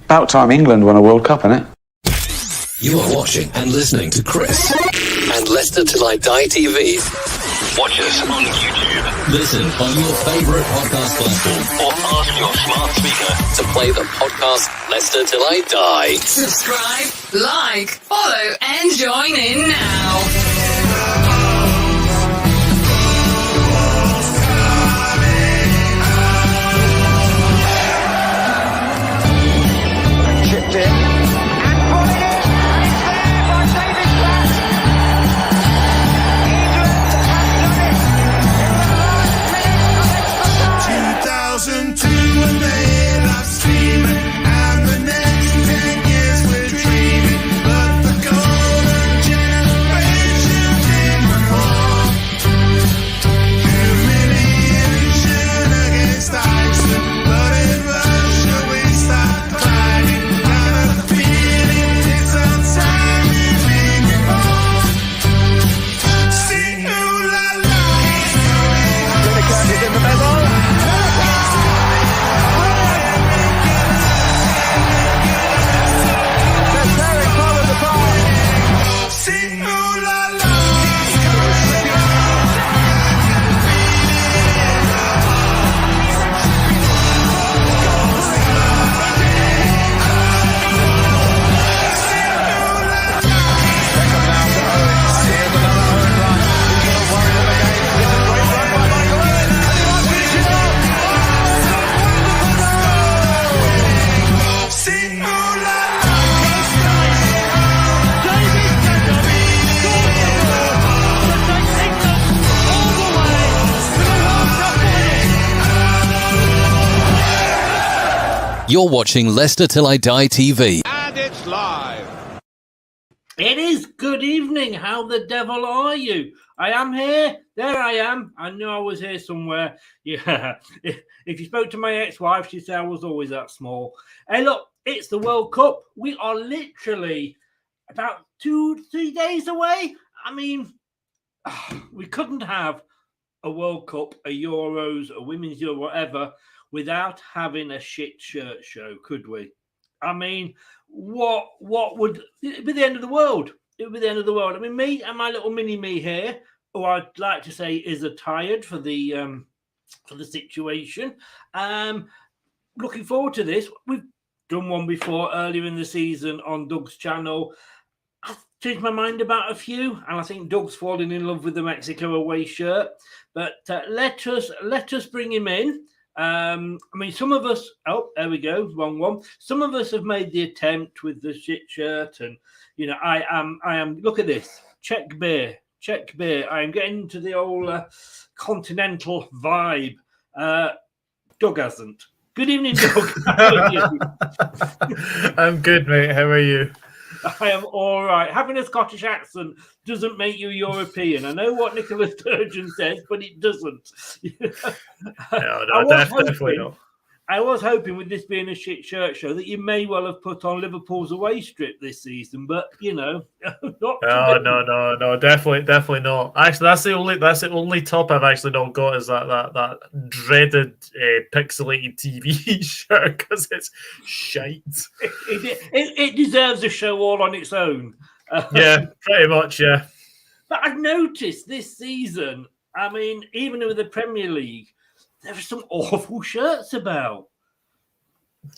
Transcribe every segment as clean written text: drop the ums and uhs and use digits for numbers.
About time England won a World Cup, isn't it? You are watching and listening to Chris and Leicester Till I Die TV. Watch us on YouTube. Listen on your favourite podcast platform. Or ask your smart speaker to play the podcast Leicester Till I Die. Subscribe, like, follow, and join in now. You're watching Leicester Till I Die TV. And it's live. It is. Good evening. How the devil are you? I am here. There I am. I knew I was here somewhere. Yeah. If you spoke to my ex-wife, she'd say I was always that small. Hey, look, it's the World Cup. We are literally about 2-3 days away. I mean, we couldn't have a World Cup, a Euros, a Women's Euro, whatever, without having a shit shirt show, could we? I mean, what would it be? The end of the world. It would be the end of the world. I mean, me and my little mini me here, who I'd like to say is tired for the situation. Looking forward to this. We've done one before earlier in the season on Doug's channel. I've changed my mind about a few, and I think Doug's falling in love with the Mexico away shirt. But let us bring him in. I mean, some of us, oh, there we go, wrong one. Some of us have made the attempt with the shit shirt, and, you know, I am, look at this, Czech beer. I am getting into the old continental vibe. Doug hasn't. Good evening, Doug. How are you? I'm good, mate. How are you? I am all right. Having a Scottish accent doesn't make you European. I know what Nicola Sturgeon says, but it doesn't. No, definitely not. I was hoping with this being a shit shirt show that you may well have put on Liverpool's away strip this season, but you know, not. No, definitely not. Actually, that's the only top I've actually not got is that dreaded pixelated TV shirt because it's shite. It deserves a show all on its own. Yeah, pretty much. Yeah. But I've noticed this season. I mean, even with the Premier League, there are some awful shirts about.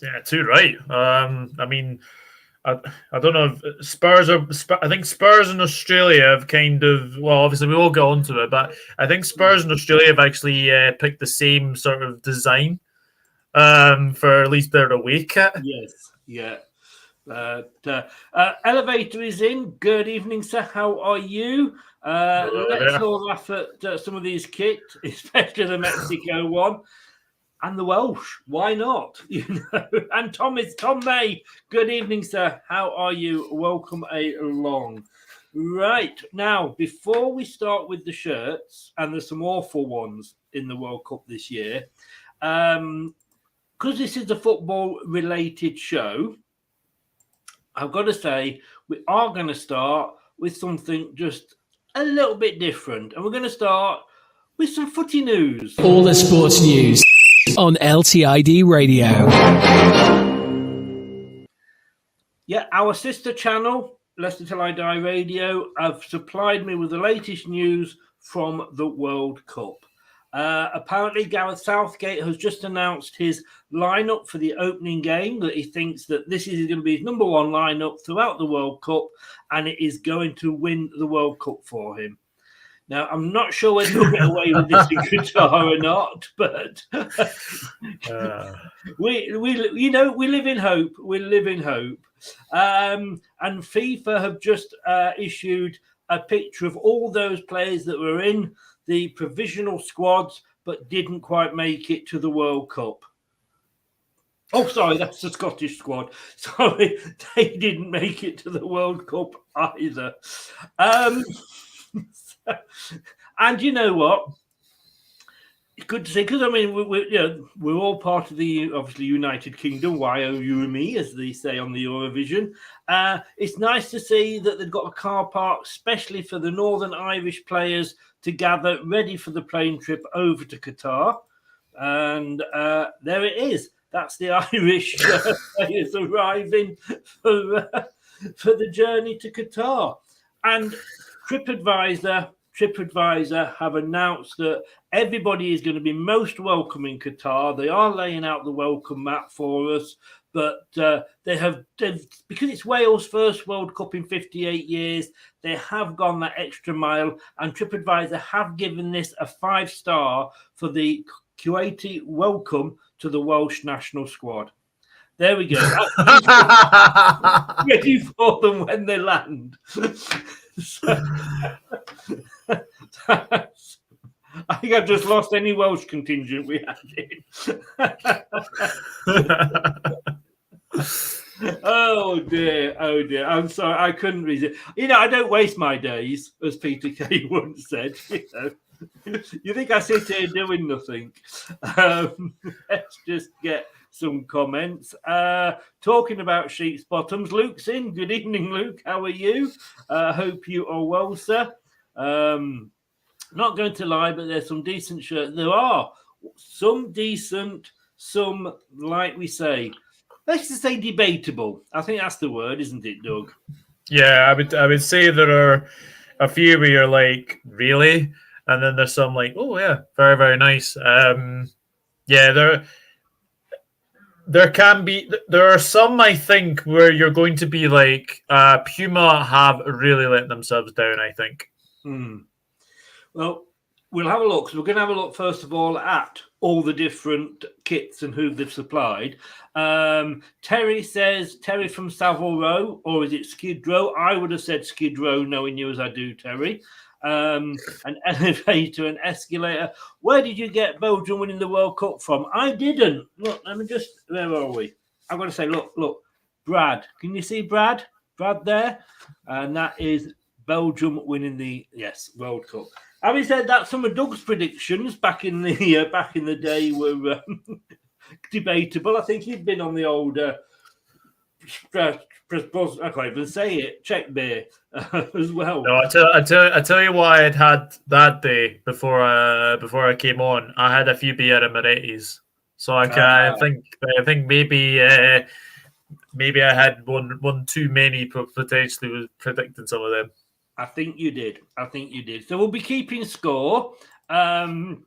Yeah, too right. I mean, I don't know if Spurs are. I think Spurs in Australia have kind of. Well, obviously we will get onto it, but I think Spurs in Australia have actually picked the same sort of design for at least their away kit. Yes, yeah. Elevator is in. Good evening, sir. How are you? Let's all laugh at some of these kits, especially the Mexico one and the Welsh. Why not? You know. And Tom May. Good evening, sir. How are you? Welcome along. Right now, before we start with the shirts, and there's some awful ones in the World Cup this year, because this is a football-related show. I've got to say, we are going to start with something just a little bit different. And we're going to start with some footy news. All the sports news on LTID Radio. our sister channel, Leicester Till I Die Radio, have supplied me with the latest news from the World Cup. Apparently, Gareth Southgate has just announced his lineup for the opening game, that he thinks that this is going to be his number one lineup throughout the World Cup, and it is going to win the World Cup for him. Now, I'm not sure whether he'll get away with this in Qatar or not, but we live in hope. We live in hope. And FIFA have just issued a picture of all those players that were in the provisional squads but didn't quite make it to the World Cup. Oh, sorry, that's the Scottish squad. Sorry, they didn't make it to the World Cup either. And you know what? It's good to say, because I mean, we're all part of the obviously United Kingdom, YOUME, as they say on the Eurovision. It's nice to see that they've got a car park, especially for the Northern Irish players, to gather ready for the plane trip over to Qatar. And there it is. That's the Irish players arriving for the journey to Qatar. And TripAdvisor have announced that everybody is going to be most welcome in Qatar. They are laying out the welcome mat for us, but they've because it's Wales' first World Cup in 58 years, they have gone that extra mile, and TripAdvisor have given this a 5-star for the Kuwaiti welcome to the Welsh national squad. There we go. Ready for them when they land. I think I've just lost any Welsh contingent we had in. Oh dear. I'm sorry, I couldn't resist. I don't waste my days, as Peter Kay once said. You think I sit here doing nothing? Let's just get some comments. Talking about sheep's bottoms, Luke's in. Good evening, Luke. How are you? Hope you are well, sir. Not going to lie, but there's some decent shirts. There are some decent, some, like we say, let's just say debatable. I think that's the word, isn't it, Doug? Yeah, I would say there are a few where you're like, really? And then there's some like, oh yeah, very, very nice. There are some, I think, where you're going to be like, Puma have really let themselves down, I think. Well, we'll have a look. So we're going to have a look, first of all, at all the different kits and who they've supplied. Terry says, Terry from Savile Row, or is it Skid Row? I would have said Skid Row, knowing you as I do, Terry. An elevator, an escalator. Where did you get Belgium winning the World Cup from? I didn't. Look, let me just, where are we? I've got to say, look, Brad. Can you see Brad? Brad there? And that is Belgium winning the, World Cup. Having said that, some of Doug's predictions back in the day were debatable. I think he'd been on the old I can't even say it. Check beer as well. No, I tell you why I'd had that day before I came on. I had a few beer amenities, so I think maybe I had one too many potentially was predicting some of them. I think you did. So we'll be keeping score, and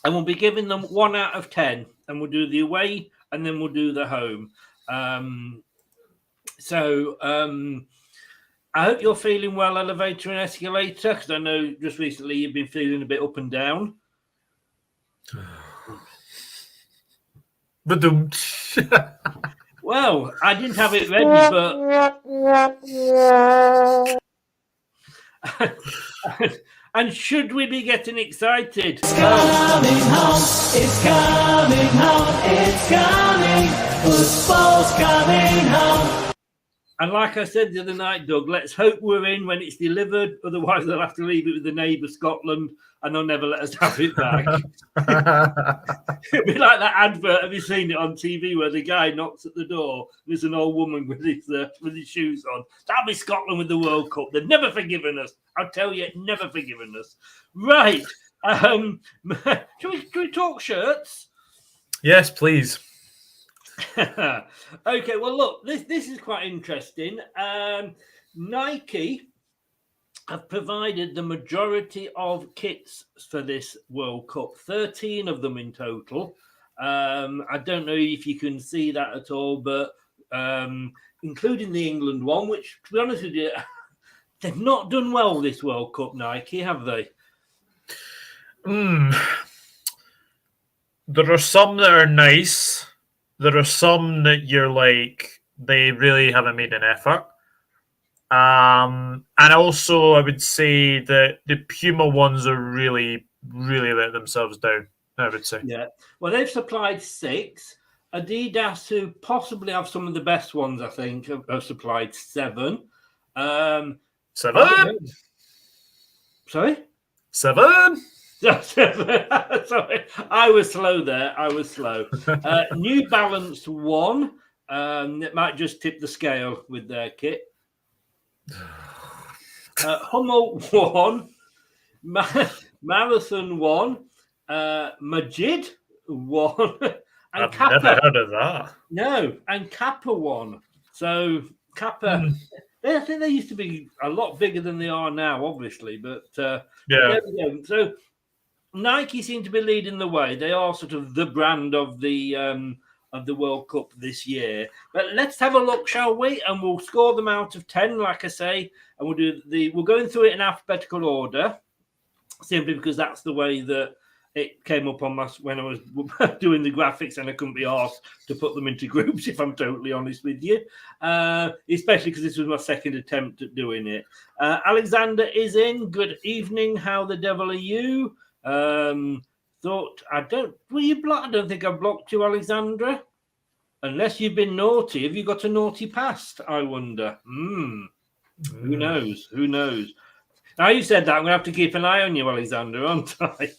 we'll be giving them 1 out of 10, and we'll do the away and then we'll do the home. So I hope you're feeling well, elevator and escalator, because I know just recently you've been feeling a bit up and down. But well, I didn't have it ready, but and should we be getting excited? It's coming home, it's coming home, it's coming. Football's coming home. And like I said the other night, Doug, let's hope we're in when it's delivered. Otherwise, they'll have to leave it with the neighbour, Scotland, and they'll never let us have it back. It'd be like that advert. Have you seen it on TV where the guy knocks at the door? There's an old woman with his shoes on. That'll be Scotland with the World Cup. They've never forgiven us. I'll tell you, never forgiven us. Right. Should we talk shirts? Yes, please. Okay, well, look, this is quite interesting. Nike have provided the majority of kits for this World Cup, 13 of them in total. I don't know if you can see that at all, but including the England one, which, to be honest with you, they've not done well this World Cup, Nike, have they? There are some that are nice. There are some that you're like, they really haven't made an effort. And also, I would say that the Puma ones are really, really let themselves down, I would say. Yeah. Well, they've supplied 6. Adidas, who possibly have some of the best ones, I think, have supplied 7. 7? Sorry? 7? Sorry, I was slow there. New Balance 1. It might just tip the scale with their kit. Hummel 1. Marathon 1. Majid 1. And I've Kappa. never heard of that. No, and Kappa 1. So Kappa, I think they used to be a lot bigger than they are now, obviously. But Yeah. there we go. So Nike seem to be leading the way. They are sort of the brand of the World Cup this year. But let's have a look, shall we? And we'll score them out of 10, like I say. And we're going through it in alphabetical order, simply because that's the way that it came up on when I was doing the graphics, and I couldn't be asked to put them into groups, if I'm totally honest with you. Especially because this was my second attempt at doing it. Alexander is in. Good evening. How the devil are you? Thought I don't. Were you blocked? I don't think I blocked you, Alexandra. Unless you've been naughty. Have you got a naughty past? I wonder. Who knows? Who knows? Now you said that, I'm going to have to keep an eye on you, Alexander, aren't I?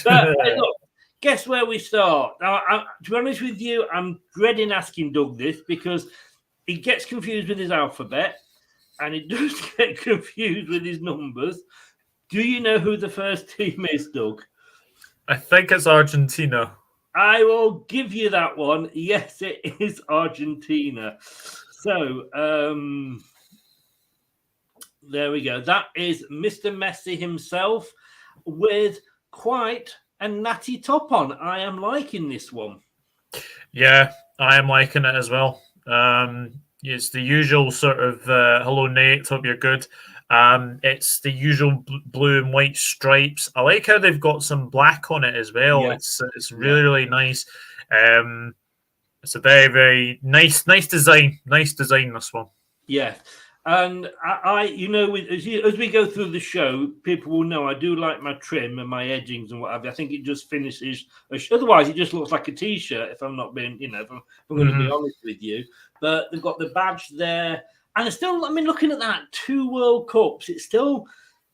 But hey, look, guess where we start? Now, to be honest with you, I'm dreading asking Doug this because he gets confused with his alphabet and he does get confused with his numbers. Do you know who the first team is, Doug? I think it's Argentina. I will give you that one. Yes, it is Argentina. So, there we go. That is Mr. Messi himself with quite a natty top on. I am liking this one. Yeah, I am liking it as well. It's the usual sort of hello, Nate. Hope you're good. It's the usual blue and white stripes. I like how they've got some black on it as well. Yeah. It's really, really nice. It's a very, very nice design. Nice design, this one. Yeah. And I you know, as we go through the show, people will know I do like my trim and my edgings and whatever. I think it just finishes. Otherwise, it just looks like a T-shirt. If I'm not being, if I'm going to be honest with you. But they've got the badge there, and it's still. I mean, looking at that, 2 World Cups. It's still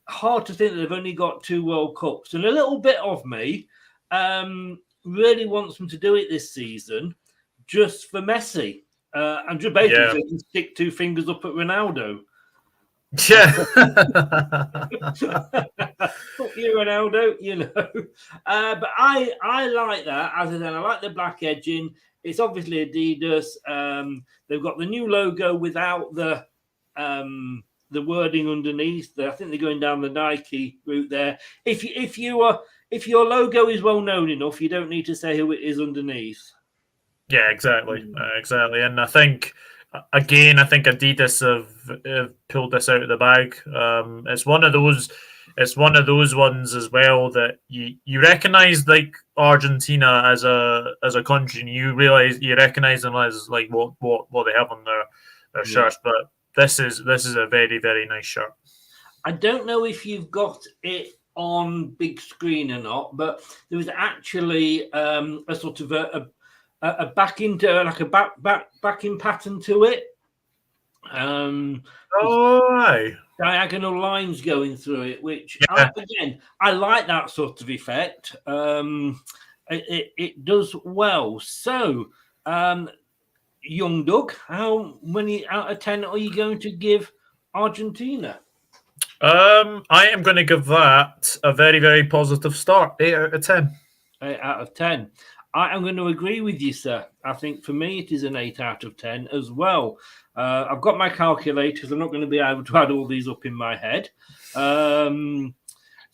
hard to think that they've only got 2 World Cups, and a little bit of me really wants them to do it this season, just for Messi. And just basically stick 2 fingers up at Ronaldo. Yeah. Fuck you, Ronaldo, But I like that. As I said, I like the black edging. It's obviously Adidas. They've got the new logo without the wording underneath. I think they're going down the Nike route there. If your logo is well known enough, you don't need to say who it is underneath. Yeah, exactly. And I think Adidas have pulled this out of the bag. It's one of those ones as well that you recognize, like Argentina as a country, and you recognize them as like what they have on their shirts. But this is a very, very nice shirt. I don't know if you've got it on big screen or not, but there was actually a sort of a backing pattern to it. Diagonal lines going through it, which I like that sort of effect. It does well. So, young Doug, how many out of 10 are you going to give Argentina? I am going to give that a very, very positive start. 8 out of 10. 8 out of 10. I am going to agree with you, sir. I think for me it is an 8 out of 10 as well. I've got my calculators. I'm not going to be able to add all these up in my head.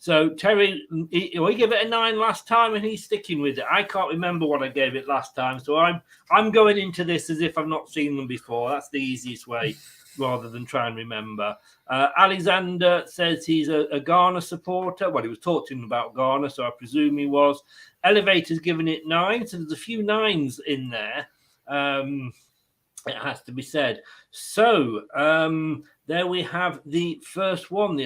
So Terry, he gave it a 9 last time, and he's sticking with it. I can't remember what I gave it last time, so I'm going into this as if I've not seen them before. That's the easiest way, rather than try and remember. Alexander says he's a Ghana supporter. Well, he was talking about Ghana, so I presume he was. Elevator's given it 9, so there's a few 9s in there. It has to be said. So there we have the first one, the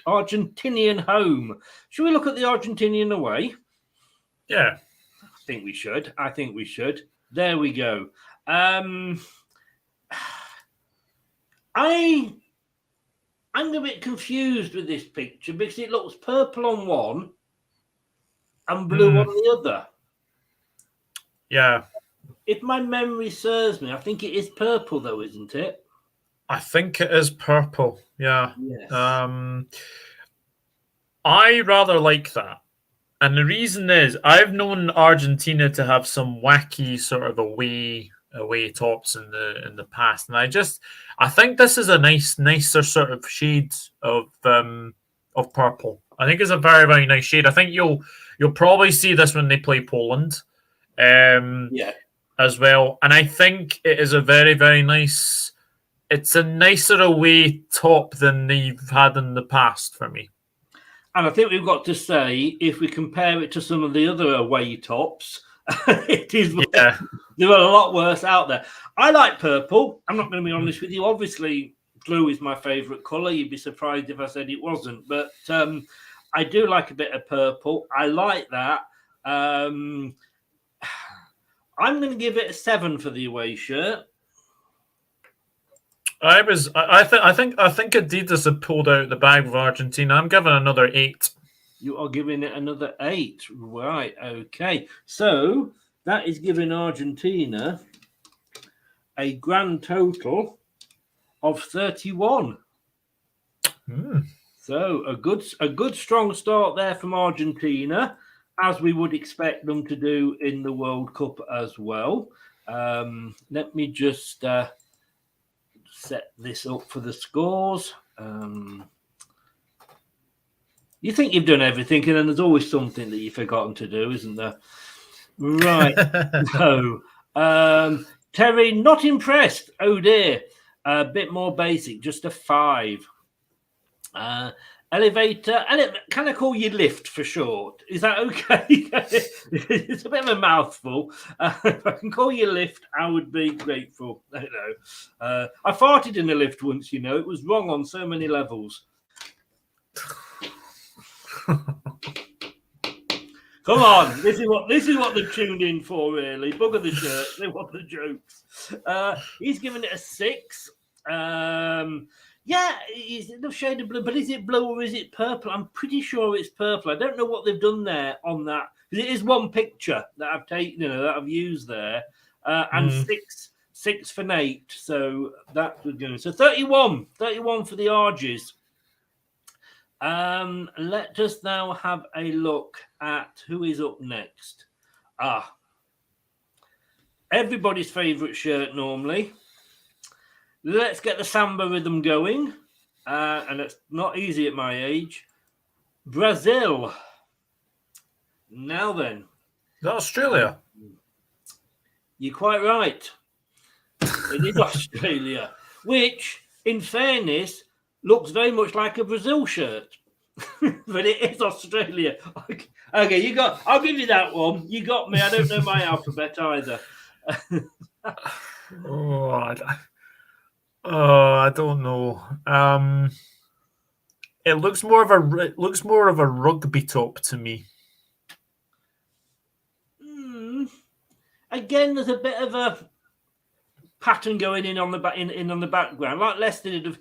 Argentinian home. Should we look at the Argentinian away? Yeah. I think we should. There we go. I'm a bit confused with this picture because it looks purple on one and blue on the other. Yeah. If my memory serves me, I think it is purple, though, isn't it? I think it is purple. Yeah. Yes. I rather like that. And the reason is I've known Argentina to have some wacky sort of away tops in the past. And I think this is a nicer sort of shade of purple. I think it's a very, very nice shade. I think you'll probably see this when they play Poland. As well. And I think it is a very, very nice. It's a nicer away top than they've had in the past for me. And I think we've got to say, if we compare it to some of the other away tops, it is. Yeah. There are a lot worse out there. I like purple. I'm not going to be honest with you. Obviously, blue is my favourite colour. You'd be surprised if I said it wasn't. But I do like a bit of purple. I like that. I'm going to give it a 7 for the away shirt. I think Adidas have pulled out the bag with Argentina. I'm giving another 8. You are giving it another 8, right? Okay, so that is giving Argentina a grand total of 31. So a good strong start there from Argentina, as we would expect them to do in the World Cup as well. Let me just set this up for the scores. You think you've done everything, and then there's always something that you've forgotten to do, isn't there? Right. So, Terry, not impressed. Oh, dear. A bit more basic, just a 5. Elevator, can I call you Lift for short? Is that okay? It's a bit of a mouthful. If I can call you Lift, I would be grateful. I farted in a lift once, It was wrong on so many levels. Come on, this is what they've tuned in for, really. Bugger the shirt, they want the jokes. He's given it a 6. Yeah, it's a shade of blue, but is it blue or is it purple? I'm pretty sure it's purple. I don't know what they've done there on that. It is one picture that I've taken, that I've used there, and 6 for Nate. So that was going. So 31 for the Argies. Let us now have a look at who is up next. Everybody's favourite shirt normally. Let's get the samba rhythm going. And it's not easy at my age. Brazil. Now then. Is that Australia? You're quite right. It is Australia. Which, in fairness, looks very much like a Brazil shirt. But it is Australia. Okay, I'll give you that one. You got me. I don't know my alphabet either. I don't know. It looks more of a rugby top to me. Again, there's a bit of a pattern going in on the background, like Leicester did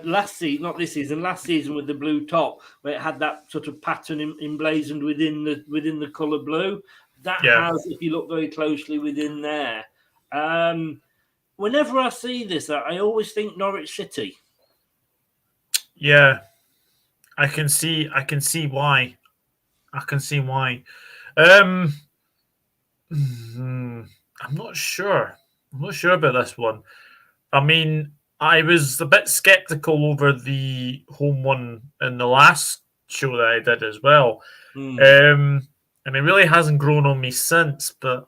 last season with the blue top, where it had that sort of pattern emblazoned within the colour blue. That has, if you look very closely within there. Whenever I see this, I always think Norwich City. Yeah, I can see why. I'm not sure. I'm not sure about this one. I mean, I was a bit skeptical over the home one in the last show that I did as well. And it really hasn't grown on me since, but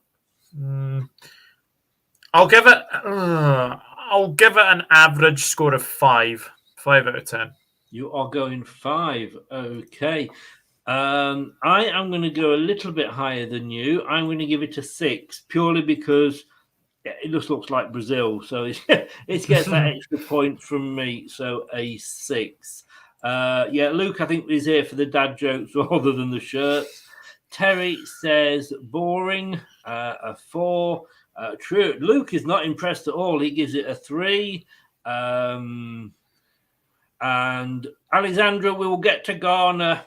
I'll give it an average score of 5 out of 10. You are going 5. Okay. I am going to go a little bit higher than you. I'm going to give it a 6, purely because it just looks like Brazil. So it gets that extra point from me. So a 6. Luke, I think, is here for the dad jokes rather than the shirts. Terry says boring, a 4. True. Luke is not impressed at all. He gives it a 3. And Alexandra, we will get to Ghana.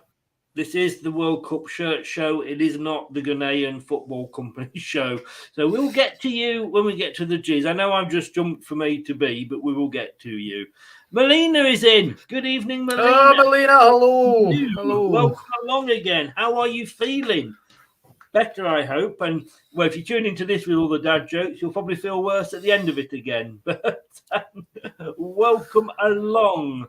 This is the World Cup shirt show. It is not the Ghanaian Football Company show. So we'll get to you when we get to the G's. I know I've just jumped from A to B, but we will get to you. Melina is in. Good evening, Melina. Oh, Melina, hello. Hello. Welcome along again. How are you feeling? Better, I hope. And, well, if you tune into this with all the dad jokes, you'll probably feel worse at the end of it again. But welcome along.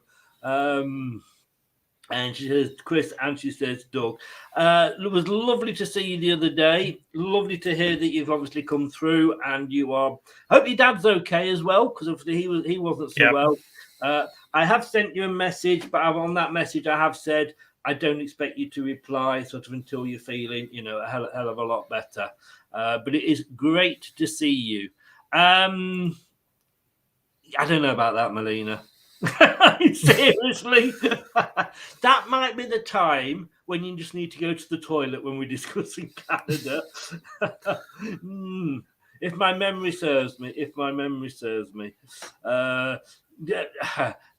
And she says Chris, and she says Doug. It was lovely to see you the other day. Lovely to hear that you've obviously come through, and you are. I hope your dad's okay as well, because obviously he wasn't so well. I have sent you a message, but on that message I have said I don't expect you to reply sort of until you're feeling, a hell of a lot better. But it is great to see you. I don't know about that, Melina. Seriously, that might be the time when you just need to go to the toilet when we're discussing Canada. If my memory serves me.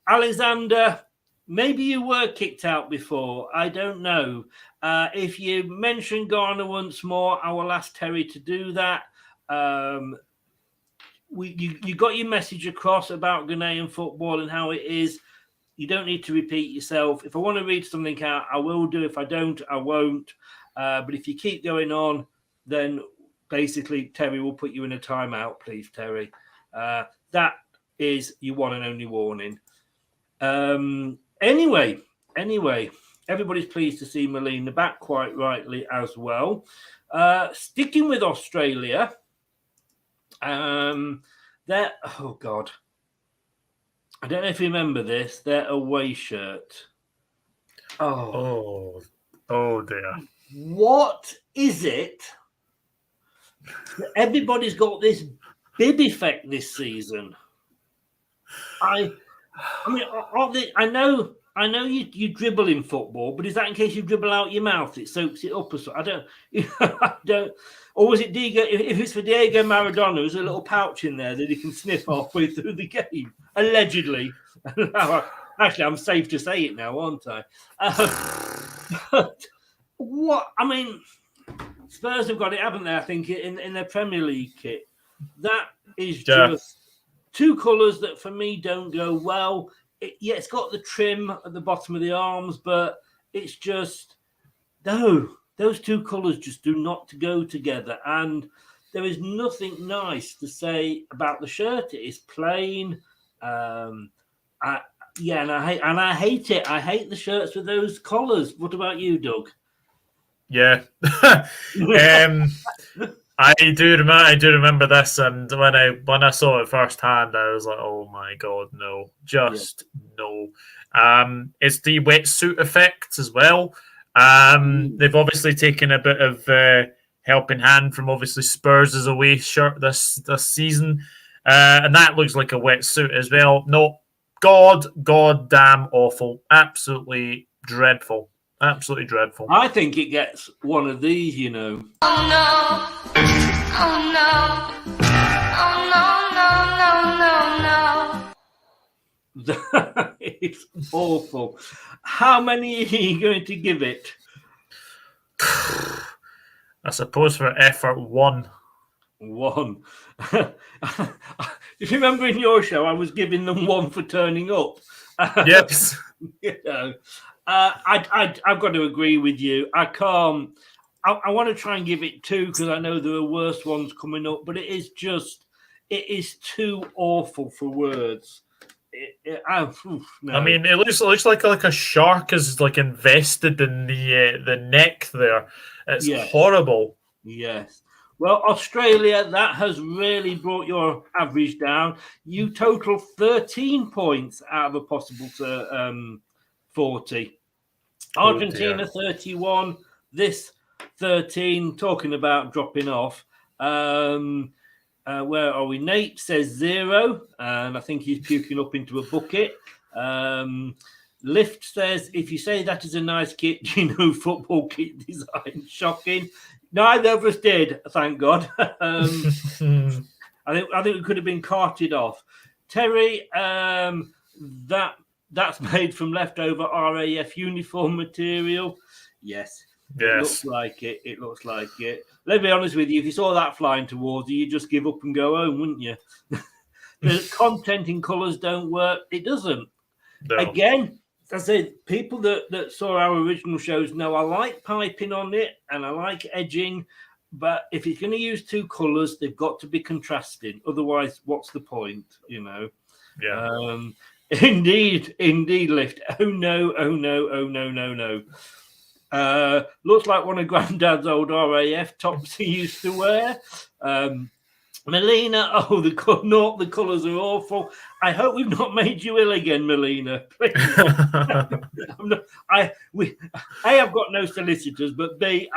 Alexander, maybe you were kicked out before. I don't know. If you mention Ghana once more, I will ask Terry to do that. You got your message across about Ghanaian football and how it is. You don't need to repeat yourself. If I want to read something out, I will do. If I don't, I won't. But if you keep going on, then basically Terry will put you in a timeout, please, Terry. That is your one and only warning. Anyway, everybody's pleased to see Melina back, quite rightly as well. Sticking with Australia. Oh God, I don't know if you remember this. Their away shirt. Oh dear. What is it? Everybody's got this bib effect this season. I know you dribble in football, but is that in case you dribble out your mouth? It soaks it up or so. I don't. Or was it Diego? If it's for Diego Maradona, there's a little pouch in there that he can sniff halfway through the game, allegedly. Actually, I'm safe to say it now, aren't I? What? I mean, Spurs have got it, haven't they? I think in their Premier League kit. That is just two colours that for me don't go well. It's got the trim at the bottom of the arms, but it's just those two colours just do not go together. And there is nothing nice to say about the shirt. It is plain. And I hate it. I hate the shirts with those collars. What about you, Doug? Yeah. I do remember this, and when I saw it firsthand, I was like, "Oh my god, no! No!" It's the wetsuit effect as well. They've obviously taken a bit of helping hand from obviously Spurs' away shirt this season, and that looks like a wetsuit as well. No, god damn awful, absolutely dreadful. Absolutely dreadful. I think it gets one of these, Oh no. Oh no. Oh no. It's awful. How many are you going to give it? I suppose for effort, 1. 1. If you remember in your show, I was giving them 1 for turning up. Yes. I've got to agree with you. I can't. I want to try and give it 2 because I know there are worse ones coming up, but it is too awful for words. No. I mean, it looks like a shark is like invested in the neck there. It's horrible. Yes. Well, Australia, that has really brought your average down. You total 13 points out of a possible 40. Argentina 31. This 13. Talking about dropping off. Where are we? Nate says 0, and I think he's puking up into a bucket. Lift says, if you say that is a nice kit, do you know football kit design? Shocking. Neither of us did, thank God. I think it could have been carted off. Terry, that's made from leftover RAF uniform material. Yes. It looks like it. It looks like it. Let's be honest with you. If you saw that flying towards you, you'd just give up and go home, wouldn't you? The content in colours don't work. It doesn't. No. Again, as I said, people that saw our original shows know I like piping on it and I like edging. But if you're going to use 2 colours, they've got to be contrasting. Otherwise, what's the point, you know? Yeah. Indeed, Lift. Oh, no. Looks like one of Granddad's old RAF tops he used to wear. Melina, the colours are awful. I hope we've not made you ill again, Melina. A, I've got no solicitors, but B,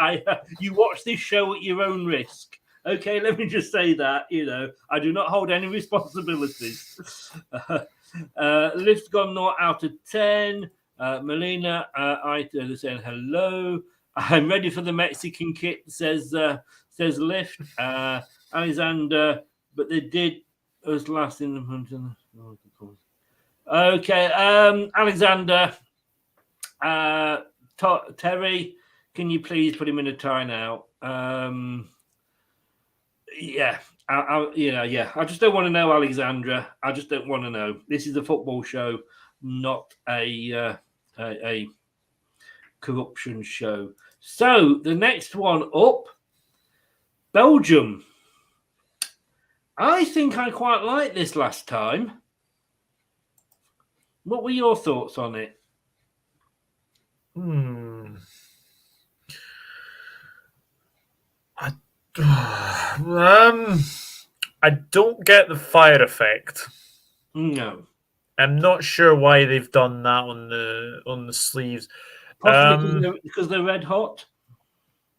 you watch this show at your own risk. Okay, let me just say that, you know, I do not hold any responsibilities. Lift's gone 0 out of 10. Melina, saying hello. I'm ready for the Mexican kit, says Lift. Alexander, but they did us last in the. Okay, Alexander, Terry, can you please put him in a timeout? I just don't want to know, Alexandra. I just don't want to know. This is a football show, not a corruption show. So the next one up, Belgium. I think I quite liked this last time. What were your thoughts on it? I don't get the fire effect. No. I'm not sure why they've done that on the sleeves. Possibly because they're red hot.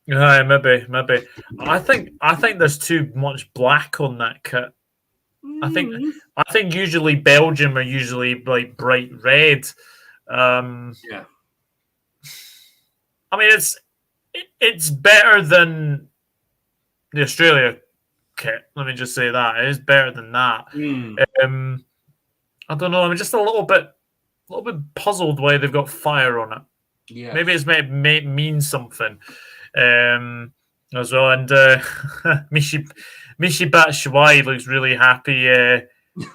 Maybe. I think there's too much black on that kit. I think usually Belgium are usually like bright red. I mean, it's better than the Australia kit. Let me just say that it is better than that. I don't know. I'm just a little bit puzzled why they've got fire on it. Yeah, maybe it's mean something as well. And Mishi Batshuayi looks really happy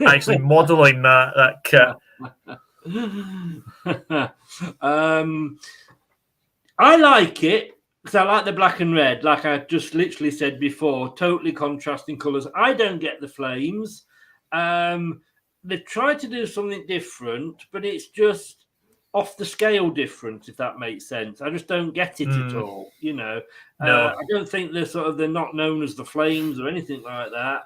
actually modelling that kit. I like it because I like the black and red, like I just literally said before, totally contrasting colours. I don't get the flames. They tried to do something different, but it's just off the scale different, if that makes sense. I just don't get it at all, you know. No. I don't think they're not known as the Flames or anything like that.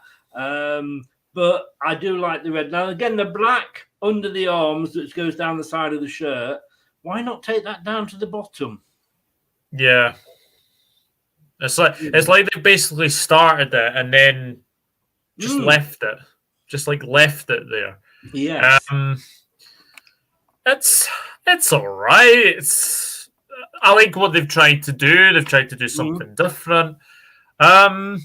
But I do like the red. Now, again, the black under the arms that goes down the side of the shirt, why not take that down to the bottom? Yeah. It's like they basically started it and then just left it. Just left it there. Yeah. It's all right. I like what they've tried to do. They've tried to do something different. I'll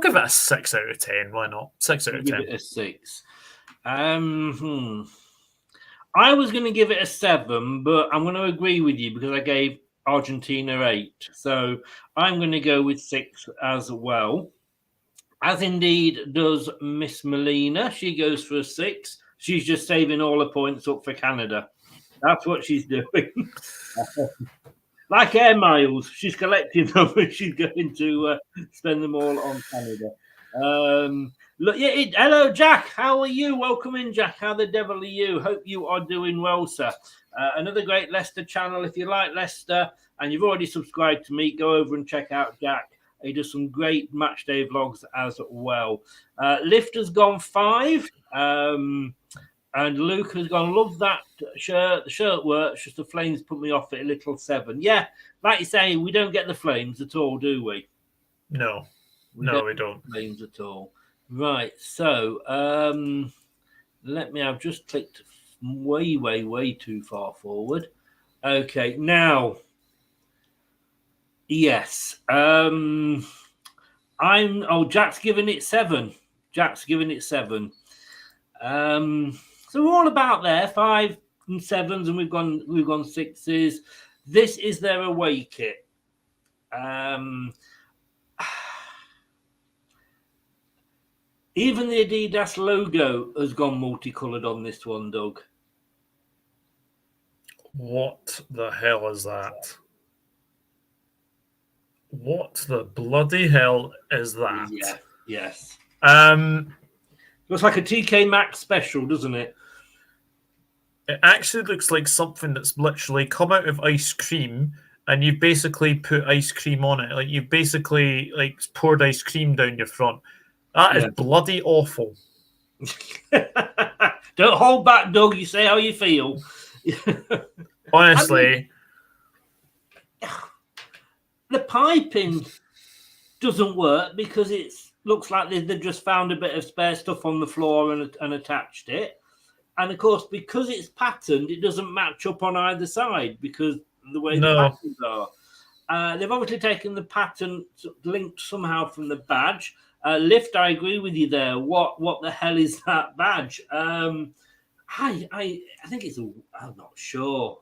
give it a 6 out of 10. Why not? 6 out of 10. Give it a 6. I was going to give it a 7, but I'm going to agree with you because I gave Argentina 8. So I'm going to go with 6 as well. As indeed does Miss Melina. She goes for a 6. She's just saving all her points up for Canada. That's what she's doing. like air miles. She's collecting them and she's going to spend them all on Canada. Look, hello, Jack. How are you? Welcome in, Jack. How the devil are you? Hope you are doing well, sir. Another great Leicester channel. If you like Leicester and you've already subscribed to me, go over and check out Jack. He does some great match day vlogs as well. Lift has gone 5. And Luke has gone, love that shirt. The shirt works, just the flames put me off at a little 7. Yeah, like you say, we don't get the flames at all, do we? No, we don't. Flames at all. Right, so I've just clicked way too far forward. Okay, now, yes. Jack's giving it 7. Jack's giving it 7. So we're all about there, 5 and 7s, and we've gone 6s. This is their away kit. Even the Adidas logo has gone multicolored on this one, Doug. What the hell is that? What the bloody hell is that? Yeah, yes. Looks like a TK Maxx special, doesn't it? It actually looks like something that's literally come out of ice cream and you basically put ice cream on it. Like you basically poured ice cream down your front. That is bloody awful. Don't hold back, Doug. You say how you feel. Honestly. The piping doesn't work because it looks like they've just found a bit of spare stuff on the floor and attached it. And, of course, because it's patterned, it doesn't match up on either side because of the way the patterns are. They've obviously taken the pattern linked somehow from the badge. Lift, I agree with you there. What the hell is that badge? I think it's I'm not sure.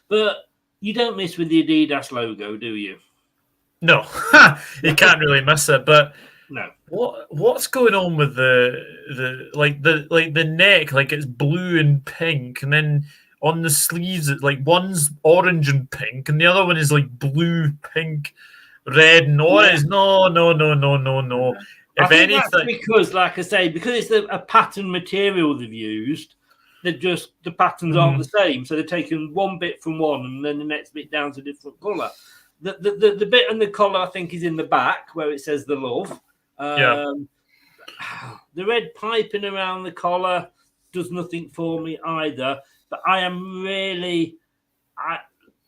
But you don't miss with the Adidas logo, do you? No, you can't really miss it. But no, what's going on with the neck? Like it's blue and pink, and then on the sleeves, it's like one's orange and pink, and the other one is like blue, pink, red, and orange. No. If anything, that's because, like I say, because it's a pattern material they've used. The patterns aren't the same, so they're taking one bit from one, and then the next bit down to a different colour. The bit on the collar, I think, is in the back where it says the love. The red piping around the collar does nothing for me either. But I am really,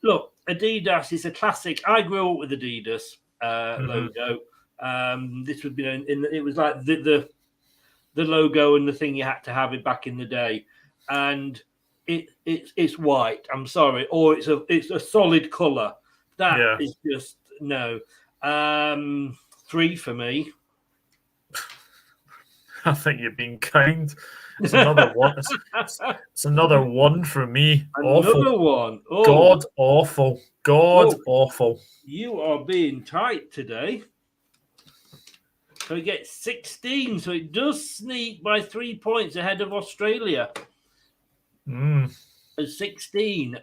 look, Adidas is a classic. I grew up with Adidas logo. This would be it was like the logo and the thing you had to have it back in the day, and it's white. I'm sorry, or it's a solid color. That is just no. 3 for me. I think you're being kind. It's another one. It's another 1 for me. Another one. Oh. God awful. Awful. You are being tight today. So we get 16. So it does sneak by 3 points ahead of Australia. 16.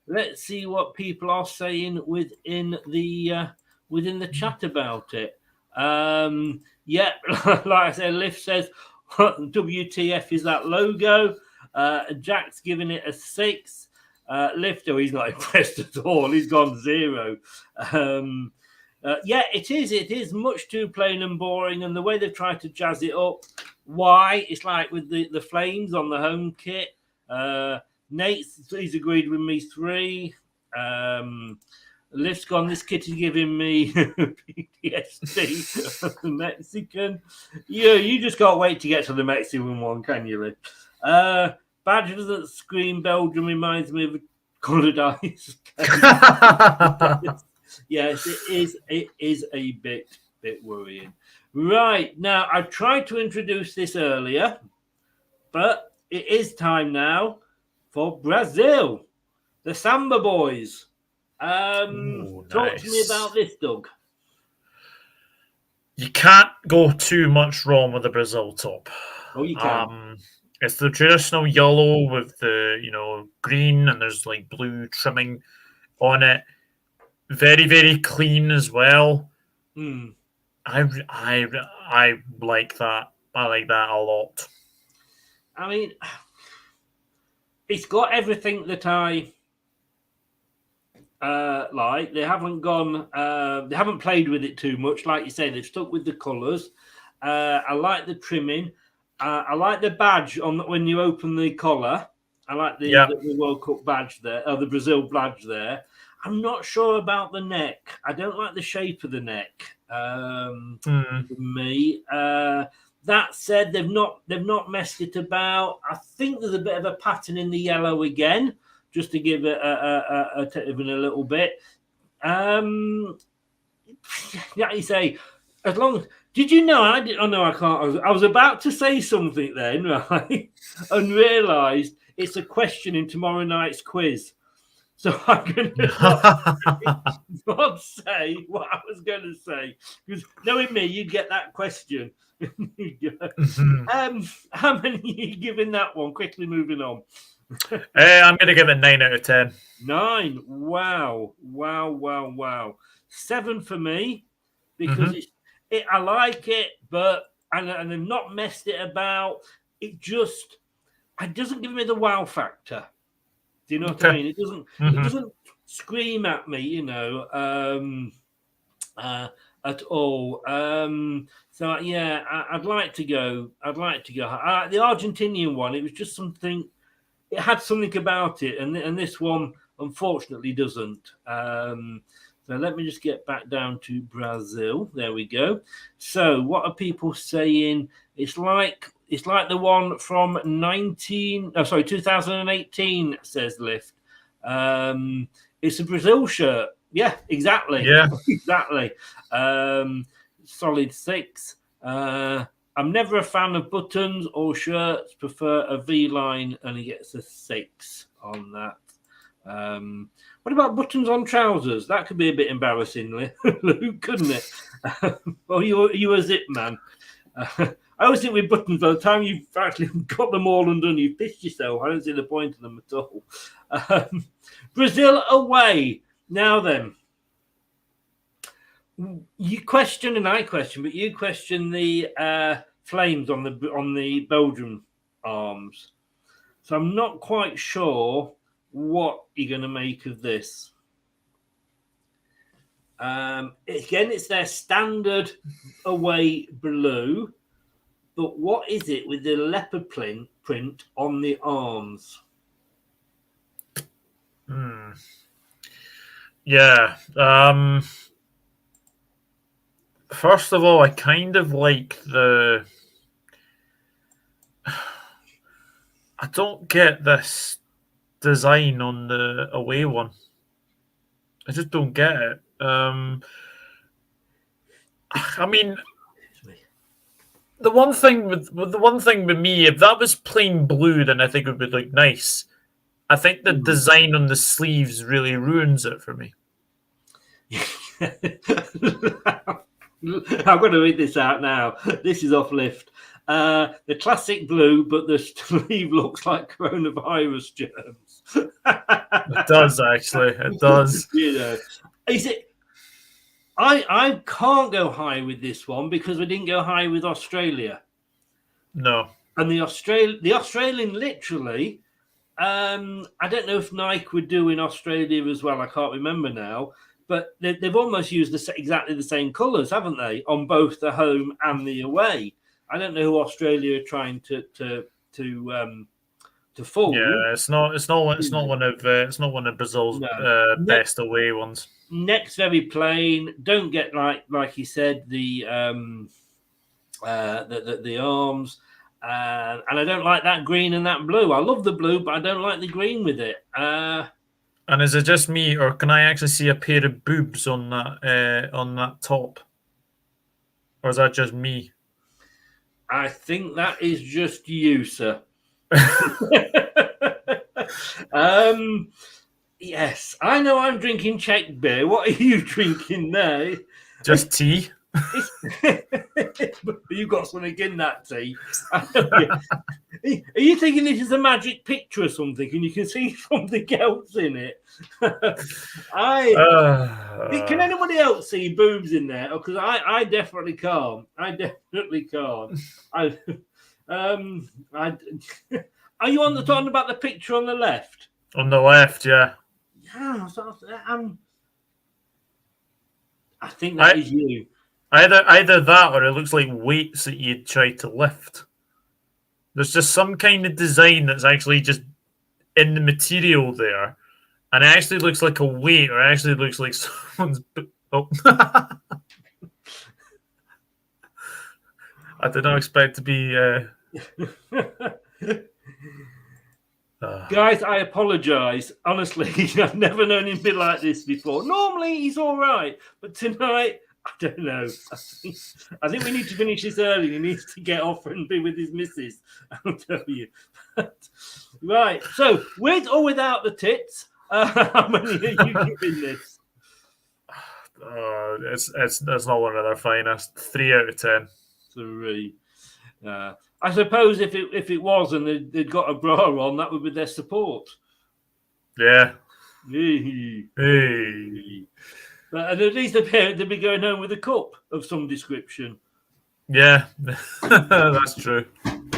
Let's see what people are saying within the chat about it. Like I said, Lift says, WTF is that logo? Jack's giving it a 6. Lifter, he's not impressed at all. He's gone 0. It is. It is much too plain and boring. And the way they've tried to jazz it up, why? It's like with the flames on the home kit. He's agreed with me 3. Lift's gone, this kit is giving me PTSD. The Mexican. You just can't wait to get to the Mexican one, can you, Lift? Badger doesn't scream Belgium reminds me of coloured ice. Yes, it is a bit worrying. Right, now I tried to introduce this earlier, but it is time now for Brazil, the Samba Boys. Talk to me about this, Doug. You can't go too much wrong with the Brazil top. Oh, you can. It's the traditional yellow with the green, and there's like blue trimming on it. Very, very clean as well. Mm. I like that. I like that a lot. I mean, it's got everything that I like. They haven't gone. They haven't played with it too much, like you say. They've stuck with the colours. I like the trimming. I like the badge on when you open the collar. I like the World Cup badge there, or the Brazil badge there. I'm not sure about the neck. I don't like the shape of the neck. For me. That said, they've not messed it about. I think there's a bit of a pattern in the yellow again, just to give it even a little bit. Yeah, you say, as long as. Did you know? I did. Oh no, I can't. I was about to say something then, right, and realised it's a question in tomorrow night's quiz. So I'm going to not say what I was going to say, because knowing me, you'd get that question. How many are you giving that one? Quickly moving on. I'm going to give it 9 out of 10. 9. Wow. 7 for me, because I like it, but and they've not messed it about. It doesn't give me the wow factor. Do you know what I mean? It doesn't scream at me, at all. So yeah, I'd like to go. I like the Argentinian one. It was just something. It had something about it, and this one unfortunately doesn't. So let me just get back down to Brazil. There we go. So what are people saying? It's like the one from 2018, says Lift. It's a Brazil shirt. Yeah, exactly. Yeah. Exactly. Solid 6. I'm never a fan of buttons or shirts. Prefer a V-line, and he gets a 6 on that. What about buttons on trousers? That could be a bit embarrassing, Luke, couldn't it? Well, you a zip man. I always think with buttons, by the time you've actually got them all undone, you've pissed yourself. I don't see the point of them at all. Brazil away. Now then, you question and I question, but you question the flames on the Belgian arms. So I'm not quite sure what you're going to make of this. Again, it's their standard away blue, but what is it with the leopard print on the arms? Yeah. First of all, I kind of like the. I don't get this design on the away one. I just don't get it. I mean, the one thing with me, if that was plain blue, then I think it would look nice. I think the design on the sleeves really ruins it for me. I'm going to read this out now. This is off Lift. The classic blue, but the sleeve looks like coronavirus germs. It does, actually. It does. Is it? I can't go high with this one because we didn't go high with Australia. No. And the Australian literally, I don't know if Nike would do in Australia as well. I can't remember now. But they've almost used exactly the same colours, haven't they, on both the home and the away? I don't know who Australia are trying to fool. Yeah, it's not one of Brazil's best away ones. Neck's very plain. Don't get like you said the arms, and I don't like that green and that blue. I love the blue, but I don't like the green with it. And is it just me, or can I actually see a pair of boobs on that top, or is that just me? I think that is just you, sir. Yes, I know I'm drinking Czech beer. What are you drinking there? Just tea. You've got something in that tea. Are you thinking this is a magic picture or something, and you can see something else in it? Can anybody else see boobs in there? Because I definitely can't. I definitely can't. Are you on the talking about the picture on the left? On the left, yeah. Yeah, I think that is you. Either that or it looks like weights that you try to lift. There's just some kind of design that's actually just in the material there, and it actually looks like a weight, or it actually looks like someone's. Oh. I did not expect to be. Guys, I apologise. Honestly, I've never known him be like this before. Normally, he's all right, but tonight, I don't know. I think we need to finish this early. He needs to get off and be with his missus. I'll tell you. Right. So, with or without the tits, how many are you giving this? It's not one of their finest. 3 out of 10. 3. I suppose if it was and they'd got a bra on, that would be their support. Yeah. Hey. But at least they'd be going home with a cup of some description. Yeah, that's true.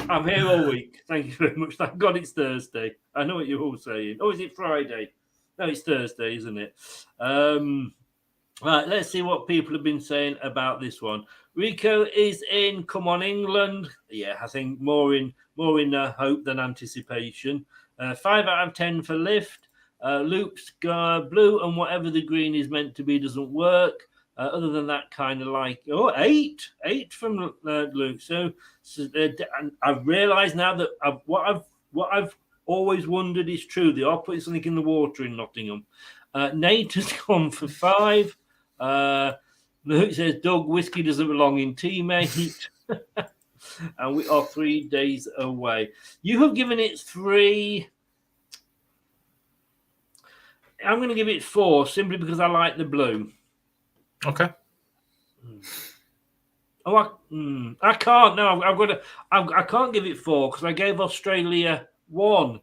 I'm here all week. Thank you very much. Thank God it's Thursday. I know what you're all saying. Oh, is it Friday? No, it's Thursday, isn't it? Right, let's see what people have been saying about this one. Rico is in. Come on, England. Yeah, I think more in hope than anticipation. 5 out of 10 for Lift. Luke's blue and whatever the green is meant to be doesn't work. Other than that, kind of like 8 from Luke. So and I've realised now that what I've always wondered is true. They are putting something in the water in Nottingham. Nate has gone for 5. Luke says, Doug, whiskey doesn't belong in teammate. And we are 3 days away. You have given it 3. I'm going to give it 4 simply because I like the blue. Okay. Oh, I can't. No, I've got to. I can't give it 4 because I gave Australia 1.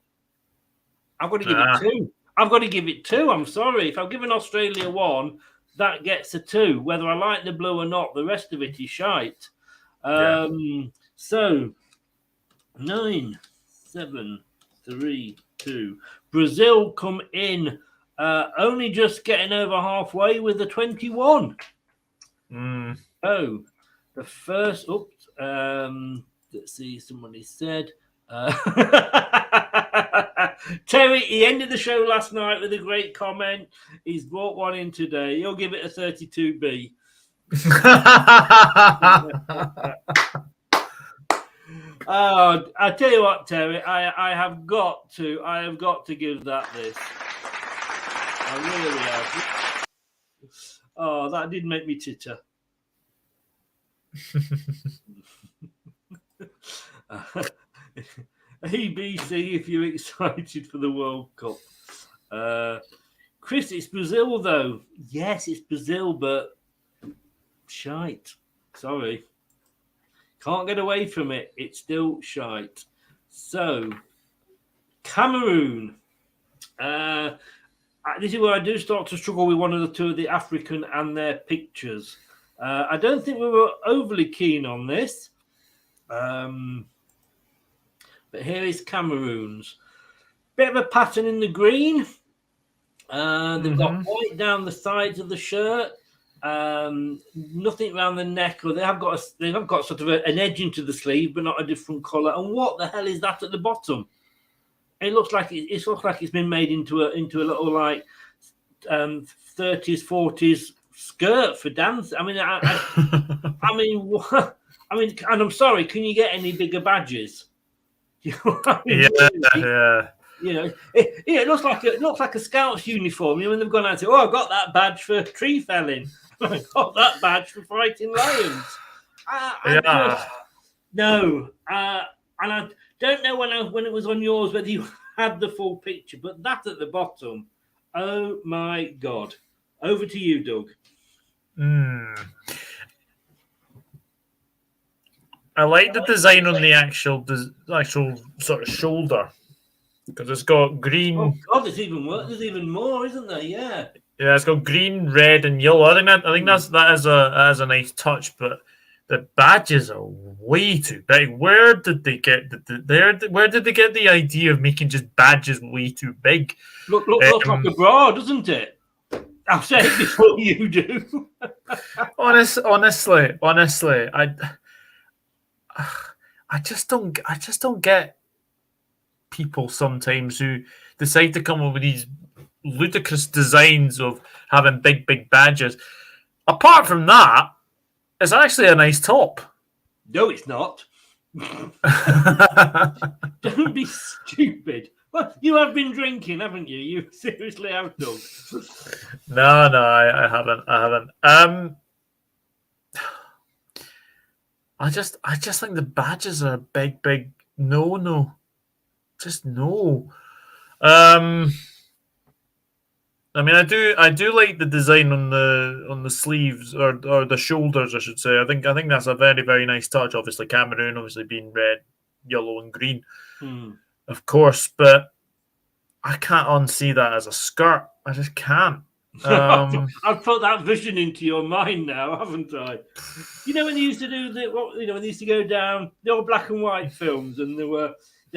I've got to give it 2. I've got to give it 2. I'm sorry. If I've given Australia 1, that gets a 2. Whether I like the blue or not, the rest of it is shite. So 9, 7, 3, 2. Brazil come in. Only just getting over halfway with the 21. Oh, the first. Oops. Let's see. Somebody said. Terry, he ended the show last night with a great comment. He's brought one in today. He'll give it a 32B. Oh, I tell you what, Terry, I have got to give that this. I really have. Oh, that did make me titter. ABC, if you're excited for the World Cup. Chris, it's Brazil, though. Yes, it's Brazil, but shite. Sorry. Can't get away from it. It's still shite. So, Cameroon. This is where I do start to struggle with one of the two of the African and their pictures. I don't think we were overly keen on this. But here is Cameroon's. Bit of a pattern in the green. They've got white down the sides of the shirt. Nothing around the neck, or they have got sort of an edge into the sleeve, but not a different colour. And what the hell is that at the bottom? It looks like it's been made into a little like 30s, 40s skirt for dance. I mean, I mean, and I'm sorry, can you get any bigger badges? You know what I mean? Yeah. You know, it looks like a scout's uniform. You know, when they've gone out and said, "Oh, I got that badge for tree felling. I got that badge for fighting lions." And I don't know when it was on yours whether you had the full picture, but that at the bottom, oh my God! Over to you, Doug. I like the design on the actual sort of shoulder because it's got green. Oh God, there's even more. There's even more, isn't there? Yeah. Yeah, it's got green, red, and yellow. I think that is a nice touch, but the badges are way too big. Where did they get where did they get the idea of making just badges way too big? Looks like a bra, doesn't it? I'll say it before you do. Honestly, I just don't get people sometimes who decide to come up with these ludicrous designs of having big badges. Apart from that, it's actually a nice top. No, it's not. Don't be stupid. Well, you have been drinking, haven't you? You seriously have done. No, I haven't. I just think the badges are a big no. Just no. I mean, I do like the design on the sleeves or the shoulders, I should say. I think that's a very, very nice touch. Obviously, Cameroon, obviously being red, yellow, and green, of course. But I can't unsee that as a skirt. I just can't. I've put that vision into your mind now, haven't I? You know when they used to do when they used to go down the old black and white films, and they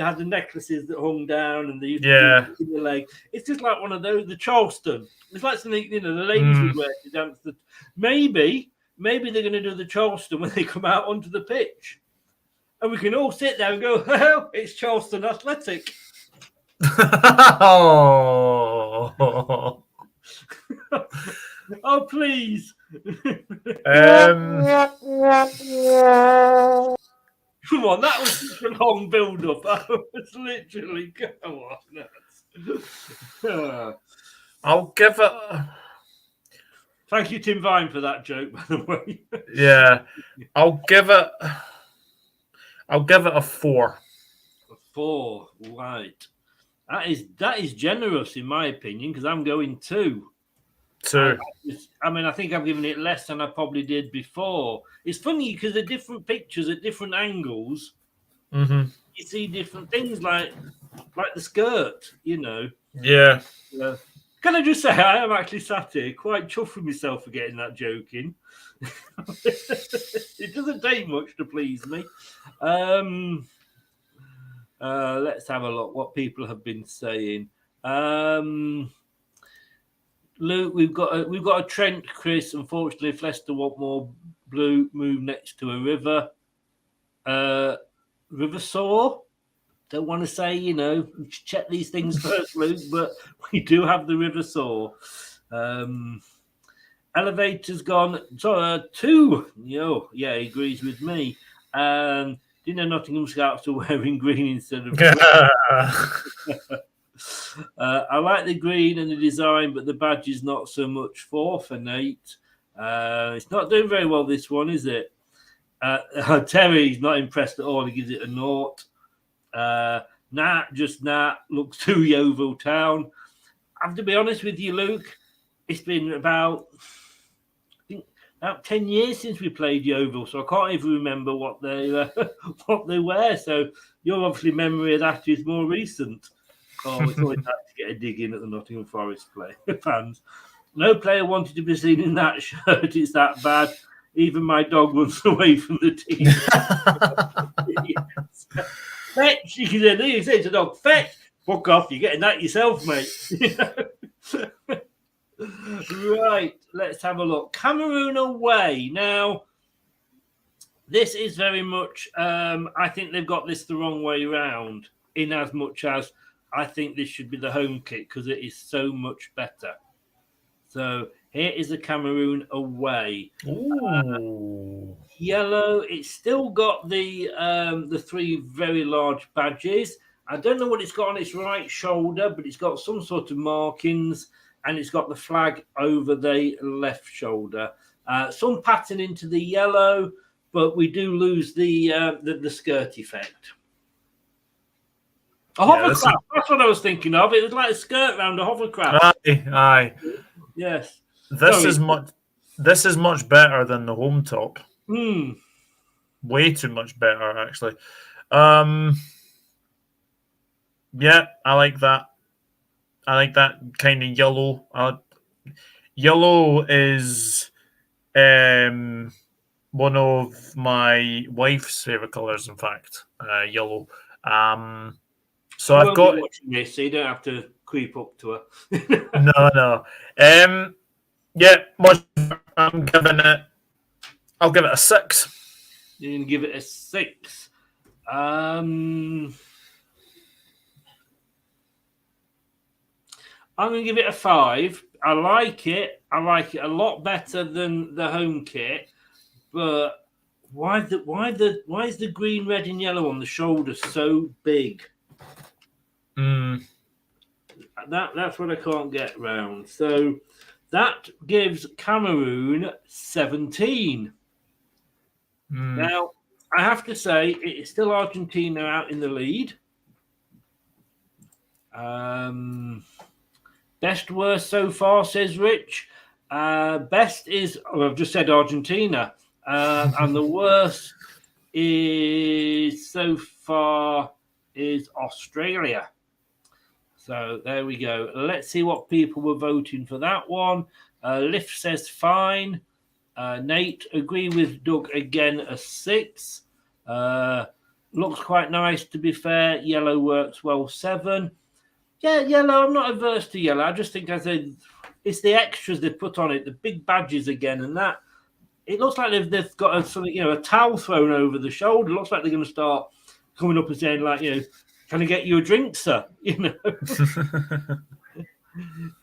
had the necklaces that hung down, and they used to do it in the leg. It's just like one of those, the Charleston. It's like something the ladies would wear to dance. Maybe they're going to do the Charleston when they come out onto the pitch, and we can all sit there and go, "Oh, it's Charleston Athletic." Oh, please. Come on, that was such a long build-up. I was literally, come on. I'll give it. Thank you, Tim Vine, for that joke, by the way. Yeah, I'll give it a 4. A 4, right? That is generous, in my opinion, because I'm going 2. 2. I think I've given it less than I probably did before. It's funny because the different pictures at different angles, you see different things, like the skirt, Yeah. Can I just say I am actually sat here quite chuffed with myself for getting that joke in. It doesn't take much to please me. Let's have a look what people have been saying. Luke, we've got a Trent, Chris. Unfortunately, if Leicester want more blue, move next to a river. River Saw. Don't want to say, check these things first, Luke, but we do have the River Saw. Elevator's gone. So 2. Yeah, he agrees with me. Didn't Nottingham Scouts are wearing green instead of blue. I like the green and the design, but the badge is not so much. 4 for Nate. It's not doing very well, this one, is it? Terry's not impressed at all. He gives it a 0. Nat looks too Yeovil Town. I have to be honest with you, Luke. It's been about 10 years since we played Yeovil, so I can't even remember what they wear. So your obviously memory of that is more recent. Oh, it's always nice to get a dig in at the Nottingham Forest fans. No player wanted to be seen in that shirt. It's that bad. Even my dog runs away from the team. Fetch, you can say to the dog, fetch, fuck off, you're getting that yourself, mate. Right, let's have a look. Cameroon away. Now, this is very much, I think they've got this the wrong way around, in as much as I think this should be the home kit because it is so much better. So here is the Cameroon away. Yellow. It's still got the 3 very large badges. I don't know what it's got on its right shoulder, but it's got some sort of markings, and it's got the flag over the left shoulder. Some pattern into the yellow, but we do lose the skirt effect. A hovercraft. That's what I was thinking of. It was like a skirt round a hovercraft. Aye. Yes. This is much better than the home top. way too much better, actually. Yeah, I like that. I like that kind of yellow. Yellow is one of my wife's favorite colors. In fact, yellow. So You I've won't be got watching this, so you don't have to creep up to her. no. Yeah, I'm giving it. I'll give it a 6. You can give it a 6. I'm going to give it a 5. I like it. I like it a lot better than the home kit. But why is the green, red, and yellow on the shoulder so big? That's what I can't get round. So that gives Cameroon 17. Now, I have to say, it's still Argentina out in the lead. Best worst so far, says Rich. Best is, I've just said Argentina. And the worst is so far is Australia. So there we go. Let's see what people were voting for that one. Lift says fine. Nate, agree with Doug again, a 6. Looks quite nice, to be fair. Yellow works well, 7. Yeah, yellow. I'm not averse to yellow. I just think it's the extras they put on it, the big badges again, and that it looks like they've got a towel thrown over the shoulder. It looks like they're going to start coming up and saying like, can I get you a drink, sir?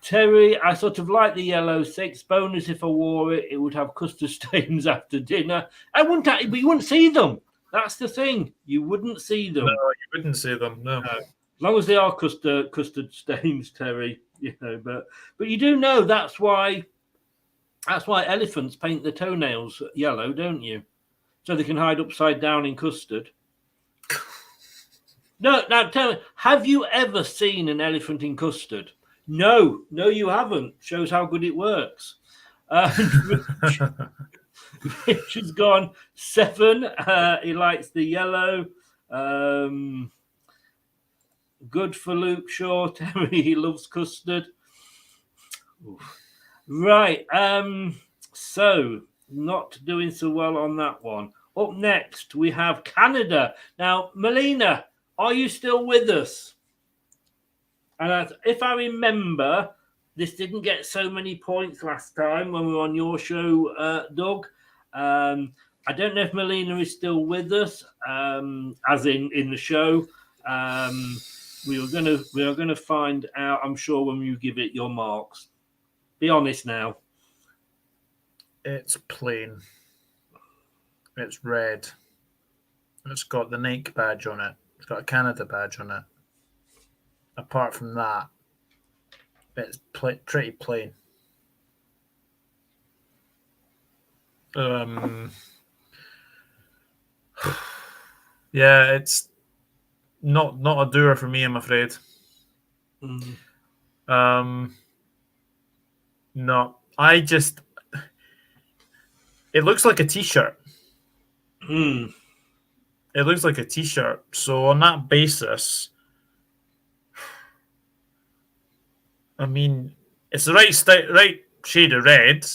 Terry, I sort of like the yellow 6. Bonus if I wore it, it would have custard stains after dinner. But you wouldn't see them. That's the thing. You wouldn't see them. No, you wouldn't see them. No. As long as they are custard stains, Terry. But you do know that's why elephants paint their toenails yellow, don't you? So they can hide upside down in custard. No, now tell me, have you ever seen an elephant in custard? No, you haven't. Shows how good it works. Rich has gone 7. He likes the yellow. Good for Luke Shaw. Terry, he loves custard. Oof. Right. So not doing so well on that one. Up next, we have Canada. Now, Melina, are you still with us? And if I remember, this didn't get so many points last time when we were on your show, Doug. I don't know if Melina is still with us, as in the show. We are gonna find out, I'm sure, when you give it your marks. Be honest now. It's plain. It's red. It's got the Nike badge on it. It's got a Canada badge on it. Apart from that, it's pretty plain. Yeah, it's not a doer for me, I'm afraid. No, it looks like a t-shirt. It looks like a t-shirt. So on that basis, I mean, it's the right shade of red.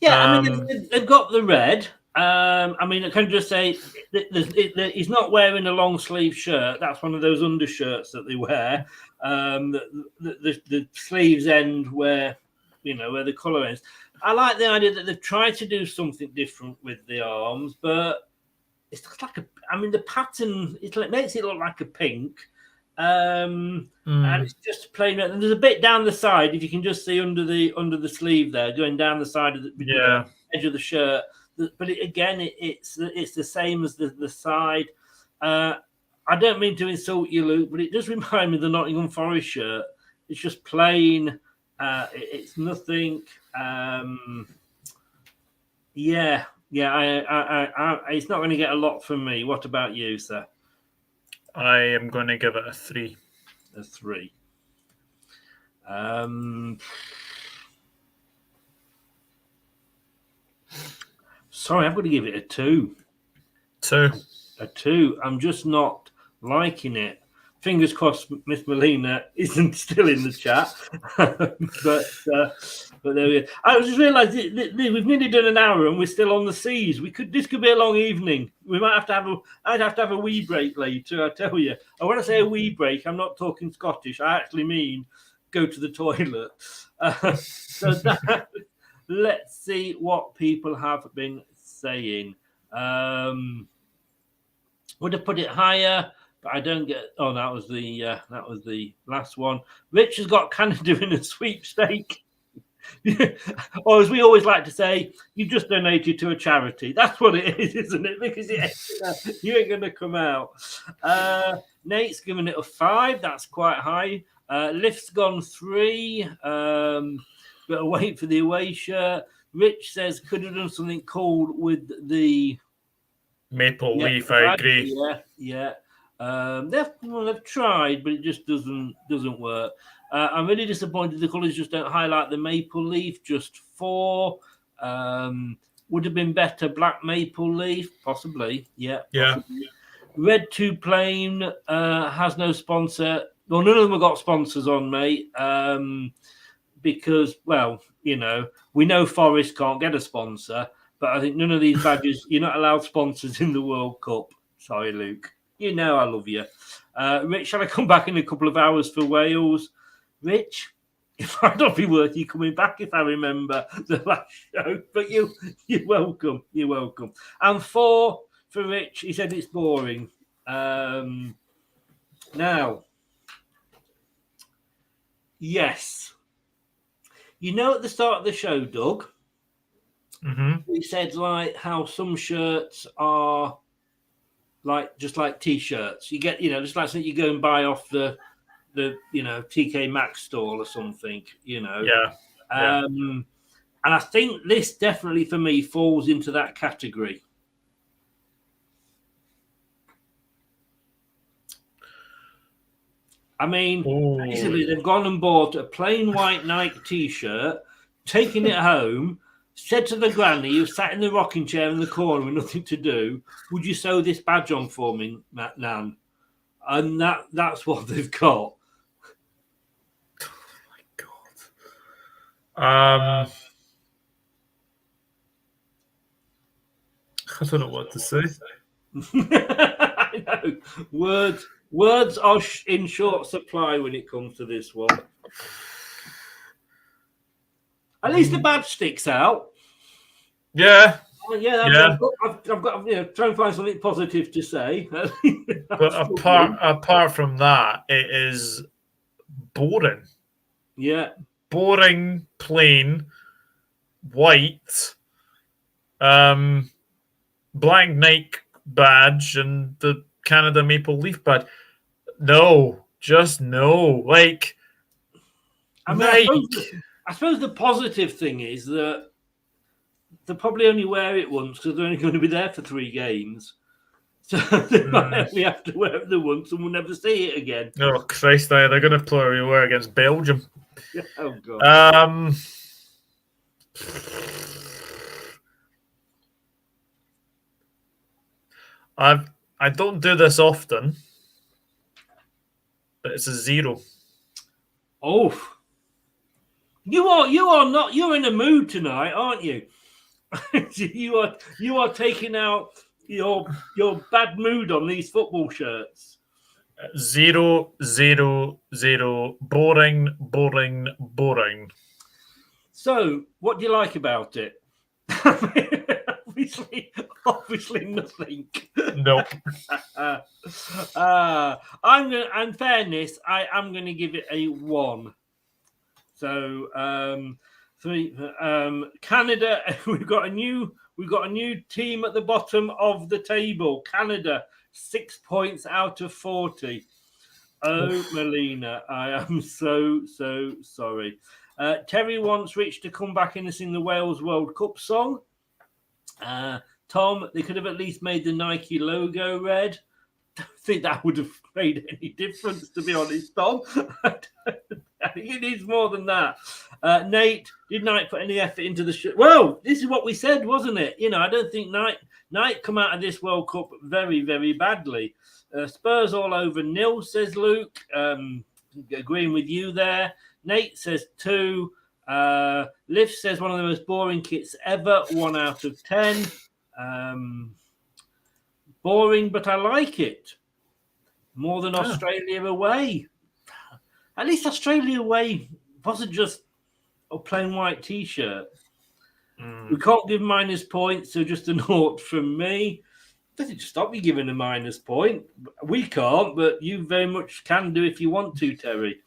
Yeah, I mean, they've got the red. I mean, I can just say he's not wearing a long sleeve shirt. That's one of those undershirts that they wear. The sleeves end where the colour ends. I like the idea that they've tried to do something different with the arms, but it's like the pattern it makes it look like a pink. And it's just plain red. And there's a bit down the side, if you can just see under the sleeve there, going down the side of the edge of the shirt. But it's the same as the side. I don't mean to insult you, Luke, but it does remind me of the Nottingham Forest shirt. It's just plain. It's nothing. It's not going to get a lot from me. What about you, sir? I am going to give it a 3. A 3. Sorry, I'm going to give it a 2. 2. A 2. I'm just not liking it. Fingers crossed Miss Molina isn't still in the chat. but there we go. I just realised we've nearly done an hour and we're still on the seas. This could be a long evening. We might have to have I'd have to have a wee break later, I tell you. And when I say a wee break, I'm not talking Scottish. I actually mean go to the toilet. Let's see what people have been saying. Would have put it higher, but I don't get. Oh, that was the last one. Rich has got Canada in a sweepstake. Or as we always like to say, you just donated to a charity. That's what it is, isn't it? Because you ain't going to come out. Nate's given it a 5. That's quite high. Lift's gone 3. But wait for the away shirt. Rich says could have done something cool with the Maple leaf. I agree. Yeah. They've tried, but it just doesn't work. I'm really disappointed the colours just don't highlight the maple leaf. Just 4. Would have been better black maple leaf, possibly. Yeah. Possibly. Red 2 plain has no sponsor. Well, none of them have got sponsors on, mate. Because, well, you know, we know Forest can't get a sponsor, but I think none of these badges, you're not allowed sponsors in the World Cup. Sorry, Luke. You know I love you. Rich, shall I come back in a couple of hours for Wales? Rich, it might not be worth you coming back if I remember the last show, but you're welcome. You're welcome. And 4 for Rich, he said it's boring. Now, yes. You know, at the start of the show, Doug, we said like how some shirts are like just like t-shirts. You get, just like something you go and buy off the TK Maxx store or something, Yeah. And I think this definitely for me falls into that category. I mean, basically, they've gone and bought a plain white Nike T-shirt, taken it home, said to the granny who sat in the rocking chair in the corner with nothing to do, would you sew this badge on for me, Nan? And that's what they've got. Oh, my God. I don't know what to say. I know. Words are in short supply when it comes to this one. At least the badge sticks out. Yeah. I've got try and find something positive to say. But apart from that, it is boring. Yeah. Boring, plain, white, blank Nike badge and the Canada Maple Leaf badge. No, just no. Like, I mean, I suppose the positive thing is that they'll probably only wear it once because they're only going to be there for 3 games. So they might only have to wear it the once and we'll never see it again. Oh, Christ, they're going to play away against Belgium. Oh, God. I don't do this often, but it's a 0. Oh, you are not. You're in a mood tonight, aren't you? you are taking out your bad mood on these football shirts. 0, 0, 0. Boring, boring, boring. So, what do you like about it? Obviously nothing. Nope. In fairness, I am going to give it a 1. So 3. Canada. We've got a new team at the bottom of the table. Canada, 6 points out of 40. Oh, Melina, I am so sorry. Terry wants Rich to come back in and sing the Wales World Cup song. Tom, they could have at least made the Nike logo red. I don't think that would have made any difference, to be honest, Tom. I think it needs more than that. Nate, did Nike put any effort into the shirt? Well, this is what we said, wasn't it? I don't think Knight come out of this World Cup very, very badly. Spurs all over nil, says Luke. Agreeing with you there. Nate says 2. Liv says one of the most boring kits ever, 1 out of 10. Boring, but I like it. More than Australia away. At least Australia away wasn't just a plain white T-shirt. We can't give minus points, so just a note from me. Doesn't stop you giving a minus point. We can't, but you very much can do if you want to, Terry.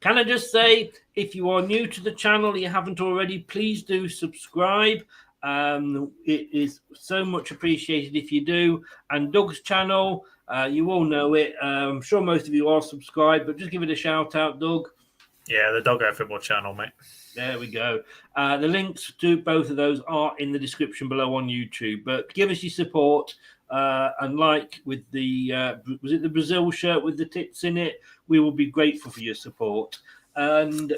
Can I just say, if you are new to the channel, you haven't already, please do subscribe. It is so much appreciated if you do. And Doug's channel, you all know it. I'm sure most of you are subscribed, but just give it a shout out, Doug. Yeah, the Dog Out Football channel, mate. There we go. The links to both of those are in the description below on YouTube. But give us your support. And like with the, was it the Brazil shirt with the tits in it? We will be grateful for your support. And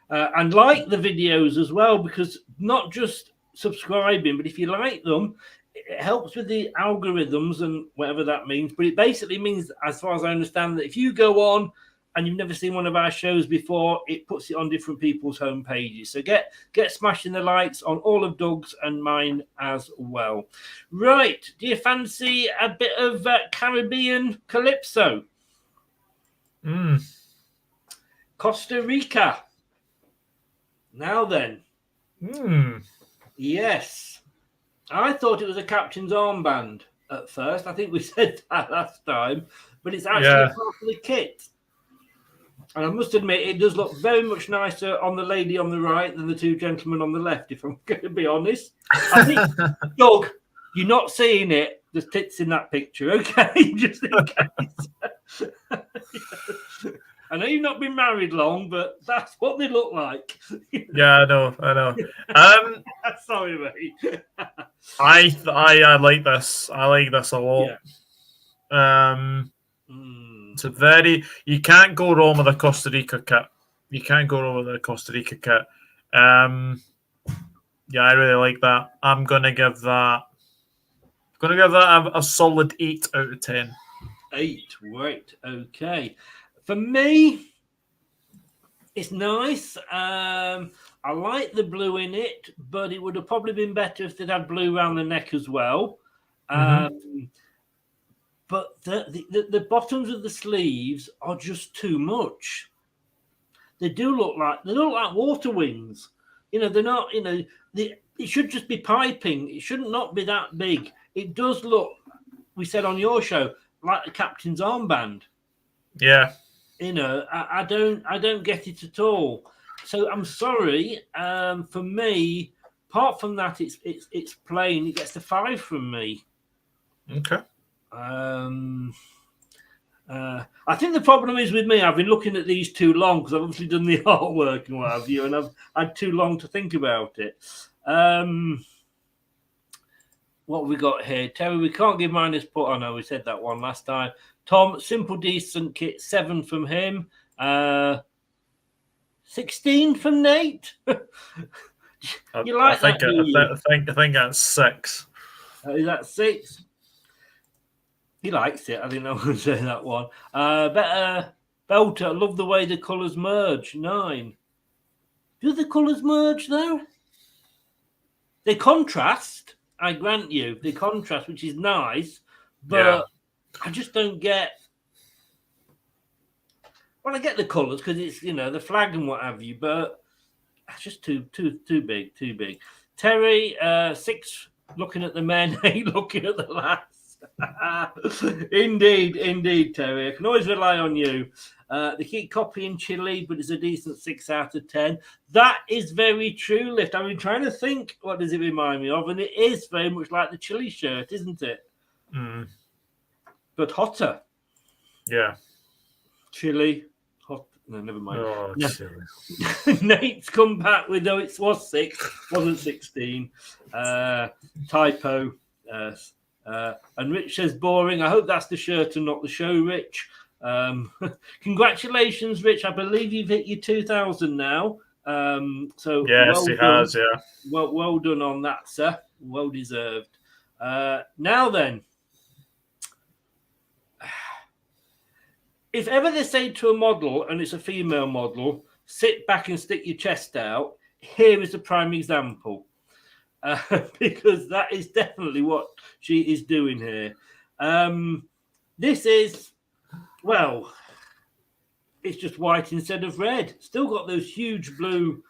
like the videos as well, because not just subscribing, but if you like them, it helps with the algorithms and whatever that means. But it basically means, as far as I understand, that if you go on and you've never seen one of our shows before, it puts it on different people's home pages. So get smashing the likes on all of Doug's and mine as well. Right. Do you fancy a bit of Caribbean Calypso? Costa Rica. Now then. Yes. I thought it was a captain's armband at first. I think we said that last time. But it's actually part of the kit. And I must admit, it does look very much nicer on the lady on the right than the two gentlemen on the left, if I'm going to be honest. I think, Doug, you're not seeing it. There's tits in that picture, okay? Just in case. I know you've not been married long, but that's what they look like. Yeah, I know. Sorry, mate. I like this. I like this a lot. Yeah. It's a you can't go wrong with a Costa Rica kit. You can't go wrong with a Costa Rica kit. Yeah, I really like that. I'm gonna give that a solid 8 out of 10. 8, right? Okay. For me, it's nice. I like the blue in it, but it would have probably been better if they'd had blue around the neck as well. But the bottoms of the sleeves are just too much. They look like water wings. You know, they're not. You know, it should just be piping. It should not be that big. It does look. We said on your show like the captain's armband. Yeah. You know, I don't get it at all. So I'm sorry. For me, apart from that, it's plain. It gets the 5 from me. Okay. I think the problem is with me, I've been looking at these too long because I've obviously done the artwork and what have you, and I've had too long to think about it. What have we got here? Terry, we can't give minus put. Oh, no, we said that one last time. Tom, simple, decent kit, 7 from him. 16 from Nate. You like I think that's 6. Is that 6? He likes it. I didn't know I would say that one. Better Belter. Love the way the colours merge. 9. Do the colours merge though? They contrast. I grant you, they contrast, which is nice. But I just don't get. Well, I get the colours because it's the flag and what have you, but it's just too big. Terry, 6. Looking at the men, 8 looking at the lads. Indeed, Terry. I can always rely on you. They keep copying Chile, but it's a decent 6 out of 10. That is very true, Lift. I've been trying to think, what does it remind me of? And it is very much like the Chile shirt, isn't it? But hotter. Yeah. Chile, hot. No, never mind. Oh, no. Chile. Nate's come back with, no, it was 6, wasn't 16. Typo. And Rich says boring. I hope that's the shirt and not the show, Rich. Congratulations, Rich. I believe you've hit your 2,000 now. So Yes, well he done. has. Yeah. Well done on that, sir. Well deserved. Now then, if ever they say to a model, and it's a female model, sit back and stick your chest out, here is a prime example. Because that is definitely what she is doing here. This is, well, it's just white instead of red. Still got those huge blue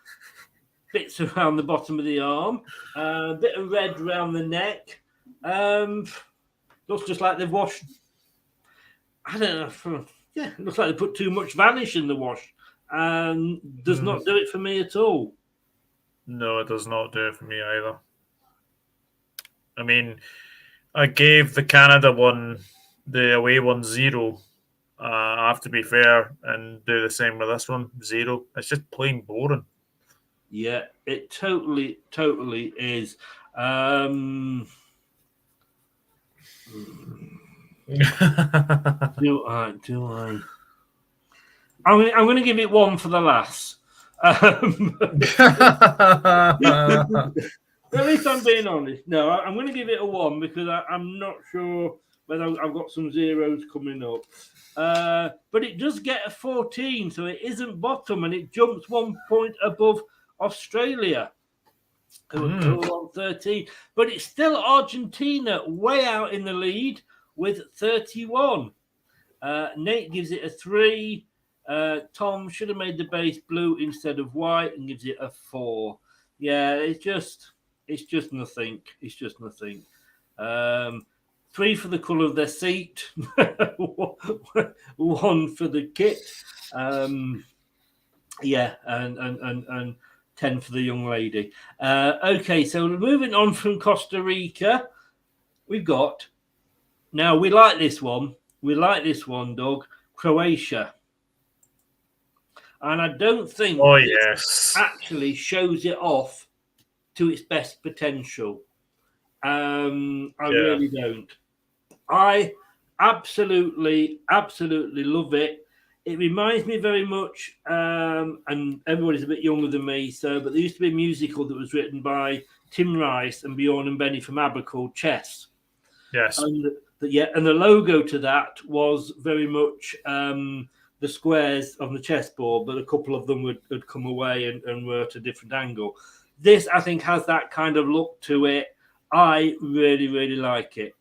bits around the bottom of the arm, a bit of red around the neck. Looks just like they've washed. I don't know. Yeah, it looks like they put too much vanish in the wash, and does not do it for me at all. No, it does not do it for me either. I mean, I gave the Canada one, the away one, 0. I have to be fair and do the same with this one, 0. It's just plain boring. Yeah, it totally is. Do I? I'm going to give it 1 for the lass. At least I'm being honest. No, I'm going to give it a 1 because I'm not sure whether I've got some zeros coming up. But it does get a 14, so it isn't bottom, and it jumps 1 point above Australia, who are on 13. But it's still Argentina way out in the lead with 31. Nate gives it a 3. Tom should have made the base blue instead of white and gives it a 4. Yeah, it's just nothing. It's just nothing. 3 for the colour of their seat, 1 for the kit. Yeah, and 10 for the young lady. Okay, so moving on from Costa Rica, we've got, now we like this one. We like this one, Doug. Croatia. And I don't think this actually shows it off to its best potential. I really don't. I absolutely love it. It reminds me very much, and everybody's a bit younger than me, but there used to be a musical that was written by Tim Rice and Bjorn and Benny from ABBA called Chess. Yes. And the logo to that was very much the squares on the chessboard, but a couple of them had come away and were at a different angle. This, I think, has that kind of look to it. I really like it.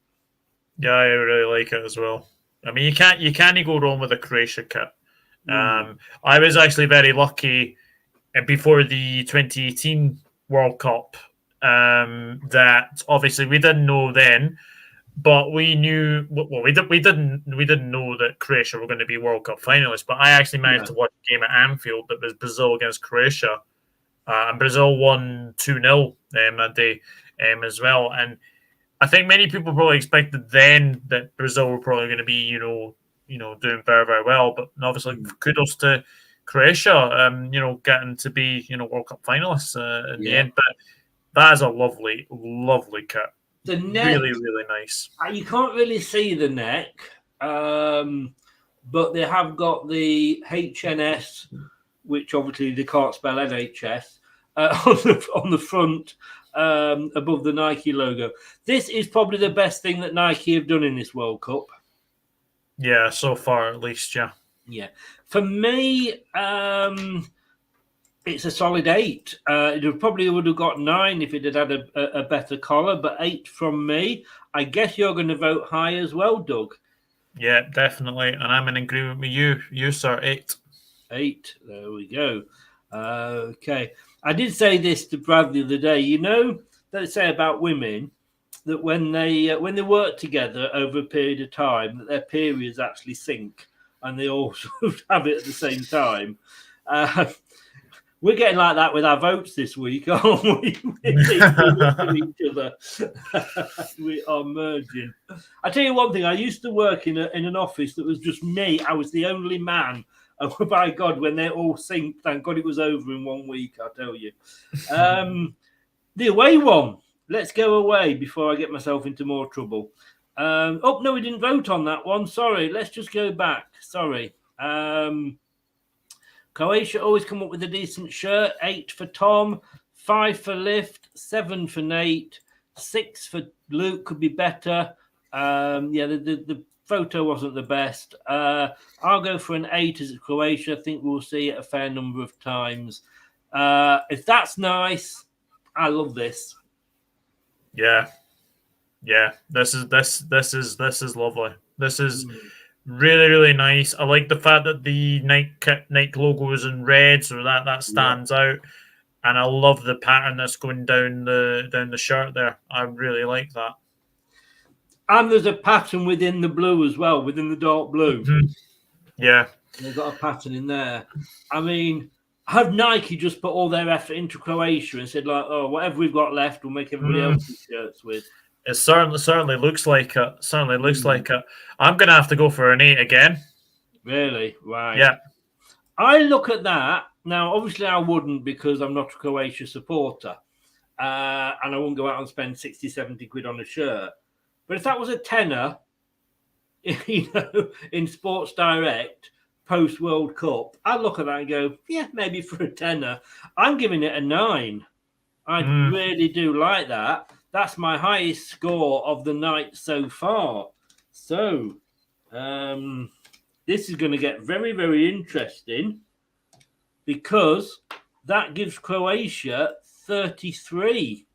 Yeah, I really like it as well. I mean, you can't go wrong with a Croatia kit. I was actually very lucky before the 2018 World Cup that obviously we didn't know then, but we knew. Well, we didn't know that Croatia were going to be World Cup finalists. But I actually managed to watch a game at Anfield that was Brazil against Croatia, and Brazil won 2-0 that day as well. And I think many people probably expected then that Brazil were probably going to be, doing very, very well. But obviously, kudos to Croatia, getting to be, World Cup finalists in the end. But that is a lovely, lovely kit. The neck, really nice. You can't really see the neck, but they have got the HNS, which obviously they can't spell NHS, on the front. Above the Nike logo. This is probably the best thing that Nike have done in this World Cup. Yeah, so far at least, yeah. Yeah. For me, it's a solid 8. It probably would have got 9 if it had a better collar, but 8 from me. I guess you're going to vote high as well, Doug. Yeah, definitely. And I'm in agreement with you. You, sir, 8. 8. There we go. Okay. I did say this to Brad the other day. You know, they say about women that when they work together over a period of time, that their periods actually sync and they all sort of have it at the same time. We're getting like that with our votes this week, aren't we? Each other. We are merging. I tell you one thing. I used to work in an office that was just me. I was the only man. And by God, when they all synced, thank God it was over in 1 week, I tell you. The away one. Let's go away before I get myself into more trouble. No, we didn't vote on that one. Sorry. Let's just go back. Sorry. Croatia always come up with a decent shirt. 8 for Tom, 5 for Lift, 7 for Nate, 6 for Luke. Could be better. The photo wasn't the best. I'll go for an 8 as Croatia. I think we'll see it a fair number of times. If that's nice, I love this. Yeah. This is lovely. This is really, really nice. I like the fact that the Nike logo is in red, so that stands out. And I love the pattern that's going down the shirt there. I really like that. And there's a pattern within the blue as well, within the dark blue. Mm-hmm. Yeah. They've got a pattern in there. I mean, have Nike just put all their effort into Croatia and said, like, oh, whatever we've got left, we'll make everybody else's shirts with? It certainly looks like it. Certainly looks like it. I'm going to have to go for an 8 again. Really? Right. Yeah. I look at that. Now, obviously, I wouldn't because I'm not a Croatia supporter. And I wouldn't go out and spend 60, 70 quid on a shirt. But if that was a tenner, in Sports Direct, post-World Cup, I'd look at that and go, yeah, maybe for a tenner. I'm giving it a 9. I really do like that. That's my highest score of the night so far. So, this is going to get very, very interesting because that gives Croatia 33.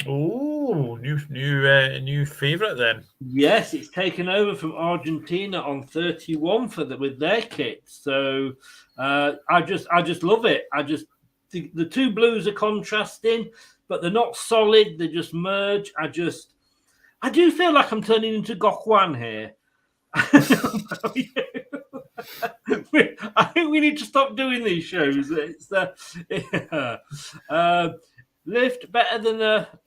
Oh, new favourite then. Yes, it's taken over from Argentina on 31 with their kit. So I just love it. The two blues are contrasting, but they're not solid. They just merge. I do feel like I'm turning into Gokwan here. I think we need to stop doing these shows. It's Lift better than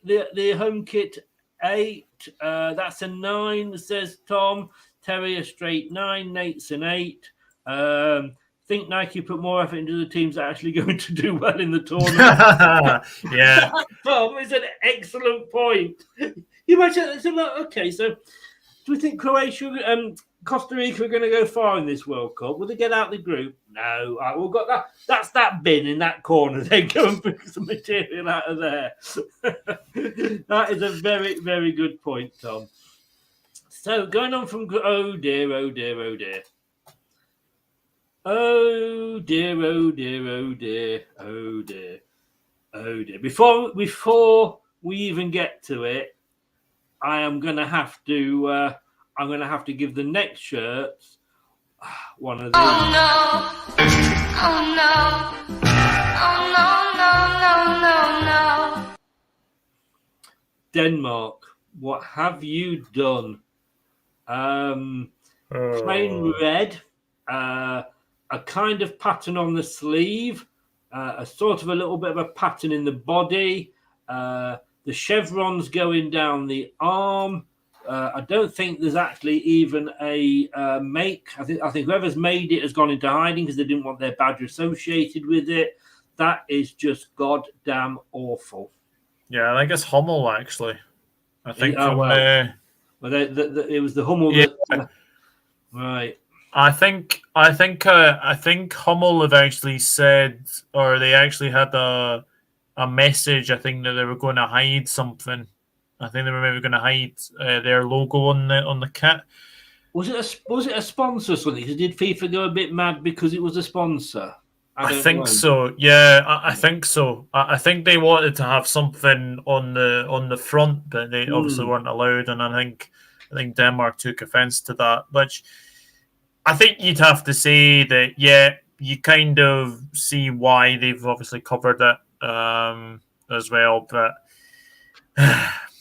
the home kit 8. That's a 9, says Tom. Terry a straight 9. Nate's an 8. Think Nike put more effort into the teams that are actually going to do well in the tournament. Yeah. Tom, it's an excellent point. You imagine it's a lot. Okay, so do we think Croatia Costa Rica are going to go far in this World Cup? Will they get out the group? No. Right, we've got that. That's that bin in that corner. They go and pick some material out of there. That is a very, very good point, Tom. So going on from oh dear. Oh dear, oh dear, oh dear. Before we even get to it, I'm gonna have to give the next shirts one of these. Oh no! Oh no! Oh no! Denmark, what have you done? Plain red, a kind of pattern on the sleeve, a sort of a little bit of a pattern in the body. The chevrons going down the arm. I don't think there's actually even a make. I think whoever's made it has gone into hiding because they didn't want their badge associated with it. That is just goddamn awful. Yeah, I guess Hummel actually. I think it was the Hummel. Yeah. Right. I think Hummel have actually said, or they actually had a message. I think that they were going to hide something. I think they were maybe going to hide their logo on the kit. Was it a sponsor or something? Did FIFA go a bit mad because it was a sponsor? I think so. Yeah, I think so. I think they wanted to have something on the front, but they obviously weren't allowed. And I think Denmark took offence to that. Which I think you'd have to say that. Yeah, you kind of see why they've obviously covered it as well, but.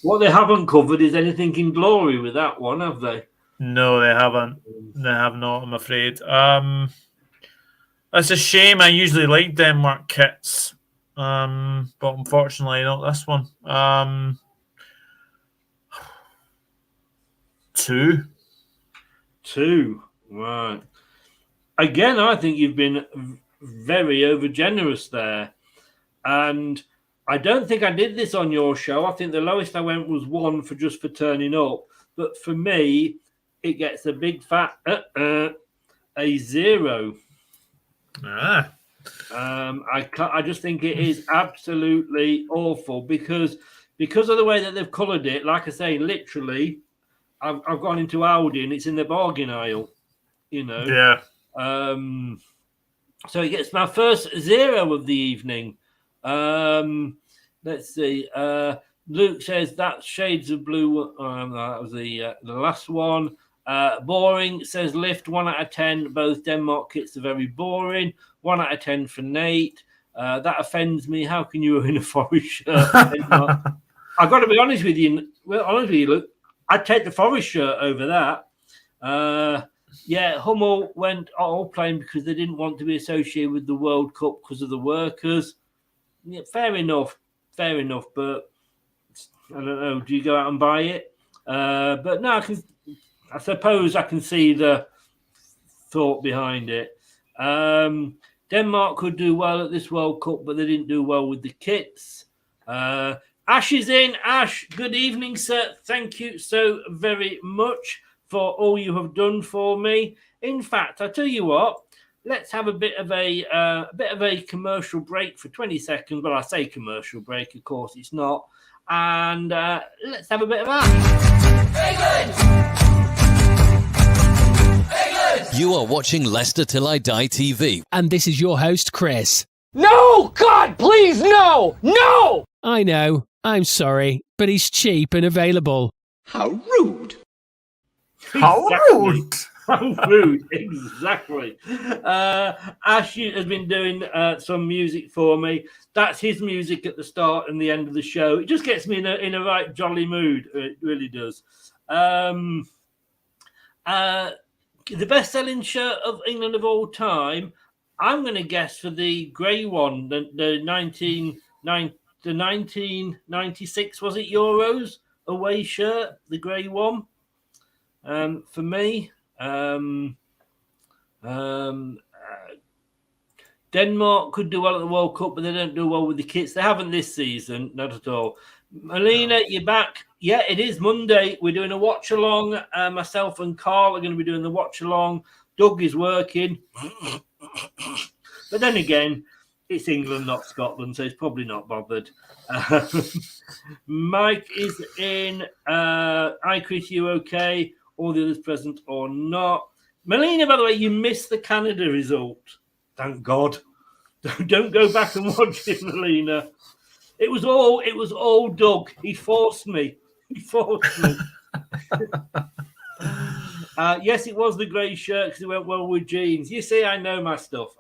What they haven't covered is anything in glory with that one, have they? No, they haven't. They have not, I'm afraid. It's a shame. I usually like Denmark kits, but unfortunately not this one. 2. 2. Right. Again, I think you've been very overgenerous there. And I don't think I did this on your show. I think the lowest I went was 1 for turning up. But for me, it gets a big fat a 0. Ah. I just think it is absolutely awful because of the way that they've coloured it. Like I say, literally, I've gone into Aldi and it's in the bargain aisle. You know. Yeah. So it gets my first 0 of the evening. Let's see. Luke says that's shades of blue. That was the last one. Boring says lift 1 out of 10. Both Denmark kits are very boring. 1 out of 10 for Nate. That offends me. How can you in a Forest shirt? I've got to be honest with you. Well, honestly, Luke, I'd take the Forest shirt over that. Yeah, Hummel went all plain because they didn't want to be associated with the World Cup because of the workers. Yeah, fair enough. But I don't know. Do you go out and buy it? But no, I suppose I can see the thought behind it. Denmark could do well at this World Cup, but they didn't do well with the kits. Ash is in. Ash, good evening, sir. Thank you so very much for all you have done for me. In fact, I tell you what, let's have a bit of a commercial break for 20 seconds. Well, I say commercial break, of course it's not. And let's have a bit of that. Very good. You are watching Leicester Till I Die TV. And this is your host, Chris. No! God, please, no! No! I know. I'm sorry, but he's cheap and available. How rude. How rude! How rude, exactly. Ash has been doing some music for me. That's his music at the start and the end of the show. It just gets me in a right jolly mood. It really does. The best-selling shirt of England of all time, I'm going to guess for the grey one, the 1996, was it Euros away shirt, the grey one. For me, Denmark could do well at the World Cup, but they don't do well with the kits. They haven't this season, not at all. Melina, you're back. Yeah, it is Monday. We're doing a watch along. Myself and Carl are going to be doing the watch along. Doug is working. But then again, it's England, not Scotland, so he's probably not bothered. Mike is in. Hi, Chris, you okay? All the others present or not. Melina, by the way, you missed the Canada result. Thank God. Don't go back and watch it, Melina. It was all Doug. He forced me. Yes, it was the grey shirt because it went well with jeans. You see, I know my stuff.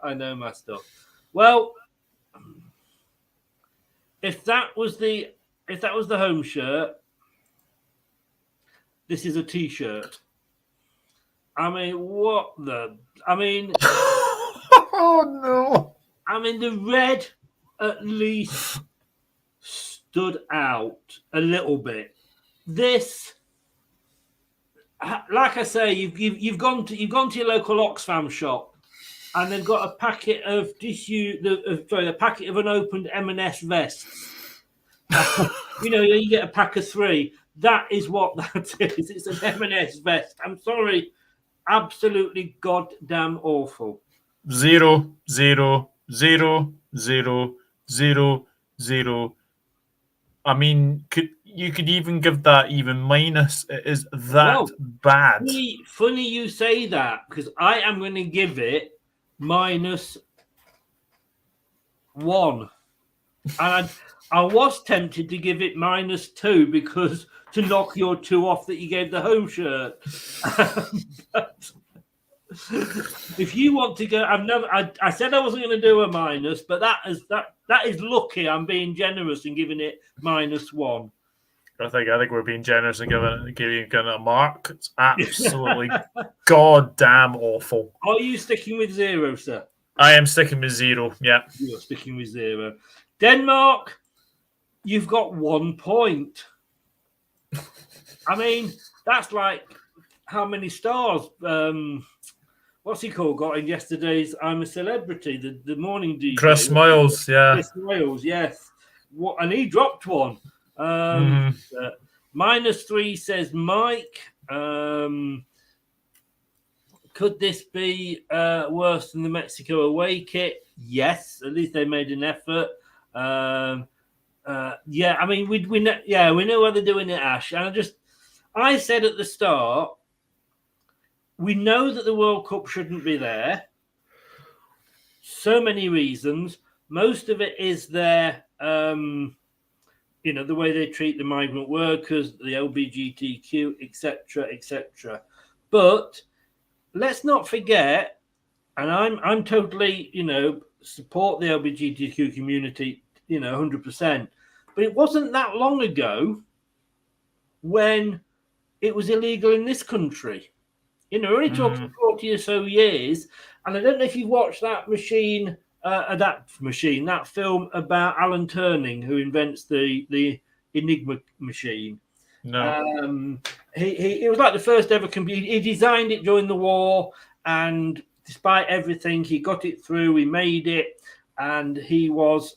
Well, if that was the home shirt, this is a T-shirt. I mean, oh no. I mean, the red at least stood out a little bit. This, like I say, you've gone to your local Oxfam shop, and they've got a packet of a packet of unopened M&S vests. You get a pack of 3. That is what that is. It's an M&S vest. I'm sorry. Absolutely goddamn awful. 0, 0, 0, 0, 0, 0. I mean, you could even give that even minus. It is that bad. Funny you say that, because I am going to give it -1. And I was tempted to give it -2 because to knock your 2 off that you gave the home shirt. But if you want to go, I said I wasn't going to do a minus, but that is lucky. I'm being generous and giving it -1. I think we're being generous and giving it a mark. It's absolutely goddamn awful. Are you sticking with 0, sir? I am sticking with 0. Yeah, you're sticking with 0. Denmark, you've got 1 point. I mean, that's like how many stars? What's he called? Got in yesterday's I'm a Celebrity, the morning DJ. Chris Miles, yeah. Chris Miles, yes. And he dropped 1. -3 says Mike. Could this be worse than the Mexico away kit? Yes, at least they made an effort. Yeah, I mean, we know why they're doing it, Ash. And I said at the start, we know that the World Cup shouldn't be there. So many reasons. Most of it is their, the way they treat the migrant workers, the LGBTQ, etc., etc. But let's not forget, and I'm totally, support the LGBTQ community, 100%. But it wasn't that long ago when it was illegal in this country. We're only talking 40 or so years. And I don't know if you've watched that that film about Alan Turing, who invents the Enigma machine. No. He was like the first ever computer. He designed it during the war, and despite everything, he got it through. He made it, and he was.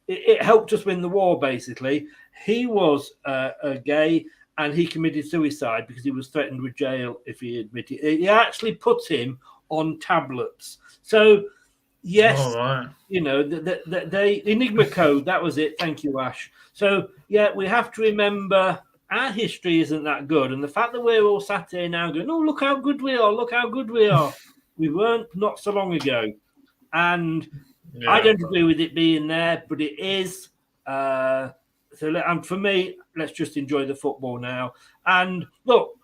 It helped us win the war. Basically, he was gay, and he committed suicide because he was threatened with jail if he admitted. He actually put him on tablets. So, yes, the Enigma code. That was it. Thank you, Ash. So, yeah, we have to remember our history isn't that good. And the fact that we're all sat here now going, oh, look how good we are. Look how good we are. We weren't not so long ago. And I don't agree with it being there, but it is. And for me, let's just enjoy the football now. And look,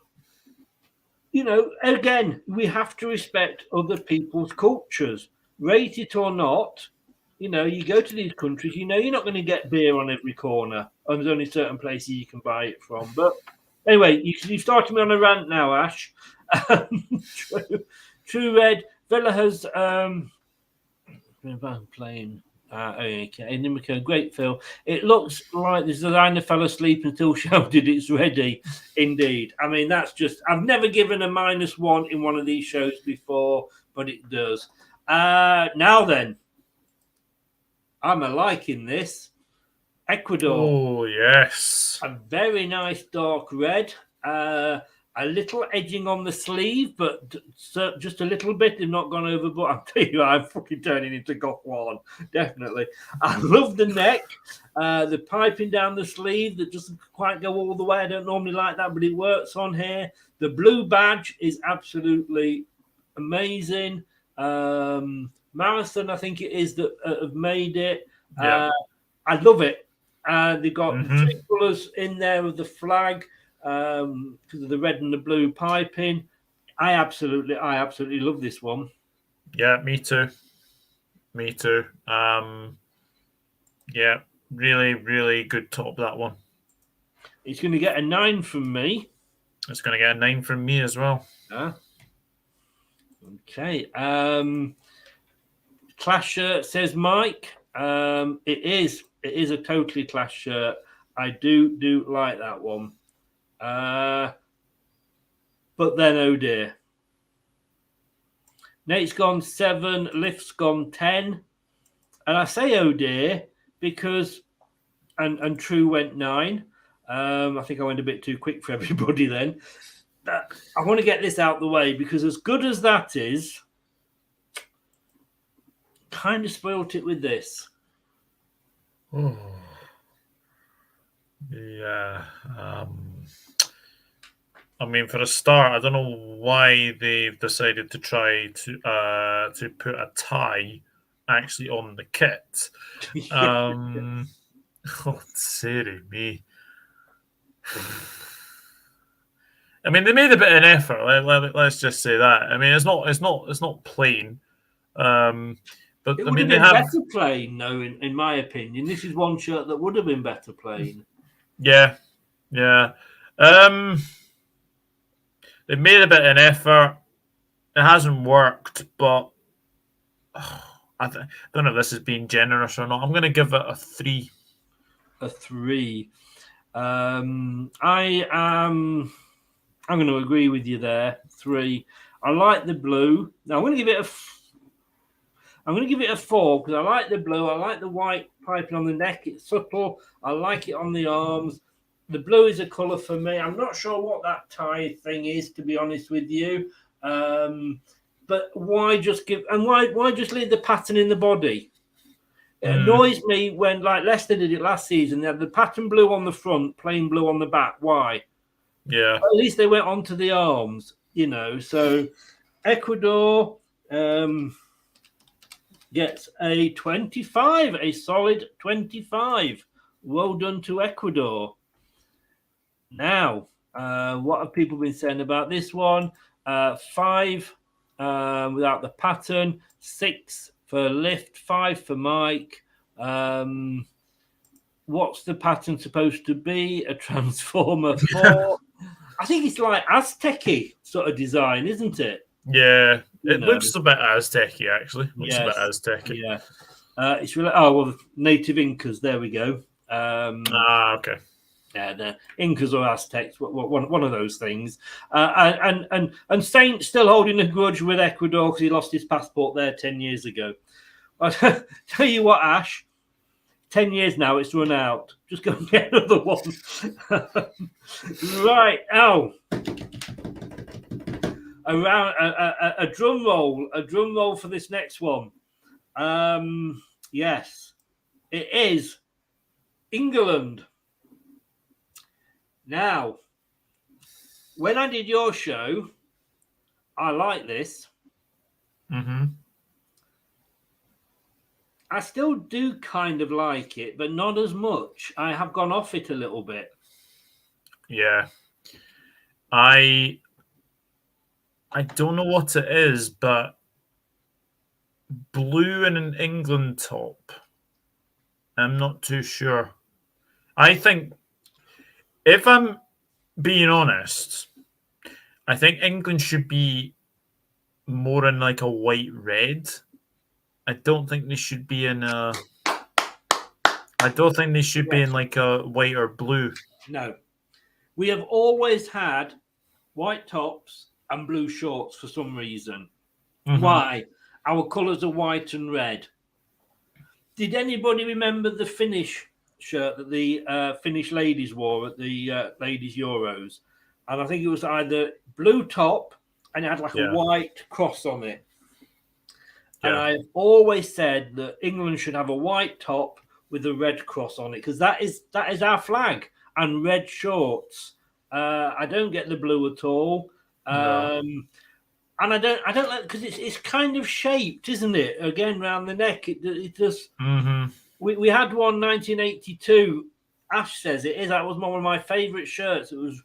again, we have to respect other people's cultures, rate it or not. You go to these countries, you're not going to get beer on every corner, and there's only certain places you can buy it from. But anyway, you started me on a rant now, Ash. True Red, Villa has playing. Okay, great film. It looks like the designer fell asleep until shouted it's ready. Indeed. I mean, that's just, I've never given a -1 in one of these shows before, but it does. Now then, I'm liking this. Ecuador. Oh, yes. A very nice dark red. A little edging on the sleeve, but just a little bit. They've not gone overboard. I'll tell you, I'm fucking turning into Goth One. Definitely. I love the neck. The piping down the sleeve that doesn't quite go all the way. I don't normally like that, but it works on here. The blue badge is absolutely amazing. Marathon, I think it is, that have made it. Yeah. I love it. They've got 3 colours in there of the flag. Because of the red and the blue piping. I absolutely love this one. Yeah, me too. Yeah, really, really good top, that one. It's going to get a 9 from me. It's going to get a 9 from me as well. Okay. Class shirt, says Mike. It is a totally class shirt. I do like that one. But then, oh dear. Nate's gone 7, Lift's gone 10. And I say oh dear because, and True went 9. I think I went a bit too quick for everybody then. I want to get this out the way because as good as that is, kind of spoilt it with this. Oh. Yeah. I mean, for a start, I don't know why they've decided to try to put a tie actually on the kit. Oh, silly me. I mean, they made a bit of an effort. Let's just say that. I mean, it's not plain. But it I would mean, have been better plain, though. In my opinion, this is one shirt that would have been better plain. Yeah. They made a bit of an effort. It hasn't worked, but I don't know if this is being generous or not. I'm going to give it a 3. A 3. I'm going to agree with you there. 3. I like the blue. Now I'm going to give it a 4 because I like the blue. I like the white piping on the neck. It's subtle. I like it on the arms. The blue is a colour for me. I'm not sure what that tie thing is, to be honest with you. But why just why just leave the pattern in the body? It annoys me when, like Leicester did it last season, they had the pattern blue on the front, plain blue on the back. Why? Yeah. At least they went onto the arms, So Ecuador gets a 25, a solid 25. Well done to Ecuador. Now, what have people been saying about this one? 5 without the pattern, 6 for Lift, 5 for Mike. What's the pattern supposed to be? A Transformer 4. I think it's like Aztec-y sort of design, isn't it? Yeah, it looks a bit Aztec-y, actually. Looks a bit Aztec-y. Yeah. It's really native Incas. There we go. Okay. Yeah, the Incas or Aztecs, one of those things. And Saint still holding a grudge with Ecuador because he lost his passport there 10 years ago. I'll tell you what, Ash, 10 years now, it's run out. Just go and get another one. Right, around a drum roll for this next one. Yes, it is England. Now, when I did your show, I like this. I still do kind of like it, but not as much. I have gone off it a little bit. Yeah. I don't know what it is, but blue in an England top. I'm not too sure. I think, if I'm being honest, I think England should be more in like a white red. I don't think they should be in a. I don't think they should be in like a white or blue. No, we have always had white tops and blue shorts for some reason. Why? Our colours are white and red. Did anybody remember the Finnish shirt that the Finnish ladies wore at the ladies Euros? And I think it was either blue top and it had like a white cross on it. And I've always said that England should have a white top with a red cross on it because that is our flag, and red shorts. I don't get the blue at all, and I don't like because it's kind of shaped, isn't it? Again, round the neck, it just. We had one 1982. Ash says it is. That was one of my favourite shirts. It was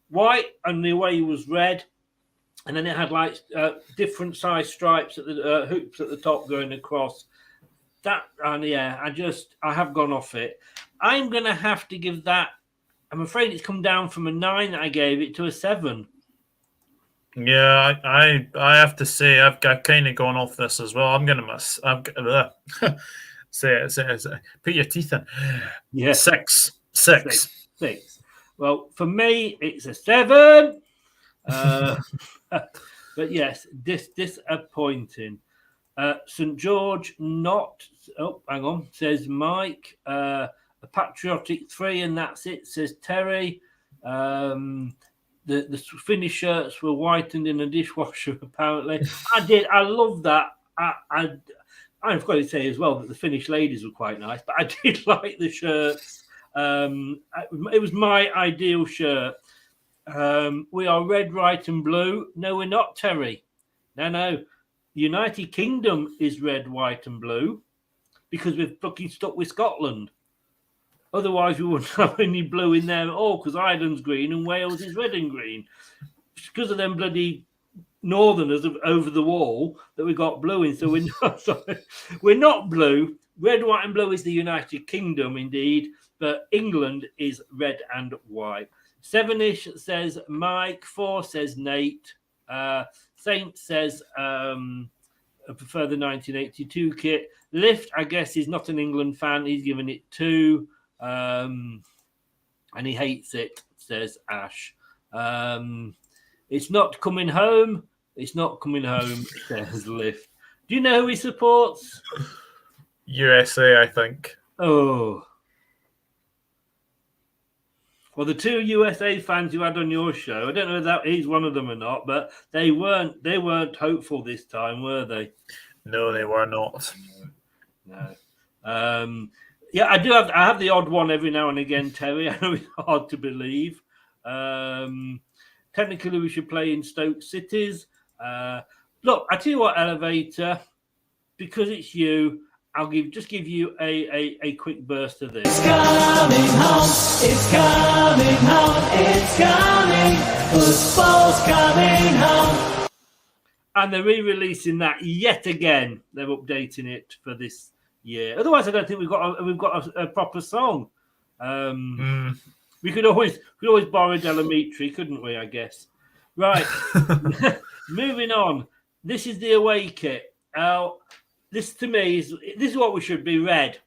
white and the way was red. And then it had like different size stripes at the hoops at the top going across. I have gone off it. I'm going to have to give that. I'm afraid it's come down from a 9 that I gave it to a 7. Yeah, I have to say I've kind of gone off this as well. I'm going to miss. Say it. Put your teeth in. Yeah, 6. Well, for me, it's a 7. But yes, disappointing. St. George not. Oh, hang on. Says Mike. A patriotic 3, and that's it. Says Terry. The Finnish shirts were whitened in a dishwasher. Apparently, I did. I love that. I've got to say as well that the Finnish ladies were quite nice, but I did like the shirts. It was my ideal shirt. We are red, white, and blue. No, we're not, Terry. No. United Kingdom is red, white, and blue because we're fucking stuck with Scotland. Otherwise, we wouldn't have any blue in there at all because Ireland's green and Wales is red and green. It's because of them bloody Northerners over the wall that we got blue in. So we're not blue. Red, white, and blue is the United Kingdom, indeed, but England is red and white. 7-ish says Mike. 4 says Nate. Saint says I prefer the 1982 kit. Lift, I guess, is not an England fan. He's given it 2. And he hates it, says Ash. It's not coming home. It's not coming home, says Lift. Do you know who he supports? USA, I think. Oh. Well, the two USA fans you had on your show, I don't know if that he's one of them or not, but they weren't hopeful this time, were they? No, they were not. No. Yeah, I have the odd one every now and again, Terry. I know it's hard to believe. Technically, we should play in Stoke Cities. Look, I tell you what, Elevator, because it's you, I'll give you a quick burst of this. It's coming home, it's coming home, it's coming, football's coming home. And they're re-releasing that yet again. They're updating it for this year. Otherwise, I don't think we've got a proper song. We could always borrow Delamitri, couldn't we? I guess. Right. Moving on. This is the away kit. This to me is what we should be, red.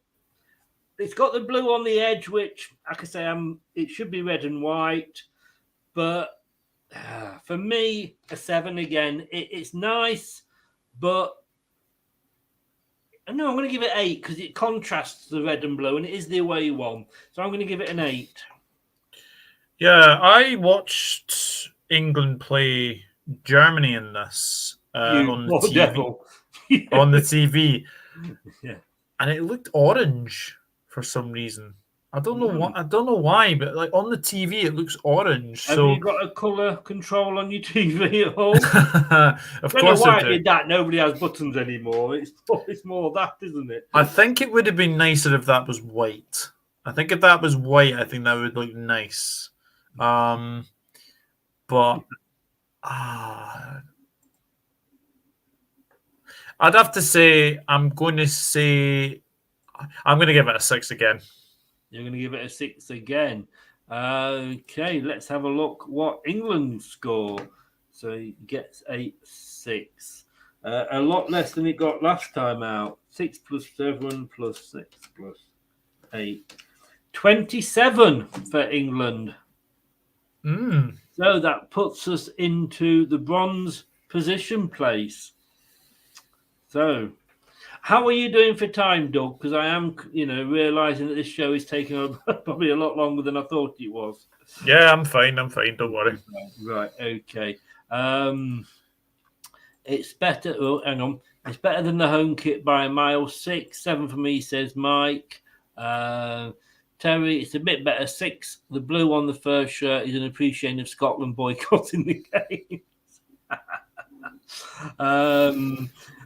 It's got the blue on the edge, which I can say it should be red and white, but for me, a 7 again. It's nice, but no, I'm going to give it 8 because it contrasts the red and blue, and it is the away one. So I'm going to give it an 8. Yeah, I watched England play Germany in this on the TV. Devil. On the TV, Yeah, and it looked orange for some reason. I don't know what. I don't know why, but like on the TV, it looks orange. Have so you got a colour control on your TV at home? of I don't course, know why I I do. did that. Nobody has buttons anymore. It's more that, isn't it? I think it would have been nicer if that was white. I think if that was white, I think that would look nice. But I'd have to say I'm going to give it a 6 again. You're going to give it a 6 again. Okay, let's have a look what England score. So he gets a 6. A lot less than it got last time out. 6 plus 7 plus 6 plus 8. 27 for England. So that puts us into the bronze position place. So, how are you doing for time, Doug? Because I am, realising that this show is taking probably a lot longer than I thought it was. Yeah, I'm fine. Don't worry. Right, okay. It's better. Oh, hang on. It's better than the home kit by a mile. 6, 7 for me, says Mike. Terry, it's a bit better. 6. The blue on the first shirt is an appreciation of Scotland boycotting the games.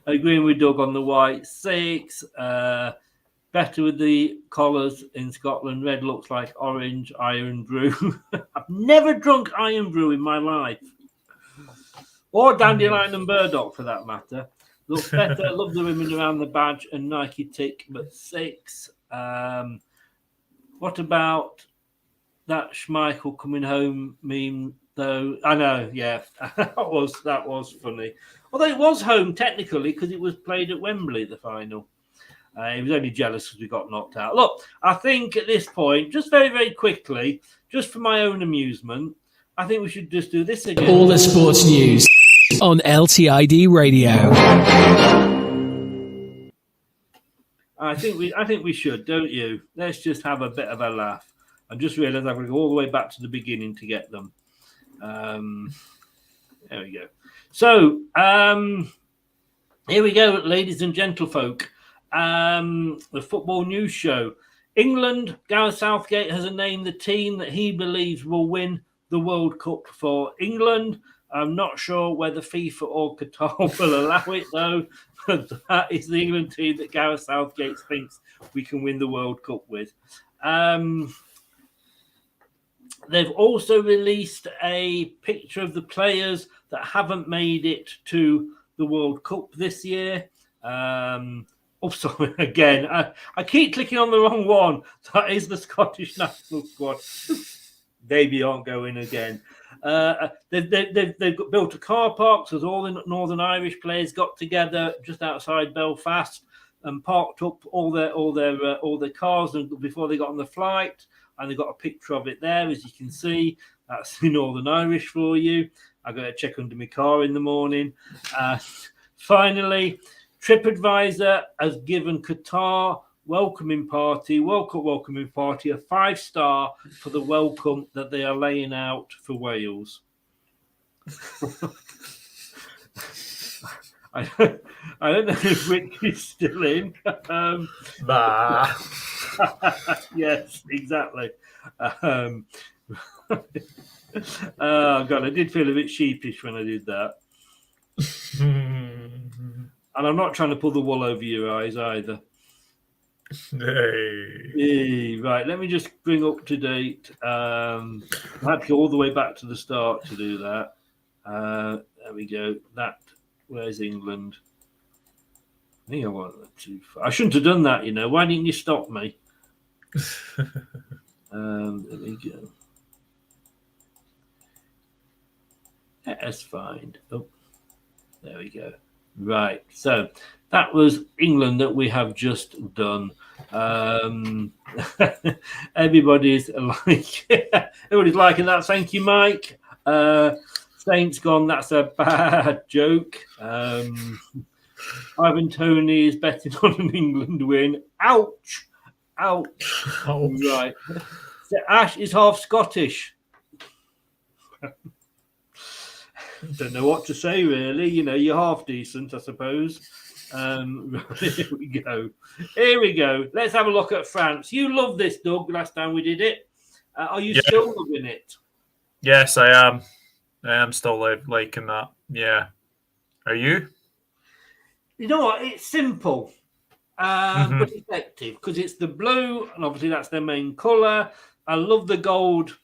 Agreeing with Doug on the white. 6. Better with the collars in Scotland. Red looks like orange. Iron brew. I've never drunk iron brew in my life. Or dandelion and burdock for that matter. Looks better. Love the ribbon around the badge and Nike tick, but 6. What about that Schmeichel coming home meme, though? I know, yeah. that was funny. Although it was home technically because it was played at Wembley, the final. He was only jealous because we got knocked out. Look, I think at this point, just very, very quickly, just for my own amusement, I think we should just do this again. All the sports news on LTID Radio. I think we should, don't you? Let's just have a bit of a laugh. I just realised I'm going to go all the way back to the beginning to get them. There we go. So here we go, ladies and gentlefolk. The football news show. England, Gareth Southgate has named the team that he believes will win the World Cup for England. I'm not sure whether FIFA or Qatar will allow it, though. But that is the England team that Gareth Southgate thinks we can win the World Cup with. They've also released a picture of the players that haven't made it to the World Cup this year. Sorry, again, I keep clicking on the wrong one. That is the Scottish national squad. They aren't going again. They've built a car park, so all the Northern Irish players got together just outside Belfast and parked up all their cars before they got on the flight, and they got a picture of it there, as you can see. That's the Northern Irish for you. I got to check under my car in the morning. Finally, TripAdvisor has given Qatar welcoming party, World Cup welcoming party, a 5-star for the welcome that they are laying out for Wales. I don't know if Rick is still in. Bah. Yes, exactly. Oh, God, I did feel a bit sheepish when I did that. And I'm not trying to pull the wool over your eyes either. Hey. Right, let me just bring up to date. I had to go all the way back to the start to do that. There we go. Where's England? I think I went too far. I shouldn't have done that, you know. Why didn't you stop me? There we go. Let's find. Oh, there we go. Right. So that was England that we have just done. Everybody's liking that. Thank you, Mike. Saints gone. That's a bad joke. Ivan Toney is betting on an England win. Ouch. Right. So Ash is half Scottish. Don't know what to say, really. You know, you're half decent, I suppose. Here we go. Let's have a look at France. You loved this, Doug, last time we did it. Are you still loving it? Yes, I am. I am still liking that. Yeah. Are you? You know what? It's simple, but effective because it's the blue, and obviously that's their main colour. I love the gold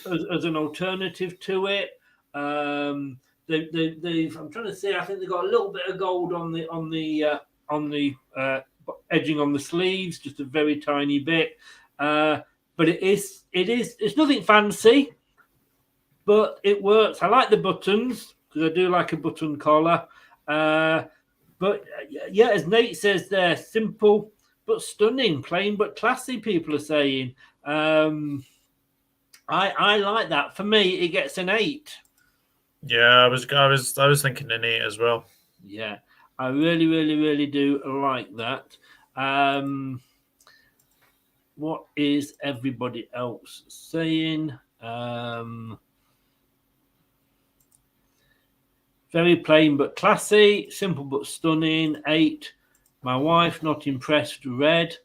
as an alternative to it. I'm trying to see. I think they've got a little bit of gold on the edging on the sleeves, just a very tiny bit. But it's nothing fancy, but it works. I like the buttons because I do like a button collar. But yeah, as Nate says there, simple but stunning, plain but classy. People are saying. I like that. For me, it gets an 8. Yeah, I was thinking an 8 as well. Yeah, I really, really, really do like that. What is everybody else saying? Very plain but classy, simple but stunning. 8. My wife not impressed. Red.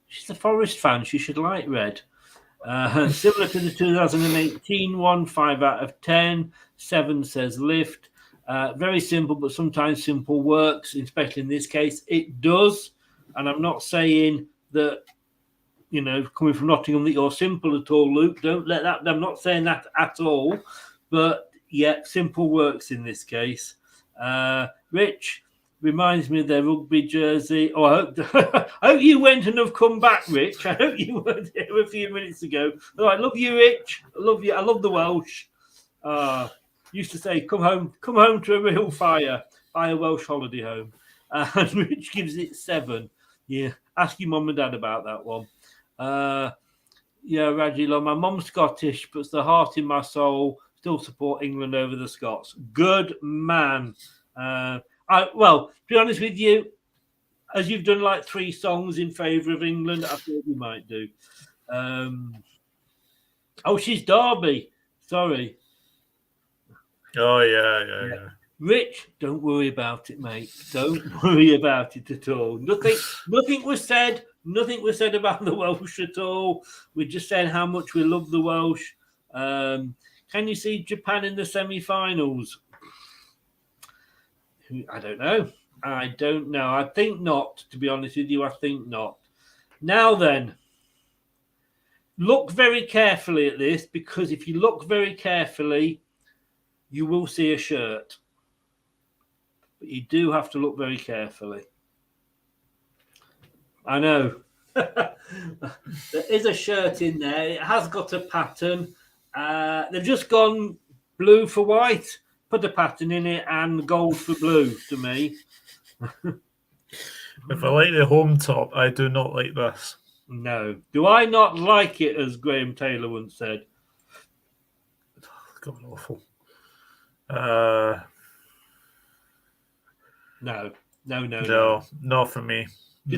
She's a Forest fan. She should like red. Similar to the 2018 one, 5 out of 10. 7 says lift. Very simple, but sometimes simple works, especially in this case. It does. And I'm not saying that, you know, coming from Nottingham, that you're simple at all, Luke. Don't let that. I'm not saying that at all. But yeah, simple works in this case. Rich reminds me of their rugby jersey. Oh, I hope you went and have come back, Rich. I hope you were here a few minutes ago. Oh, I love you, Rich. I love you. I love the Welsh. Used to say, come home to a real fire. Buy a Welsh holiday home. And Rich gives it 7. Yeah, ask your mum and dad about that one. Yeah, Ragila, my mum's Scottish, but the heart in my soul still support England over the Scots. Good man. Well, to be honest with you, as you've done like 3 songs in favour of England, I thought you might do. Oh, she's Derby. Sorry. Oh, yeah. Rich, don't worry about it, mate. Don't worry about it at all. Nothing was said. Nothing was said about the Welsh at all. We just said how much we love the Welsh. Can you see Japan in the semi-finals? I don't know. I think not, to be honest with you. I think not. Now then, look very carefully at this, because if you look very carefully, you will see a shirt. But you do have to look very carefully. I know. There is a shirt in there. It has got a pattern. They've just gone blue for white, put a pattern in it, and gold for blue to me. If I like the home top, I do not like this. No. Do I not like it, as Graham Taylor once said? God, awful. No. No, not for me. Do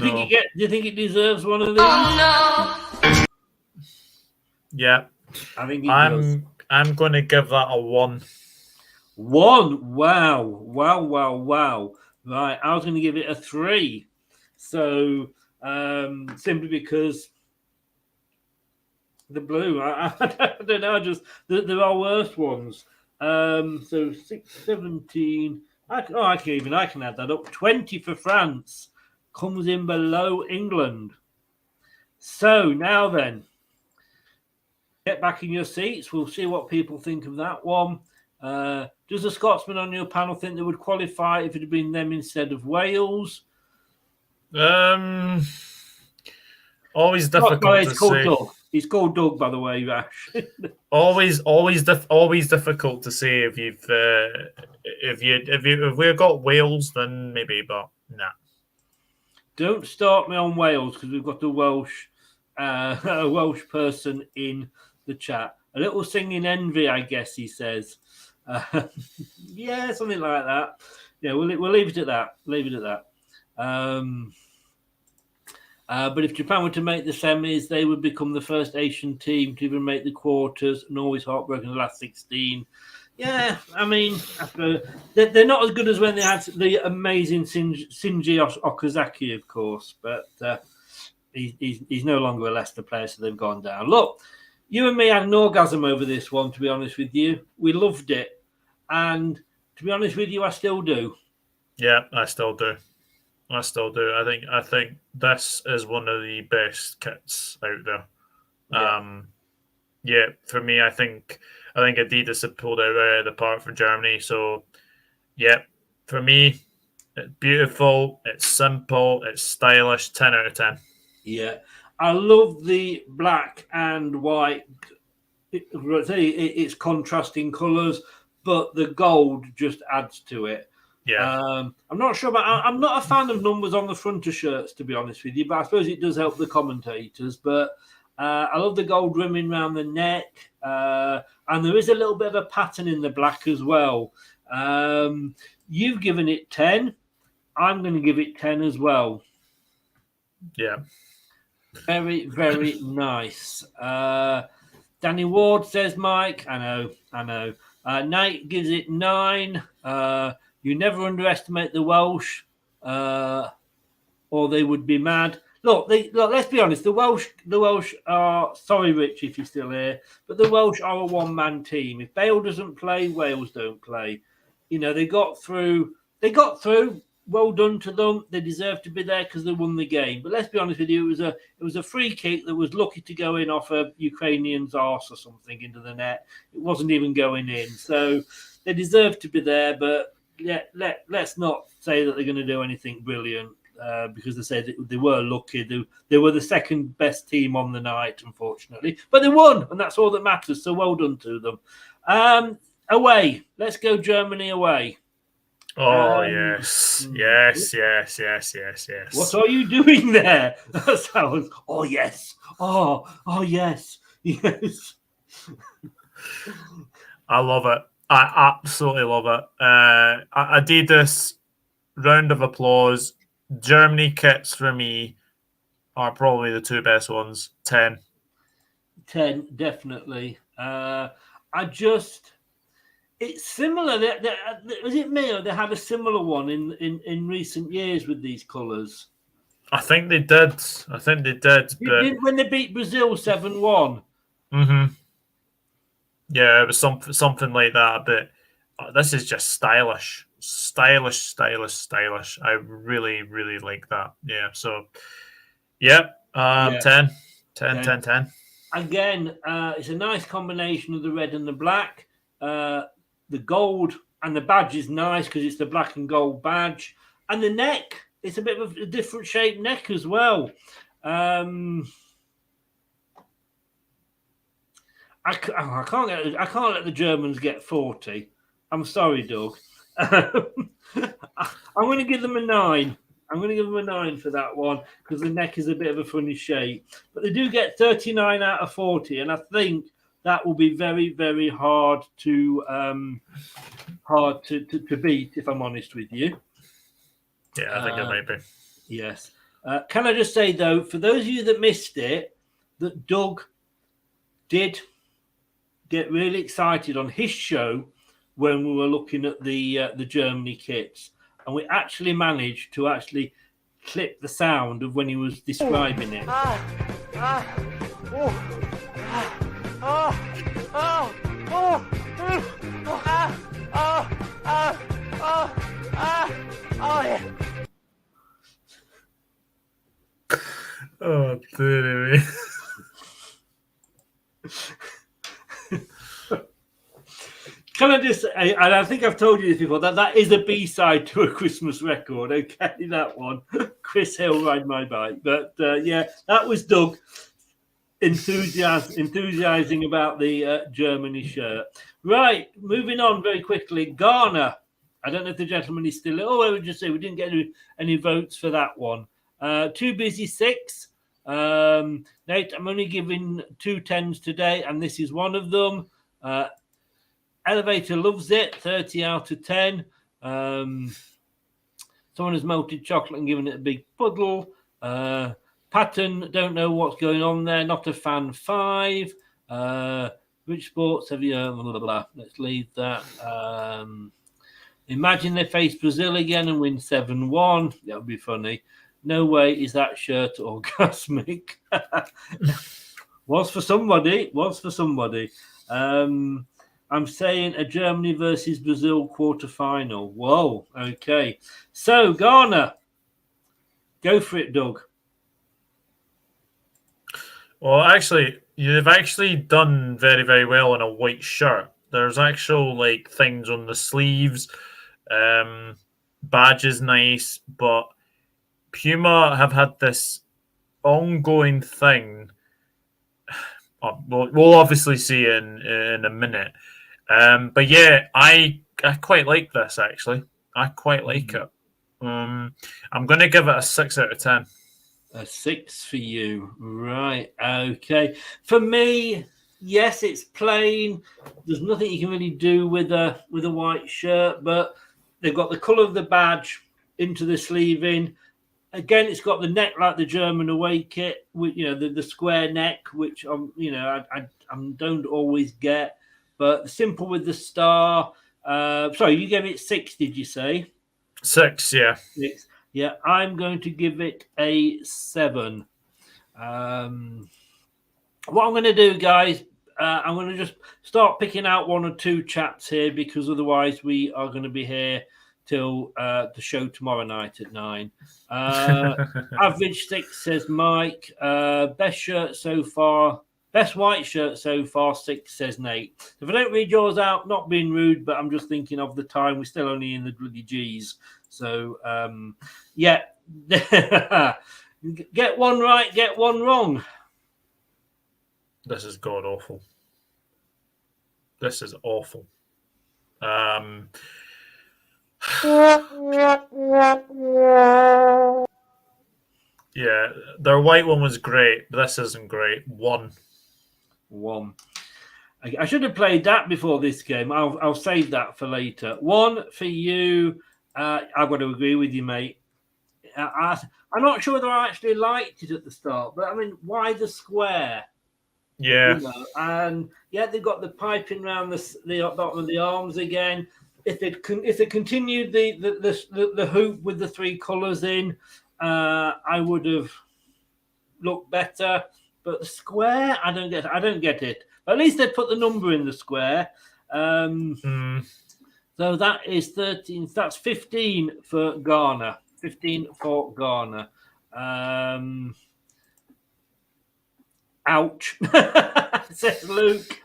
you think it deserves one of these? Oh no. Yeah, I think it does. I'm going to give that a 1. 1. Wow. Right, I was going to give it a 3. So simply because the blue, I don't know, just there are worse ones. So 6, 17. I can add that up. 20 for France comes in below England. So now then, get back in your seats. We'll see what people think of that one. Does the Scotsman on your panel think they would qualify if it had been them instead of Wales? Always difficult to say. Doug. He's called Doug, by the way, Ash. always difficult to say if we've got Wales, then maybe, but nah. Don't start me on Wales because we've got a Welsh person in the chat. A little singing envy, I guess he says. Yeah, something like that. Yeah, we'll leave it at that. But if Japan were to make the semis, they would become the first Asian team to even make the quarters, and always heartbroken in the last 16. Yeah, I mean, they're not as good as when they had the amazing Shinji Okazaki, of course, but he's no longer a Leicester player, so they've gone down. Look, you and me had an orgasm over this one, to be honest with you. We loved it, and to be honest with you, I still do. Yeah, I still do. I think this is one of the best kits out there. Yeah, for me, I think Adidas have pulled out of the park for Germany. So, yeah, for me, it's beautiful, it's simple, it's stylish. 10 out of 10. Yeah, I love the black and white. It's contrasting colours, but the gold just adds to it. Yeah. I'm not sure about. I'm not a fan of numbers on the front of shirts, to be honest with you, but I suppose it does help the commentators. But I love the gold rimming around the neck, and there is a little bit of a pattern in the black as well. You've given it 10. I'm going to give it 10 as well. Yeah. Very, very nice. Danny Ward says, Mike. I know. Nate gives it 9. You never underestimate the Welsh, or they would be mad. Look, let's be honest. The Welsh are, sorry, Rich, if you're still here, but the Welsh are a one-man team. If Bale doesn't play, Wales don't play. You know, they got through. Well done to them. They deserve to be there because they won the game. But let's be honest with you, it was a free kick that was lucky to go in off a Ukrainian's arse or something into the net. It wasn't even going in. So they deserve to be there, but let's not say that they're going to do anything brilliant because they said they were lucky. They were the second best team on the night, unfortunately. But they won, and that's all that matters. So well done to them. Away. Let's go Germany away. Oh, yes. What are you doing there? That sounds, oh, yes. Oh, yes. Yes. I love it. I absolutely love it. Adidas, round of applause. Germany kits for me are probably the two best ones. 10. 10, definitely. It's similar. Was it me or they had a similar one in recent years with these colours? I think they did. When they beat Brazil 7-1. Mm-hmm. Yeah, it was something like that. But this is just stylish. I really, really like that. Yeah. So, yeah. 10. Again, it's a nice combination of the red and the black. The gold and the badge is nice because it's the black and gold badge. And the neck, it's a bit of a different shaped neck as well. I can't let the Germans get 40. I'm sorry, Doug. I'm going to give them a 9. I'm going to give them a 9 for that one because the neck is a bit of a funny shape. But they do get 39 out of 40, and I think that will be very, very hard to beat, if I'm honest with you. Yeah, I think it might be. Yes. Can I just say, though, for those of you that missed it, that Doug did get really excited on his show when we were looking at the Germany kits, and we actually managed to clip the sound of when he was describing it. Oh, dear me. Can I just say, and I think I've told you this before, that is a B-side to a Christmas record, okay, that one. Chris Hill, Ride My Bike. But, yeah, that was Doug enthusiasing about the Germany shirt. Right, moving on very quickly. Ghana. I don't know if the gentleman is still... Oh, I would just say we didn't get any votes for that one. Too busy 6. Nate, I'm only giving 2 10s today, and this is one of them. Elevator loves it, 30 out of 10. Someone has melted chocolate and given it a big puddle. Patton, don't know what's going on there. Not a fan, 5. Which sports have you... Blah, blah, blah. Let's leave that. Imagine they face Brazil again and win 7-1. That would be funny. No way is that shirt orgasmic. Was for somebody. I'm saying a Germany versus Brazil quarterfinal. Whoa, okay. So, Ghana. Go for it, Doug. Well, actually, you've actually done very, very well in a white shirt. There's actual, things on the sleeves. Badge is nice, but Puma have had this ongoing thing. We'll obviously see in a minute. But yeah, I quite like this, actually. I quite like it. I'm going to give it a 6 out of 10. A 6 for you. Right. Okay. For me, yes, it's plain. There's nothing you can really do with a white shirt, but they've got the colour of the badge into the sleeving. Again, it's got the neck like the German away kit, with the square neck, which I don't always get. But simple with the star. Sorry, you gave it 6, did you say? 6, yeah. 6. Yeah, I'm going to give it a 7. What I'm going to do, guys, I'm going to just start picking out 1 or 2 chaps here, because otherwise we are going to be here till the show tomorrow night at 9. Average 6, says Mike. Best shirt so far. Best white shirt so far, 6, says Nate. If I don't read yours out, not being rude, but I'm just thinking of the time. We're still only in the bloody G's. So, yeah. Get one right, get one wrong. This is god awful. This is awful. Yeah, their white one was great, but this isn't great. 1. I should have played that before this game. I'll save that for later. 1 for you. I've got to agree with you, mate. I'm not sure whether I actually liked it at the start, but I mean, why the square? Yeah. And yeah, they've got the piping around the bottom of the arms again. If they continued the hoop with the 3 colours in, I would have looked better. But the square, I don't get it. At least they put the number in the square. So that is 13. That's 15 for Ghana. 15 for Ghana. Ouch, says Luke.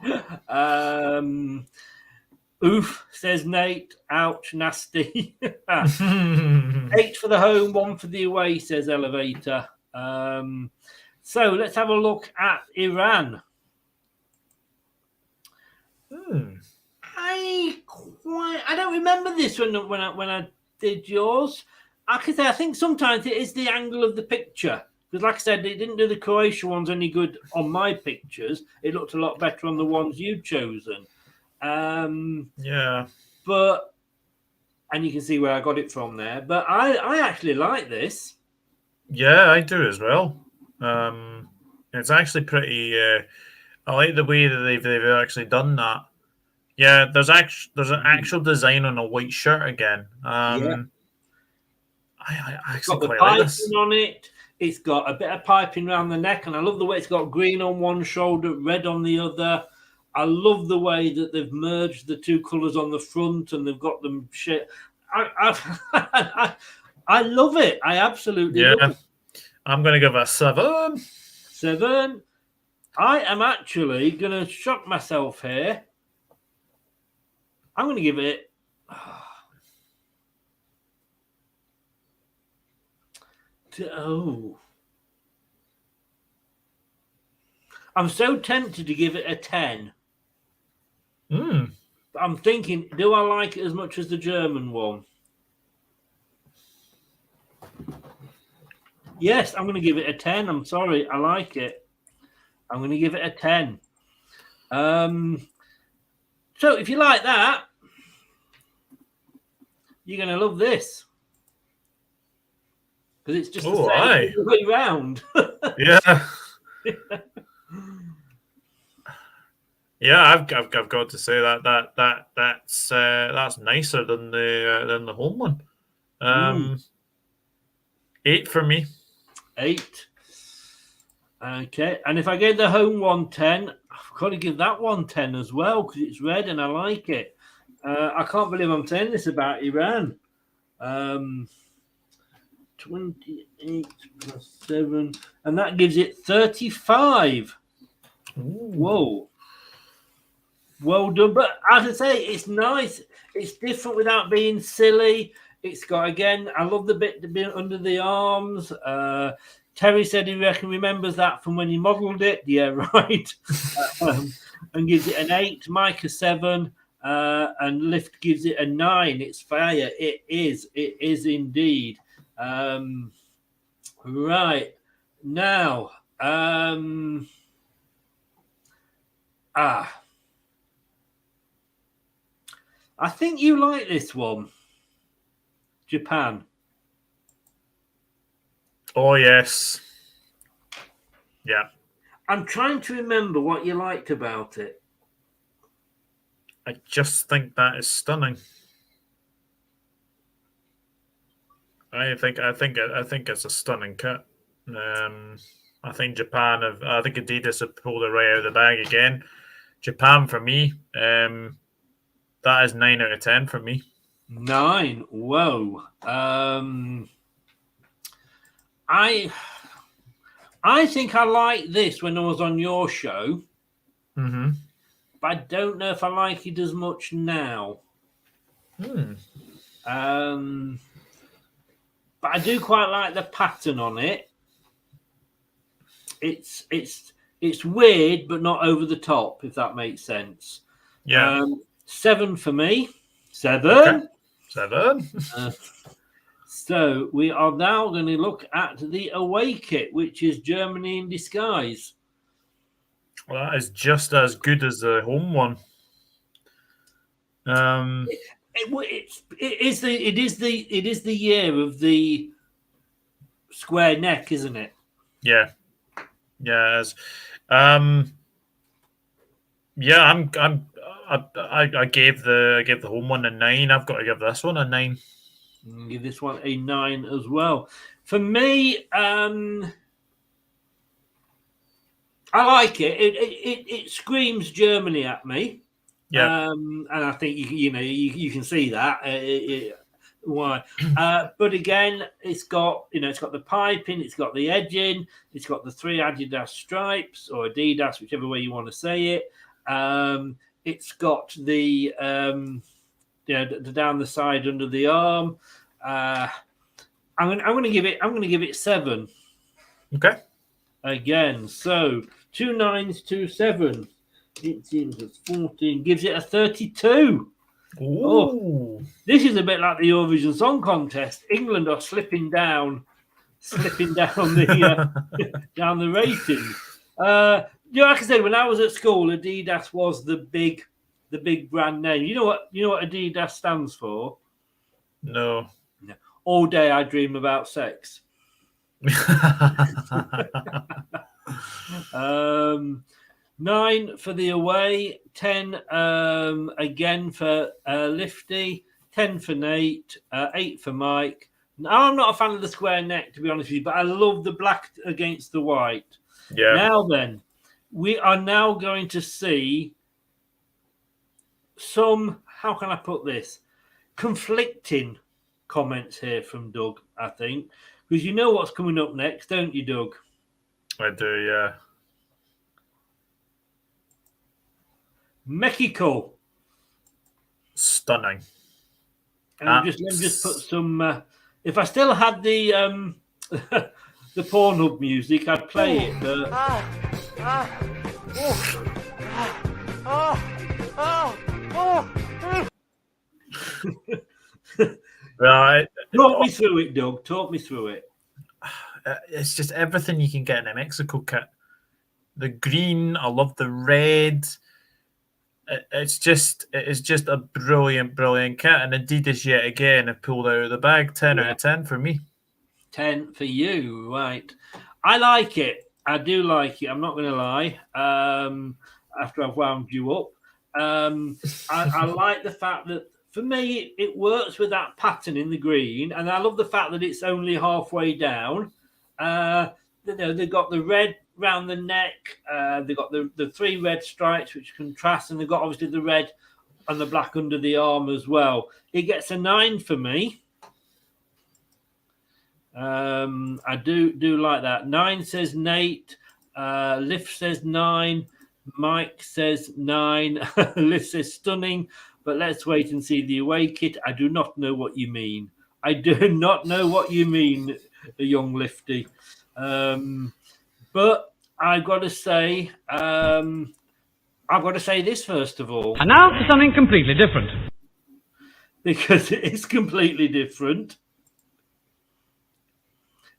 Oof, says Nate. Ouch, nasty. 8 for the home, 1 for the away, says Elevator. So let's have a look at Iran. I don't remember this when I did yours. I think sometimes it is the angle of the picture. Because like I said, it didn't do the Croatia ones any good on my pictures. It looked a lot better on the ones you'd chosen. Yeah. But and you can see where I got it from there. But I actually like this. Yeah, I do as well. It's actually pretty. I like the way that they've actually done that. Yeah, there's an actual design on a white shirt again. I actually Got the quite like this. piping on it. It's got a bit of piping around the neck, and I love the way it's got green on one shoulder, red on the other. I love the way that they've merged the two colours on the front, and they've got them shit. I love it. I absolutely love it. I'm going to give it a 7. 7. I am actually going to shock myself here. I'm going to give it. I'm so tempted to give it a 10. But I'm thinking, do I like it as much as the German one? Yes, I'm going to give it a 10. I'm sorry, I like it. I'm going to give it a 10. So if you like that, you're going to love this. Because it's just the same way round. Yeah. Yeah, I've got to say that's nicer than the home one. 8 for me. 8. Okay, and if I gave the home one 10, I've got to give that one 10 as well because it's red and I like it. I can't believe I'm saying this about Iran. 28 plus 7, and that gives it 35. Ooh. Whoa. Well done. But as I say, it's nice. It's different without being silly. It's got, again, I love the bit to be under the arms. Terry said he remembers that from when he modelled it. Yeah, right. And gives it an 8. Mike a 7. And Lift gives it a 9. It's fire. It is. It is indeed. Right. Now. I think you like this one. Japan. Oh, yes. Yeah. I'm trying to remember what you liked about it. I just think that is stunning. I think it's a stunning kit. I think Adidas have pulled it right out of the bag again. Japan for me, that is 9 out of 10 for me. 9. Whoa. I think I liked this when I was on your show. Mm-hmm. But I don't know if I like it as much now. But I do quite like the pattern on it. It's weird, but not over the top, if that makes sense. Yeah. 7 for me. 7. Okay. 7. So we are now going to look at the away kit, which is Germany in disguise. Well, that is just as good as the home one. It is the year of the square neck, isn't it? Yeah. Yeah. I gave the home one a 9. I've got to give this one a 9. Give this one a 9 as well. For me, I like it. It screams Germany at me. Yeah. And I think you can see that why. But again, it's got the piping, it's got the edging, it's got the 3 Adidas stripes or Adidas, whichever way you want to say it. It's got the down the side under the arm. I'm going to give it 7. Okay. Again, so 2 9s, 2 7. 18 plus 14 gives it a 32. Ooh. Oh, this is a bit like the Eurovision Song Contest. England are slipping down the down the rating. Like I said, when I was at school, Adidas was the big brand name. You know what Adidas stands for? No. No. All day I dream about sex. 9 for the away, 10 again for Lifty, 10 for Nate, 8 for Mike. Now, I'm not a fan of the square neck, to be honest with you, but I love the black against the white. Yeah. Now then, we are now going to see some, how can I put this, conflicting comments here from Doug, I think, because you know what's coming up next, don't you, Doug? I do, yeah. Mexico. Stunning. And let me just put some. If I still had the the Pornhub music, I'd play it. But... Right. Talk me through it, Doug. Talk me through it. It's just everything you can get in a Mexico kit. The green, I love the red. It is just a brilliant kit, and Adidas yet again have pulled out of the bag. 10 out of 10 for me. 10 for you, right? I like it. I do like it. I'm not going to lie. After I've wound you up, I like the fact that for me it works with that pattern in the green, and I love the fact that it's only halfway down. They've got the red round the neck. They've got the 3 red stripes which contrast, and they've got obviously the red and the black under the arm as well. It gets a 9 for me. I do like that. 9 says Nate. Lift says 9. Mike says 9. Lift says stunning. But let's wait and see the away kit. I do not know what you mean. I do not know what you mean, young Lifty. But I've got to say this first of all. And now for something completely different. Because it is completely different.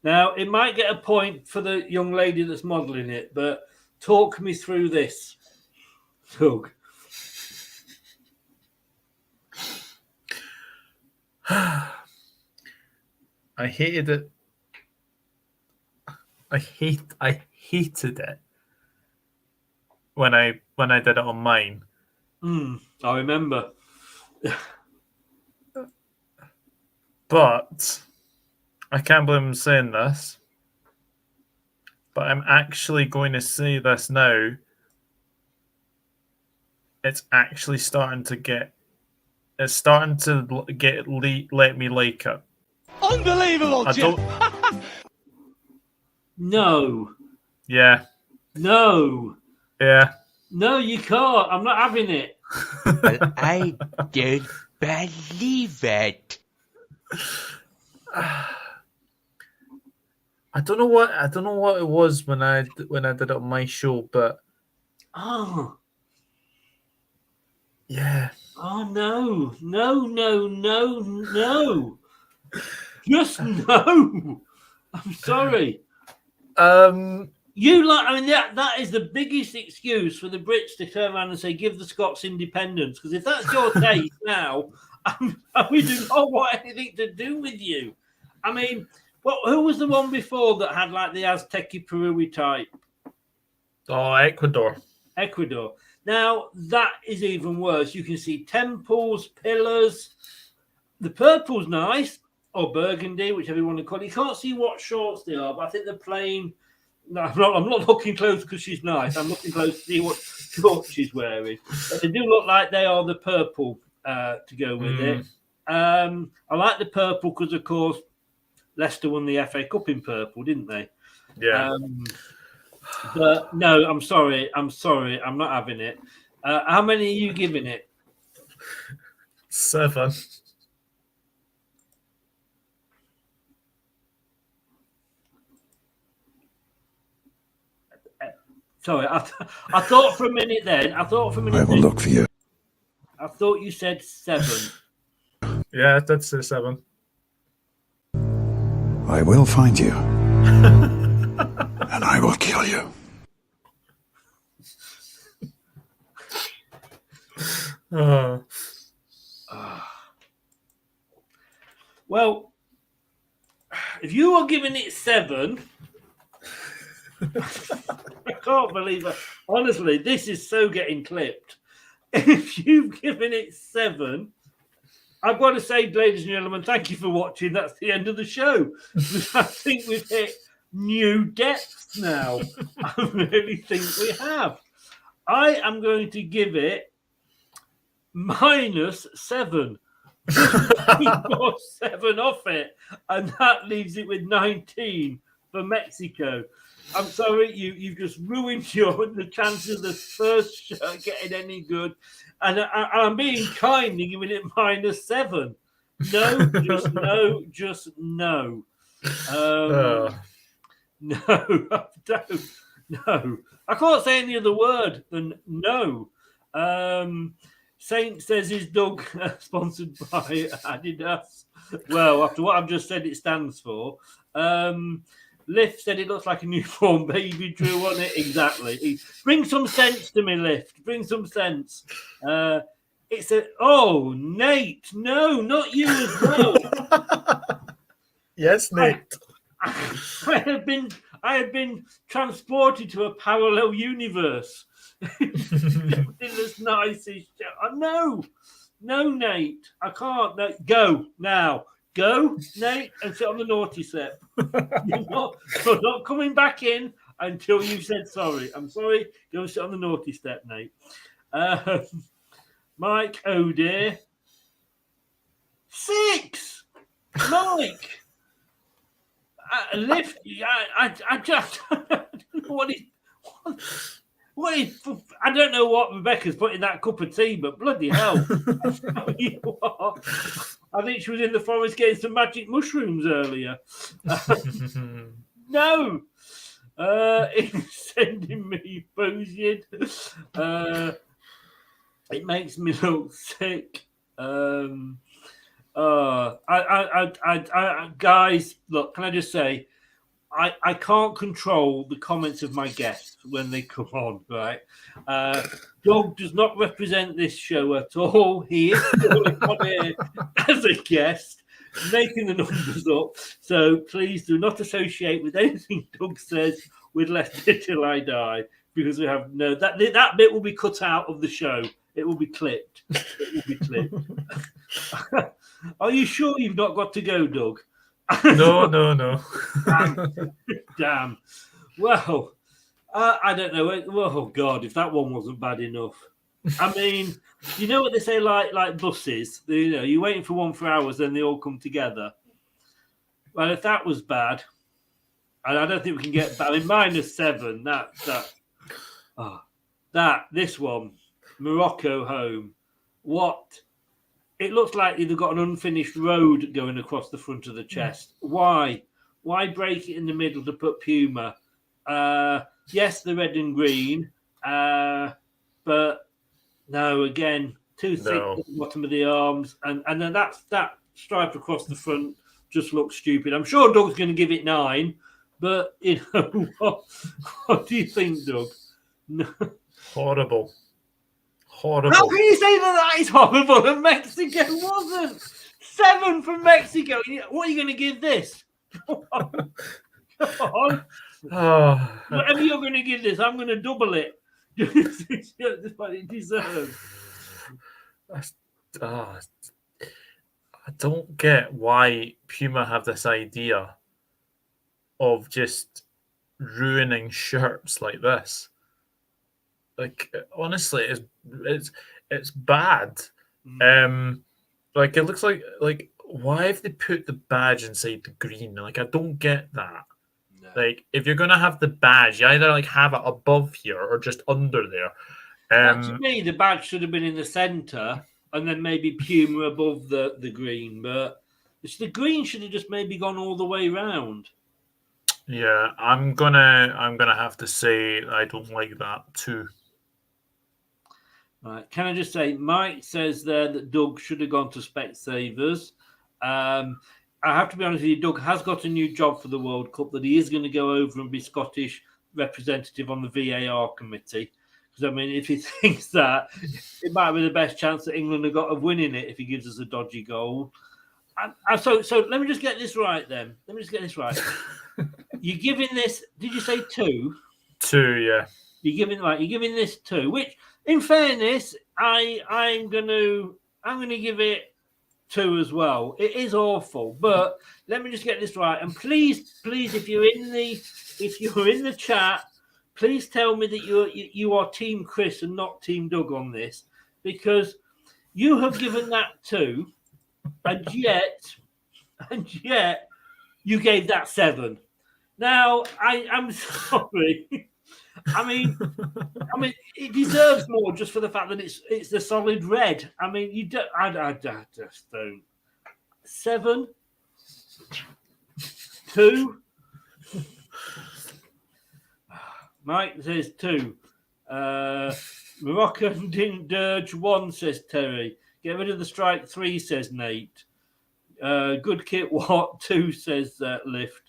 Now, it might get a point for the young lady that's modelling it, but talk me through this, Doug. I hated it. I hated it when I did it on mine. I remember. But I can't believe I'm saying this, but I'm actually going to say this now. It's actually starting to get. It's starting to let me like it. Unbelievable, Jim. No. Yeah. No. Yeah. No, you can't. I'm not having it. Well, I don't believe it. I don't know what it was when I did it on my show, but yeah. Oh no. Just no. I'm sorry. That is the biggest excuse for the Brits to turn around and say, give the Scots independence. Because if that's your case now, we do not want anything to do with you. I mean, who was the one before that had like the Aztec Peru type? Oh, Ecuador. Now, that is even worse. You can see temples, pillars. The purple's nice, or burgundy, whichever you want to call it. You can't see what shorts they are, but I think they're plain. No, I'm not looking close because she's nice. I'm looking close to see what shorts she's wearing. But they do look like they are the purple to go with it. I like the purple because, of course, Leicester won the FA Cup in purple, didn't they? Yeah. But no, I'm sorry. I'm not having it. How many are you giving it? 7. Sorry, I thought for a minute then. I will look for you. I thought you said 7. Yeah, that's a 7. I will find you. And I will kill you. Well, if you are giving it 7, I can't believe it. Honestly, this is so getting clipped. If you've given it 7, I've got to say, ladies and gentlemen, thank you for watching. That's the end of the show. I think we've hit new depths now. I really think we have. I am going to give it -7. We got 7 off it, and that leaves it with 19 for Mexico. I'm sorry, you've just ruined the chances of the first show getting any good. And I'm being kind and giving it -7. No, just no. No, no. I can't say any other word than no. Saint says his dog sponsored by Adidas. Well, after what I've just said, it stands for. Lift said it looks like a newborn baby drew on it. Exactly. Bring some sense to me, Lift. Bring some sense. It's Nate. No, not you as well. Yes, Nate. I have been transported to a parallel universe. This nicest. No, Nate. I can't. No, go now. Go, Nate, and sit on the naughty step. You're not coming back in until you've said sorry. I'm sorry. Go and sit on the naughty step, Nate. Mike, oh dear. 6. Mike. Lift. I just I don't know what is. I don't know what Rebecca's put in that cup of tea, but bloody hell. I think she was in the forest getting some magic mushrooms earlier. No. It's sending me Bosian. It makes me look sick. Guys, look, can I just say, I can't control the comments of my guests when they come on, right? Doug does not represent this show at all. He is on here as a guest, making the numbers up. So please do not associate with anything Doug says with Leicester Till I Die, because we have no that bit will be cut out of the show. It will be clipped. It will be clipped. Are you sure you've not got to go, Doug? No. Damn. Well, I don't know. Oh God, if that one wasn't bad enough. I mean, you know what they say, like buses. You're waiting for one for hours, then they all come together. Well, if that was bad, and I don't think we can get. I mean, -7. This one, Morocco home. What? It looks like they've got an unfinished road going across the front of the chest. Why? Why break it in the middle to put Puma? Yes, the red and green, but no. Again, too thick at the bottom of the arms, and then that stripe across the front just looks stupid. I'm sure Doug's going to give it 9, but what do you think, Doug? No. Horrible. How can you say that is horrible and Mexico wasn't? 7 from Mexico. What are you going to give this? Come on. Whatever you're going to give this, I'm going to double it. That's what it deserves. I don't get why Puma have this idea of just ruining shirts like this. Like, honestly, it's bad. Like, it looks like why have they put the badge inside the green? Like, I don't get that. No. Like, if you're gonna have the badge, you either have it above here or just under there. To me, the badge should have been in the centre, and then maybe Puma above the green. But the green should have just maybe gone all the way round. Yeah, I'm gonna have to say I don't like that too. Right. Can I just say, Mike says there that Doug should have gone to Specsavers. I have to be honest with you, Doug has got a new job for the World Cup, that he is going to go over and be Scottish representative on the VAR committee. Because, I mean, if he thinks that, it might be the best chance that England have got of winning it if he gives us a dodgy goal. So let me just get this right then. You're giving this, did you say 2? 2, yeah. You're giving this 2, which in fairness, I'm gonna give it 2 as well. It is awful, but let me just get this right. And please, if you're in the chat, please tell me that you are Team Chris and not Team Doug on this, because you have given that 2, and yet you gave that 7. Now I'm sorry. I mean, it deserves more just for the fact that it's the solid red. I mean, you don't. I just don't. 7, 2. Mike says 2. Moroccan didn't dirge 1, says Terry. Get rid of the strike 3, says Nate. Good kit, what? 2, says Lift.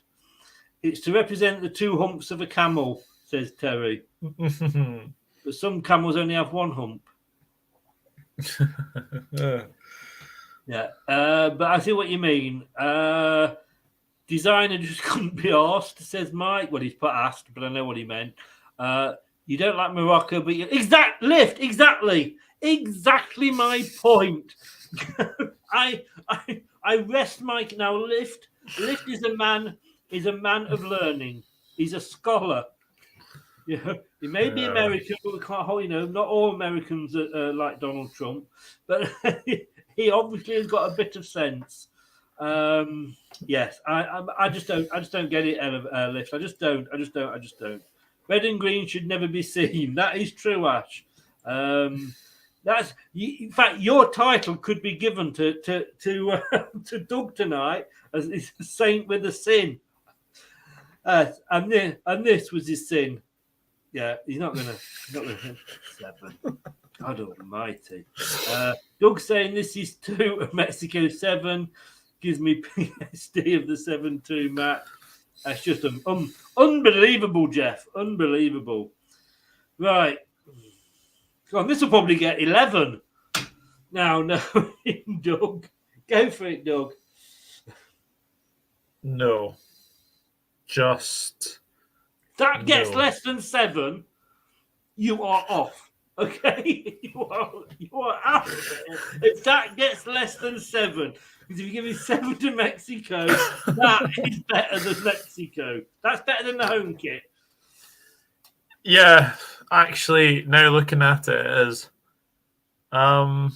It's to represent the 2 humps of a camel, says Terry. But some camels only have 1 hump. Yeah, but I see what you mean. Designer just couldn't be asked, says Mike. Well, he's put asked, but I know what he meant. You don't like Morocco, but exactly my point. I rest Mike now. Lift is a man of learning. He's a scholar. Yeah, he may be American, but we can't. Not all Americans are like Donald Trump, but he obviously has got a bit of sense. Yes, I just don't get it, Lift. I just don't. Red and green should never be seen. That is true, Ash. That's in fact your title could be given to Doug tonight as it's a saint with a sin. And this was his sin. Yeah, he's not gonna 7. God Almighty. Doug saying this is 2 of Mexico 7 gives me PSD of the 7-2 Matt. That's just unbelievable, Jeff. Unbelievable. Right. Go on, this will probably get 11. Now, no, Doug. Go for it, Doug. No. Just... That gets less than 7, you are off. Okay? You are out of it. If that gets less than 7, because if you give me 7 to Mexico, that is better than Mexico. That's better than the home kit. Yeah, actually, now looking at it, it is. I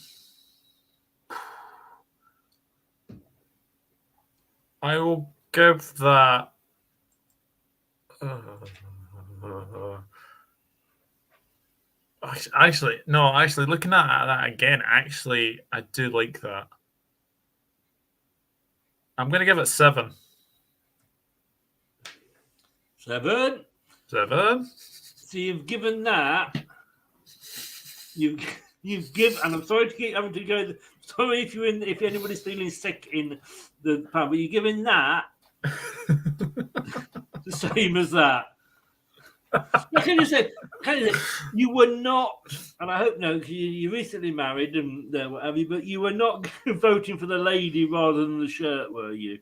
will give that. Actually, looking at that again, actually, I do like that. I'm going to give it 7. 7. So you've given that. You've given, and I'm sorry to keep having to go. Sorry if anybody's feeling sick in the pub, but you're giving that the same as that. Can you say you were not, and I hope no, you recently married and what have you, but you were not voting for the lady rather than the shirt, were you?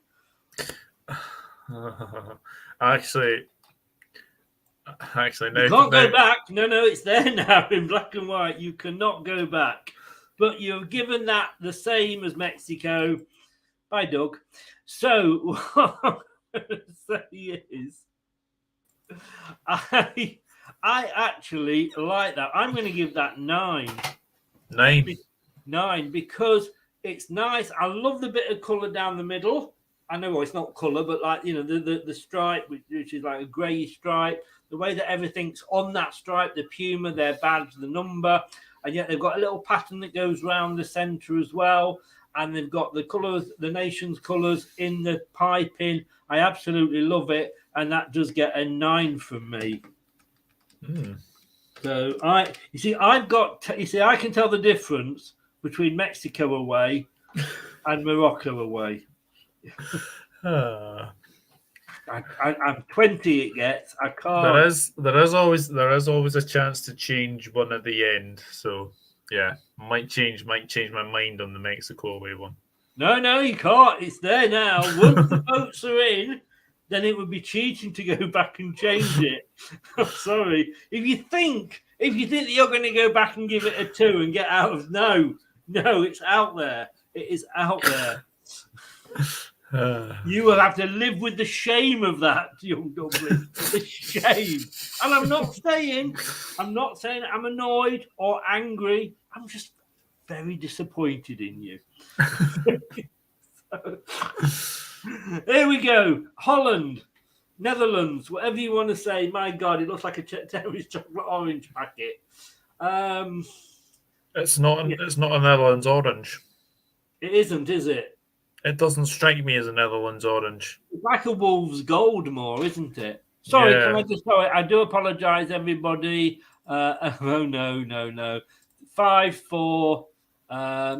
Actually, no. You can't go back. No, it's there now in black and white. You cannot go back. But you've given that the same as Mexico. Bye, Doug. So what I'm going to say is, I actually like that. I'm going to give that 9. 9 because it's nice. I love the bit of colour down the middle. I know it's not colour, but like the stripe, which is like a grey stripe. The way that everything's on that stripe, the puma, their badge, the number, and yet they've got a little pattern that goes round the centre as well. And they've got the colours, the nation's colours in the piping. I absolutely love it, and that does get a 9 from me. So I can tell the difference between Mexico away and Morocco away. I'm 20. It gets. I can't. There is always a chance to change one at the end. So yeah, might change my mind on the Mexico away one. No, you can't. It's there now. Once the votes are in, then it would be cheating to go back and change it. I'm sorry. If you think that you're going to go back and give it a 2 and get out of no, it's out there. It is out there. You will have to live with the shame of that, young Dublin. The shame. And I'm not saying I'm annoyed or angry. I'm just very disappointed in you. Here we go. Holland, Netherlands, whatever you want to say. My God, it looks like a Terry's chocolate orange packet. It's not. It's not a Netherlands orange. It isn't, is it? It doesn't strike me as a Netherlands orange. It's like a Wolves gold more, isn't it? Sorry, Yeah. can I just sorry? I do apologise, everybody. Oh no. 5-4.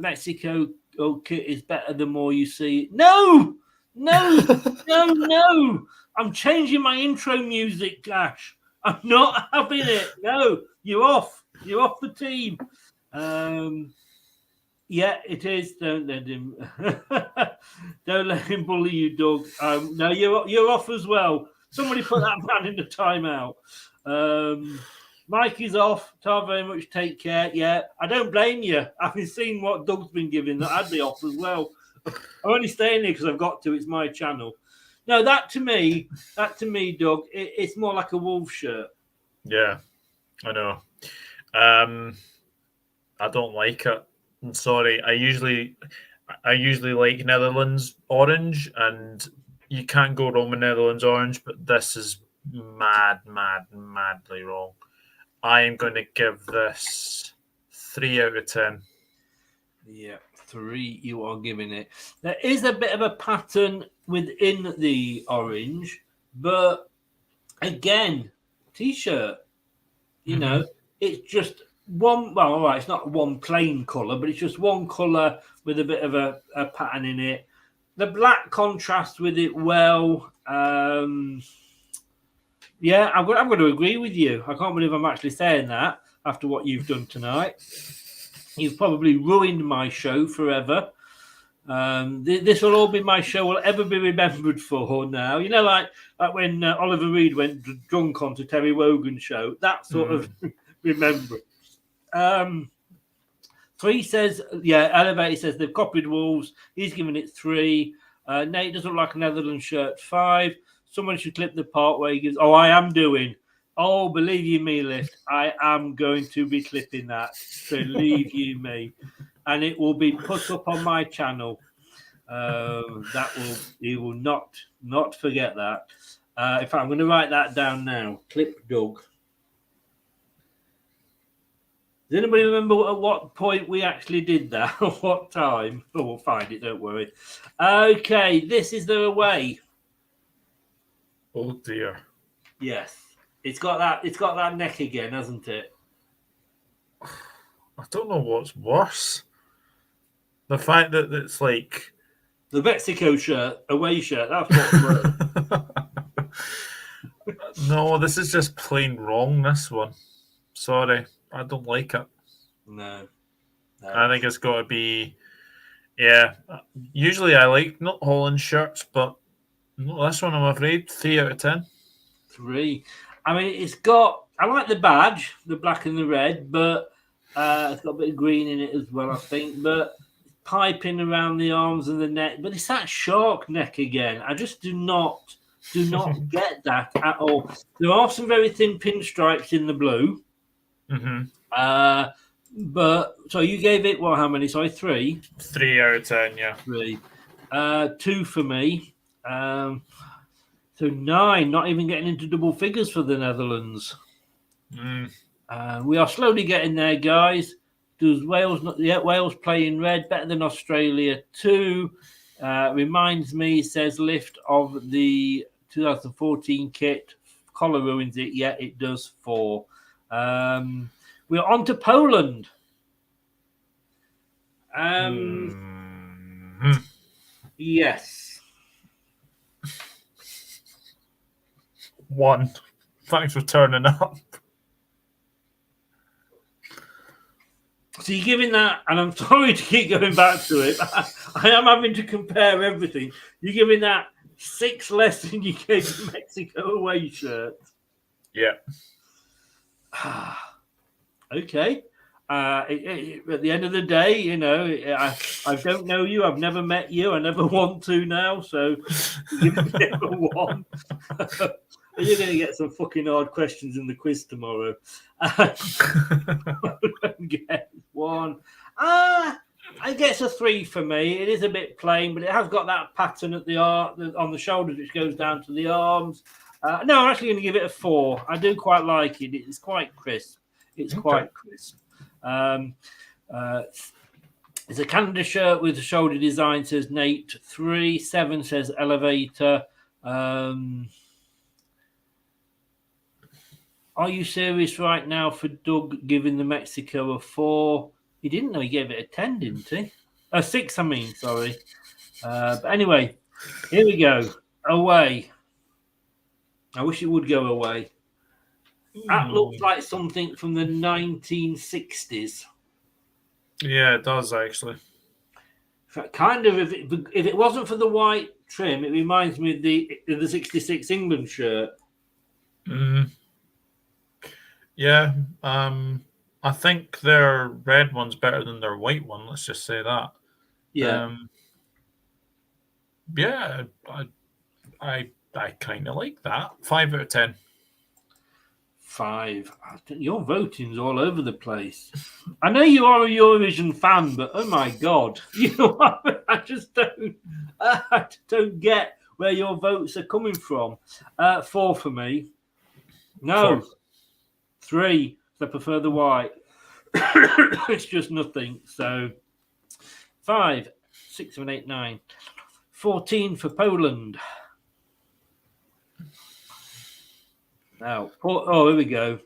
Mexico kit is better the more you see. No. I'm changing my intro music, Clash. I'm not having it. No, you're off. You're off the team. Yeah, it is. Don't let him. Don't let him bully you, Doug. No, you're off as well. Somebody put that man in the timeout. Mike is off. Ta very much. Take care. Yeah, I don't blame you. Having seen what Doug's been giving, that I'd be off as well. I'm only staying here because I've got to. It's my channel. No, that to me, Doug, it's more like a wolf shirt. Yeah, I know. I don't like it. I'm sorry. I usually like Netherlands orange, and you can't go wrong with Netherlands orange. But this is madly wrong. I am going to give this 3 out of 10. Yeah, 3 you are giving it. There is a bit of a pattern within the orange, but again, t-shirt, you know, it's just one. Well, all right, it's not one plain colour, but it's just one colour with a bit of a pattern in it. The black contrasts with it well. Yeah, I'm going to agree with you. I can't believe I'm actually saying that after what you've done tonight. You've probably ruined my show forever. This will all be my show will ever be remembered for now. You know, like when Oliver Reed went drunk onto Terry Wogan's show. That sort of remembrance. 3 says, yeah, Elevator says they've copied Wolves. He's given it 3. Nate doesn't like a Netherlands shirt. 5. Someone should clip the part where he gives. Oh, I am doing. Oh, believe you me, Lift. I am going to be clipping that. Believe you me, and it will be put up on my channel. You will not forget that. In fact, I'm going to write that down now. Clip Doug. Does anybody remember at what point we actually did that? Or what time? Oh, we'll find it. Don't worry. Okay, this is the away. Oh dear. Yes, it's got that neck again, hasn't it? I don't know what's worse. The fact that it's like the Mexico shirt, away shirt. That's what's worse. No, this is just plain wrong. This one. Sorry, I don't like it. No. I think it's got to be. Yeah, usually I like not Holland shirts, but not this one. I'm afraid 3 out of 10. 3. I mean, it's got. I like the badge, the black and the red, but it's got a bit of green in it as well, I think. But piping around the arms and the neck, but it's that shark neck again. I just do not get that at all. There are some very thin pinstripes in the blue. But so you gave it how many? Sorry, 3. 3 out of 10, yeah. 3. 2 for me. So 9, not even getting into double figures for the Netherlands. We are slowly getting there, guys. Does Wales not? Yeah, Wales playing red, better than Australia. 2 reminds me, says Lift, of the 2014 kit. Collar ruins it. Yeah, it does. 4. We're on to Poland. Yes. 1. Thanks for turning up. So you're giving that, and I'm sorry to keep going back to it. I am having to compare everything. You're giving that 6 less than you gave the Mexico away shirt. Yeah. Okay. At the end of the day, you know, I don't know you. I've never met you. I never want to now. So give me number 1. You're going to get some fucking hard questions in the quiz tomorrow. Get 1. I guess a 3 for me. It is a bit plain, but it has got that pattern at the on the shoulders, which goes down to the arms. No, I'm actually going to give it a 4. I do quite like it. It's quite crisp. It's quite crisp. It's a Canada shirt with the shoulder design, says Nate 3. 7 says Elevator. Are you serious right now for Doug giving the Mexico a 4? He didn't know he gave it a 10, didn't he? A 6, I mean, sorry. But anyway, here we go. Away. I wish it would go away. That looks like something from the 1960s. Yeah, it does, actually. Kind of, if it wasn't for the white trim, it reminds me of the 66 England shirt. Yeah, I think their red one's better than their white one. Let's just say that. Yeah. Yeah, I kind of like that. 5 out of 10. 5. Your voting's all over the place. I know you are a Eurovision fan, but oh my god, you know, I just don't get where your votes are coming from. 4 for me. No. 4. 3. I prefer the white. It's just nothing. So 5, 6, 7, 8, 9. 14 for Poland. Now, here we go.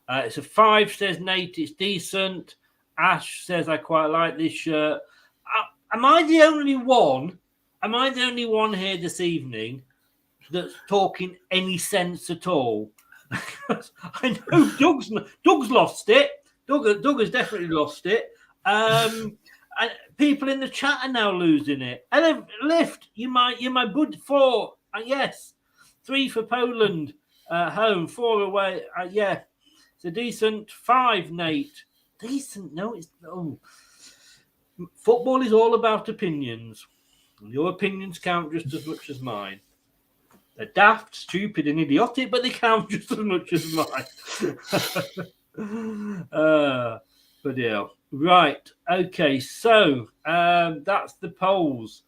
It's a 5, says Nate. It's decent. Ash says, I quite like this shirt. Am I the only one? Am I the only one here this evening that's talking any sense at all? I know Doug's lost it. Doug has definitely lost it. And people in the chat are now losing it. And Lift, you're my bud. 4. Yes. 3 for Poland, home, 4 away. Yeah, it's a decent 5, Nate. Decent? No, it's no. Football is all about opinions. Your opinions count just as much as mine. They're daft, stupid, and idiotic, but they count just as much as mine. But yeah, right. Okay, so that's the polls.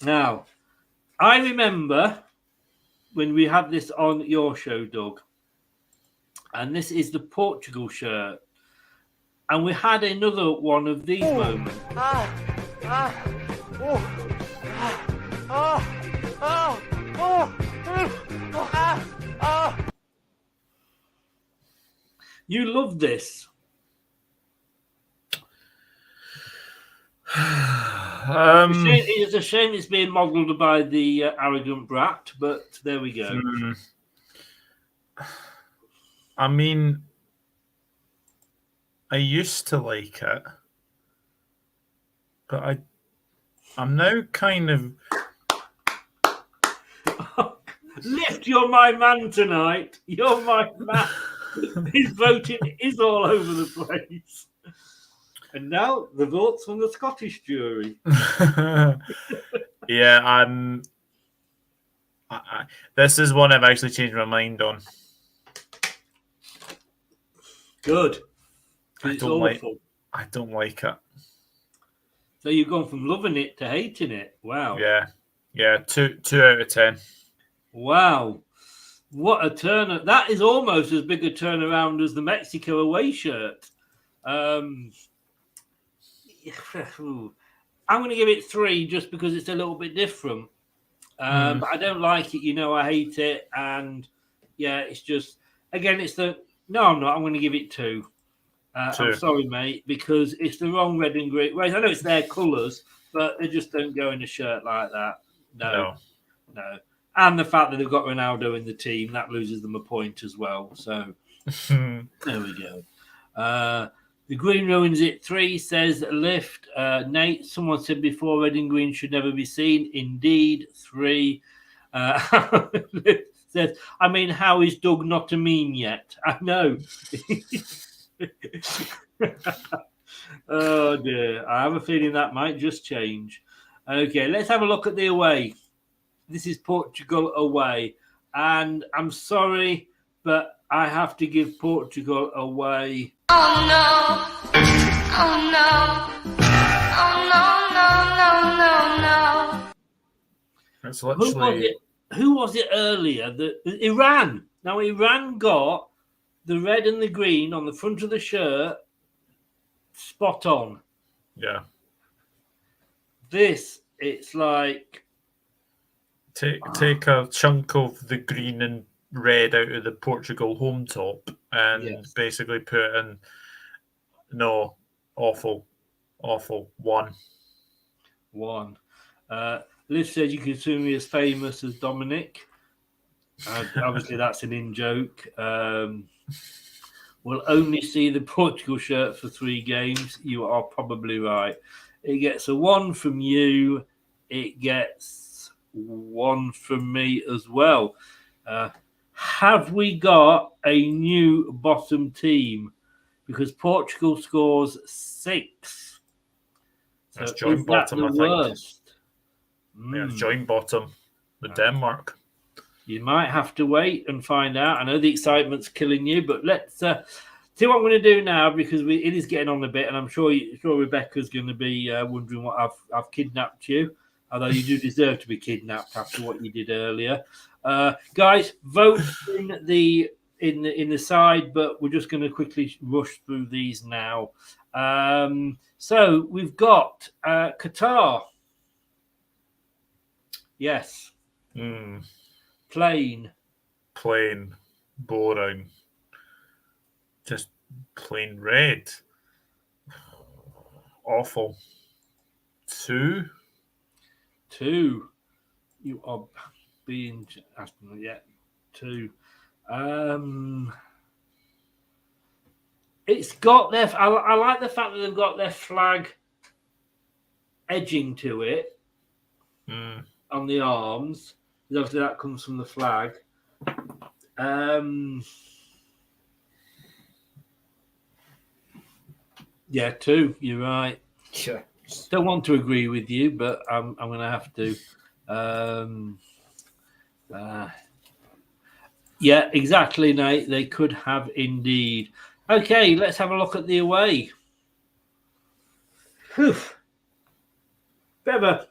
Now, I remember when we had this on your show, Doug, and this is the Portugal shirt, and we had another one of these moments. You love this. It's a shame it's being modelled by the arrogant brat, but there we go. I mean, I used to like it, but I'm now kind of... Lift, you're my man tonight. You're my man. His voting is all over the place. And now the votes from the Scottish jury. Yeah, this is one I've actually changed my mind on. Good. I don't like it. So you've gone from loving it to hating it. Wow. Yeah. 2 out of 10. Wow. What a turn! That is almost as big a turnaround as the Mexico away shirt. I'm going to give it 3 just because it's a little bit different. But I don't like it. You know, I hate it. And yeah, it's just, again, it's the, no, I'm not. I'm going to give it 2. 2. I'm sorry, mate, because it's the wrong red and green. Well, I know it's their colours, but they just don't go in a shirt like that. No. And the fact that they've got Ronaldo in the team, that loses them a point as well. So there we go. The Green ruins it. 3 says lift. Nate, someone said before red and green should never be seen. Indeed. 3 says, I mean, how is Doug not a meme yet? I know. Oh dear. I have a feeling that might just change. Okay, let's have a look at the away. This is Portugal away. And I'm sorry, but I have to give Portugal away. Oh no. Oh no. Oh no, no, no, no, no. It's literally... Who was it earlier? Iran. Now, Iran got the red and the green on the front of the shirt spot on. Yeah. This, it's like... Take a chunk of the green and red out of the Portugal home top and basically put in awful 1. Liv says you consider me as famous as Dominic. Obviously that's an in-joke. We'll only see the Portugal shirt for 3 games. You are probably right. It gets a 1 from you. It gets 1 from me as well. Have we got a new bottom team? Because Portugal scores 6. That's joint bottom, I think. Worst? Yeah, it's joint bottom with Denmark. You might have to wait and find out. I know the excitement's killing you, but let's see what I'm going to do now, because it is getting on a bit, and I'm sure Rebecca's going to be wondering what I've kidnapped you. Although you do deserve to be kidnapped after what you did earlier, guys. Vote in the side, but we're just going to quickly rush through these now. So we've got Qatar. Yes. Plain. Boring. Just plain red. Awful. 2. You are being asked. Yeah, 2. It's got their. I like the fact that they've got their flag edging to it on the arms. Obviously, that comes from the flag. Yeah, 2. You're right. Sure. Don't want to agree with you, but I'm going to have to. Yeah, exactly, Nate. They could have indeed. Okay, let's have a look at the away. Whew. Bit of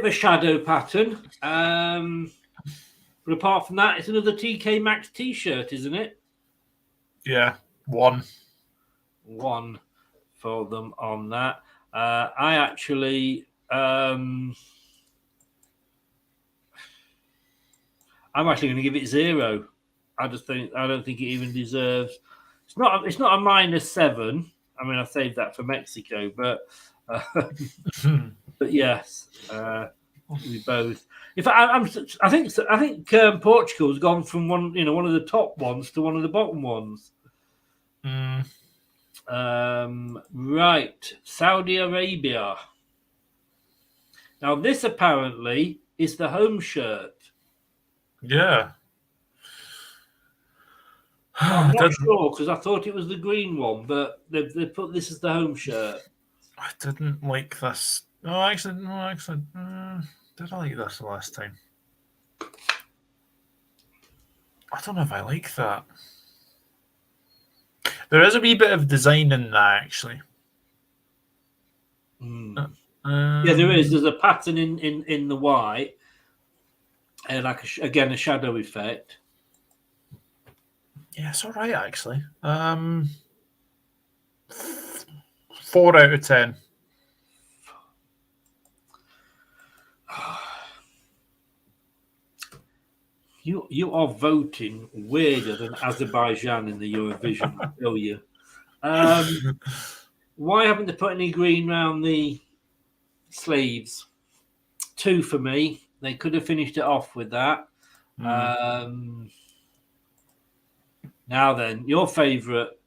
a shadow pattern. But apart from that, it's another TK Maxx t-shirt, isn't it? Yeah, 1. 1 for them on that. I actually, I'm actually going to give it 0. I don't think it even deserves. It's not a -7. I mean, I saved that for Mexico, but yes, we both. In fact, I think Portugal's gone from one of the top ones to one of the bottom ones. Right, Saudi Arabia. Now, this apparently is the home shirt. Yeah. I'm not sure, because I thought it was the green one, but they put this as the home shirt. I didn't like this. No, actually, did I like this the last time? I don't know if I like that. There is a wee bit of design in that, actually. Yeah, there is. There's a pattern in the white, and like a shadow effect. Yeah, it's all right, actually. 4 out of 10. You are voting weirder than Azerbaijan in the Eurovision, I tell you. Why haven't they put any green around the sleeves? 2 for me. They could have finished it off with that. Now then, your favourite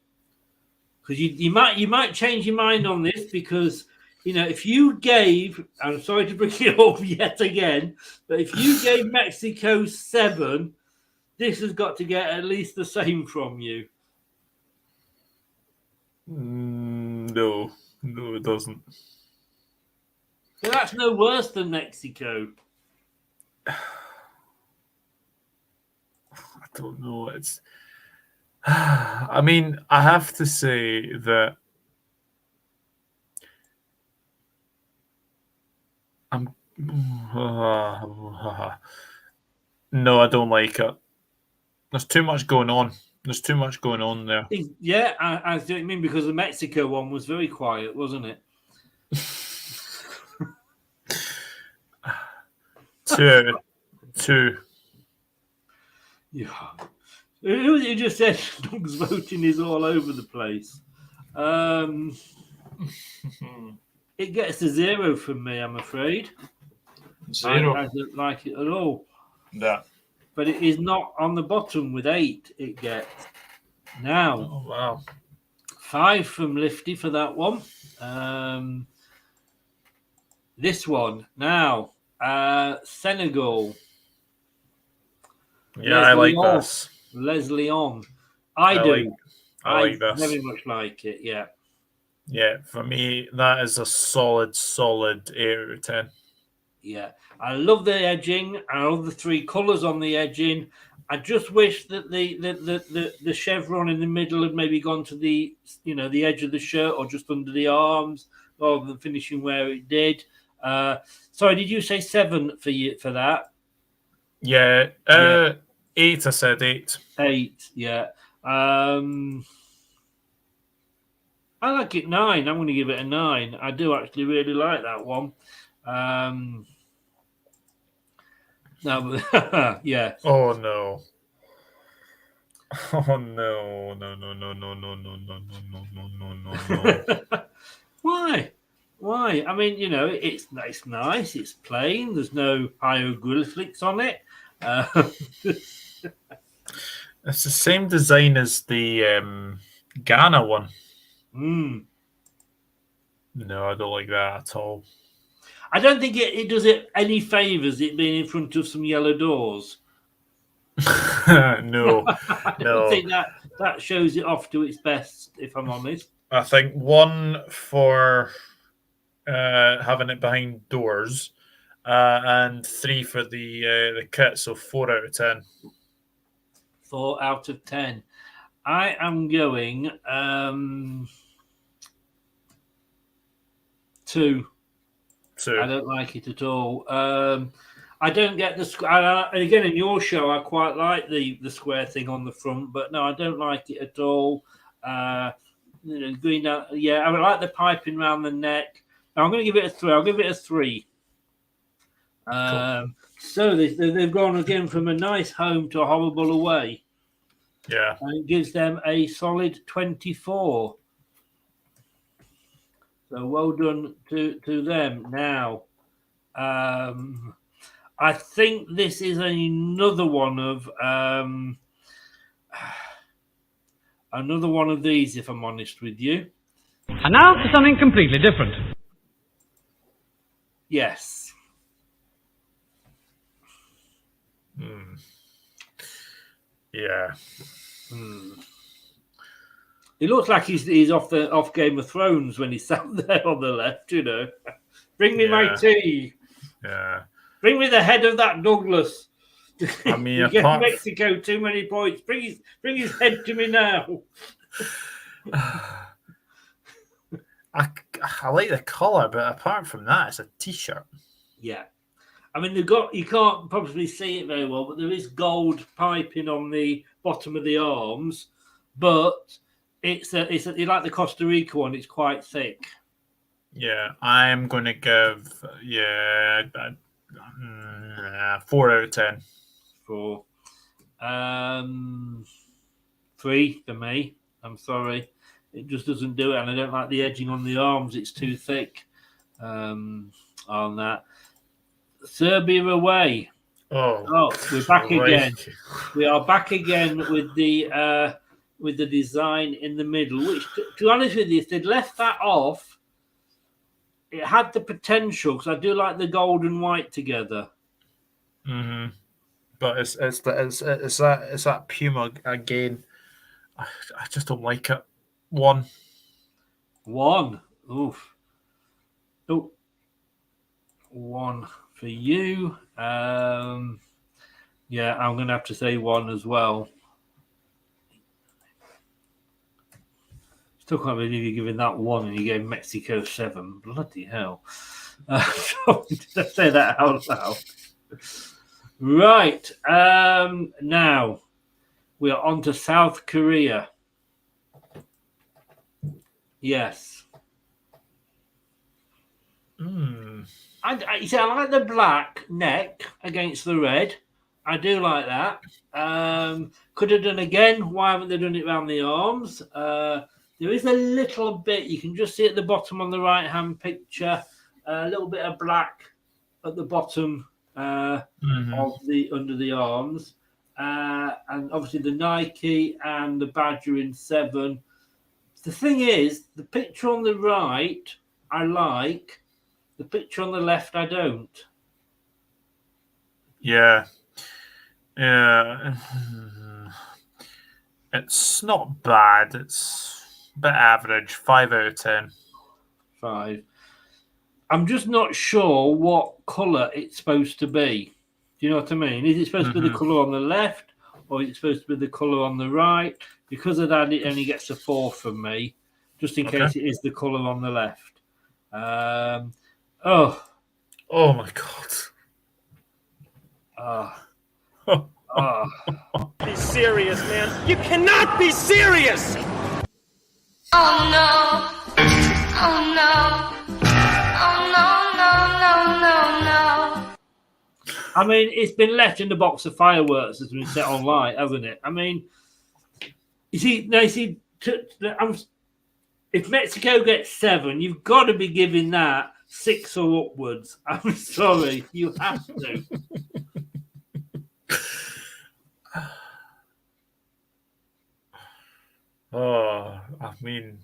because you might change your mind on this because if you gave, I'm sorry to bring it up yet again, but if you gave Mexico 7, this has got to get at least the same from you. No, it doesn't. But that's no worse than Mexico. I don't know. It's. I mean, I have to say that I'm. No, I don't like it. There's too much going on. There's too much going on there. Yeah, I see what you mean, because the Mexico one was very quiet, wasn't it? 2. Yeah. Who was it who just said Doug's voting is all over the place? It gets a 0 from me, I'm afraid. 0. I don't like it at all. Yeah. But it is not on the bottom with 8, it gets. Now. Oh, wow. 5 from Lifty for that one. This one. Now, Senegal. Yeah, I like this. Les Leon. I do. I like this. Very much like it, yeah. Yeah, for me, that is a solid 8 out of 10. Yeah, I love the edging. I love the 3 colours on the edging. I just wish that the chevron in the middle had maybe gone to the the edge of the shirt or just under the arms rather than finishing where it did. Sorry, did you say 7 for that? Yeah, 8. I said 8. 8, yeah. I like it 9. I'm going to give it a 9. I do actually really like that one. No, yeah. Oh no. Oh no. Why? I mean, it's nice. It's plain. There's no hieroglyphics on it. It's the same design as the Ghana one. No, I don't like that at all. I don't think it does it any favours, it being in front of some yellow doors. No. I don't think that shows it off to its best, if I'm honest. I think 1 for having it behind doors, and 3 for the kit, so 4 out of 10. 4 out of 10. I am going 2. 2. I don't like it at all. I don't get the and again in your show I quite like the square thing on the front, but no, I don't like it at all. Going down, yeah, I like the piping around the neck. Now, I'm going to give it a 3. I'll give it a 3. Cool. So they've gone again from a nice home to a horrible away. Yeah, and it gives them a solid 24. So well done to them. Now, I think this is another one of these, if I'm honest with you. And now for something completely different. Yes. Yeah. He looks like he's off Game of Thrones when he's sat there on the left, Bring me my tea. Yeah. Bring me the head of that Douglas. I mean, you get Mexico too many points. Bring his head to me now. I like the colour, but apart from that, it's a t-shirt. Yeah. I mean, you can't probably see it very well, but there is gold piping on the bottom of the arms, but it's like the Costa Rica one. It's quite thick. Yeah, I'm going to give 4 out of 10. 4. 3 for me. I'm sorry, it just doesn't do it, and I don't like the edging on the arms. It's too thick on that. Serbia away. Oh, we're back again. We are back again with the with the design in the middle, which, to be honest with you, if they'd left that off, it had the potential, because I do like the gold and white together. Mm-hmm. But it's that Puma again. I just don't like it. One. Oof. Oh. One for you. Yeah, I'm going to have to say one as well. Still can't believe you're giving that one and you gave Mexico 7. Bloody hell. Did I say that out loud? Right. Now we are on to South Korea. Yes. I like the black neck against the red. I do like that. Could have done again. Why haven't they done it around the arms? There is a little bit, you can just see at the bottom on the right-hand picture, a little bit of black at the bottom of the under the arms. And obviously the Nike and the badger in 7. The thing is, the picture on the right, I like. The picture on the left, I don't. Yeah. It's not bad. It's a bit average. 5 out of 10. 5. I'm just not sure what colour it's supposed to be. Do you know what I mean? Is it supposed to be the colour on the left, or is it supposed to be the colour on the right? Because of that, it only gets a 4 from me, just in case it is the colour on the left. Oh my God. Be serious, man. You cannot be serious. Oh no. Oh no. Oh no. I mean, it's been left in the box of fireworks that's been set on light, hasn't it? I mean, if Mexico gets 7, you've got to be giving that 6 or upwards. I'm sorry, you have to. Oh, I mean,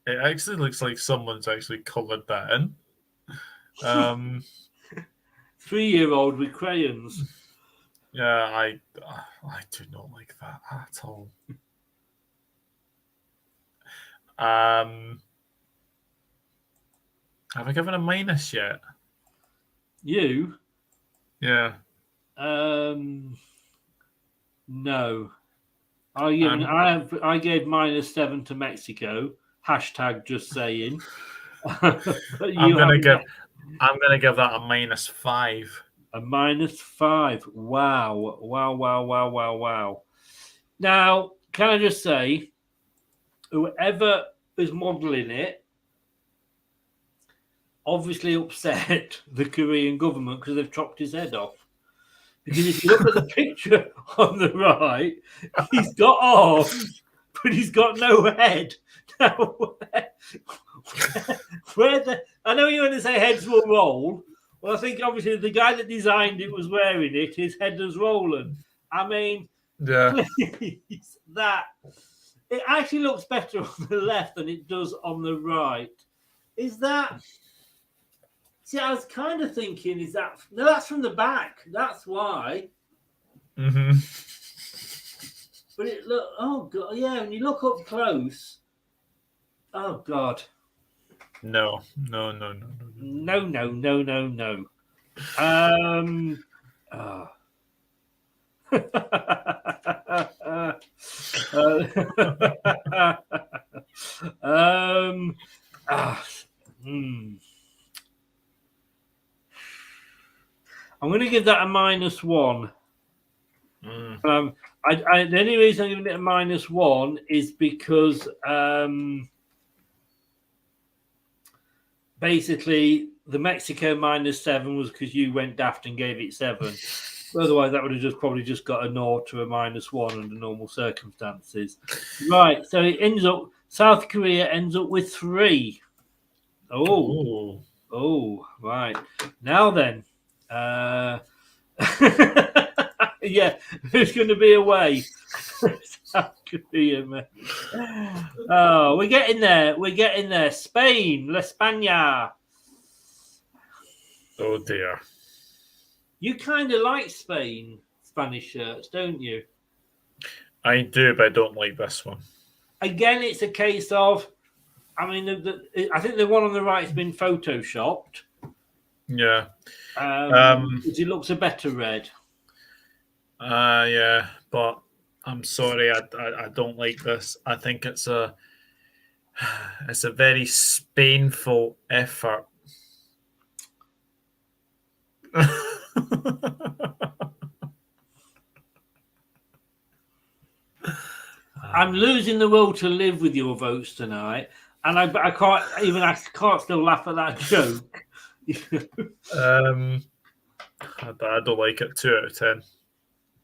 it actually looks like someone's actually coloured that in. 3-year-old with crayons. Yeah, I do not like that at all. Have I given a minus yet? You? Yeah. No. I gave -7 to Mexico. Hashtag just saying. I'm gonna give that a -5. A -5. Wow. Now, can I just say, whoever is modelling it obviously upset the Korean government because they've chopped his head off. Because if you look at the picture on the right, he's got arms, but he's got no head. Now, I know you want to say heads will roll. Well, I think obviously the guy that designed it was wearing it. His head was rolling. I mean, please, that it actually looks better on the left than it does on the right. Is that? See, I was kind of thinking, no, that's from the back. That's why. Mm-hmm. But oh God, yeah, when you look up close, oh God. No. I'm going to give that a -1. The only reason I'm giving it a -1 is because basically the Mexico -7 was because you went daft and gave it 7. Otherwise, that would have probably just got a 0 to a -1 under normal circumstances. Right, so it ends up, South Korea ends up with 3. Oh, right. Now then, yeah, who's going to be away? Good for you, man. Oh, we're getting there. We're getting there. Spain, La España. Oh dear. You kind of like Spanish shirts, don't you? I do, but I don't like this one. Again, it's a case of, I mean, I think the one on the right has been photoshopped. Yeah. It looks a better red. Yeah, but I'm sorry, I don't like this. I think it's a very Spainful effort. I'm losing the will to live with your votes tonight, and I can't still laugh at that joke. I don't like it. 2 out of 10.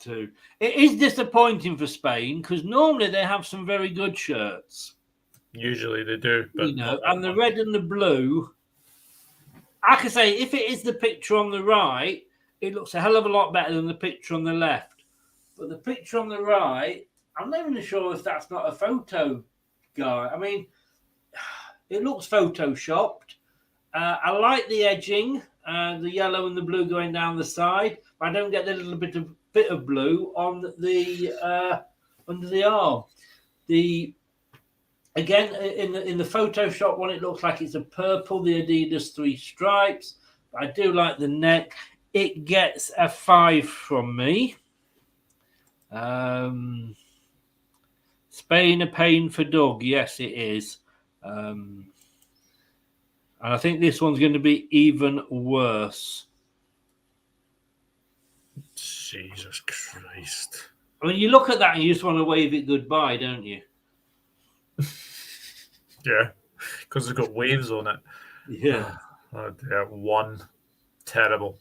2. It is disappointing for Spain because normally they have some very good shirts. Usually they do, but and the red and the blue. I can say if it is the picture on the right, it looks a hell of a lot better than the picture on the left. But the picture on the right, I'm not even sure if that's not a photo guy. I mean, it looks photoshopped. I like the edging, the yellow and the blue going down the side. But I don't get the little bit of blue on the under the arm. Again, in the Photoshop one, it looks like it's a purple, the Adidas 3 stripes. I do like the neck. It gets a 5 from me. Spain a pain for Doug. Yes, it is. And I think this one's going to be even worse. Jesus Christ. I mean, you look at that and you just want to wave it goodbye, don't you? Yeah, because it's got waves on it. Yeah. Oh dear, 1. Terrible.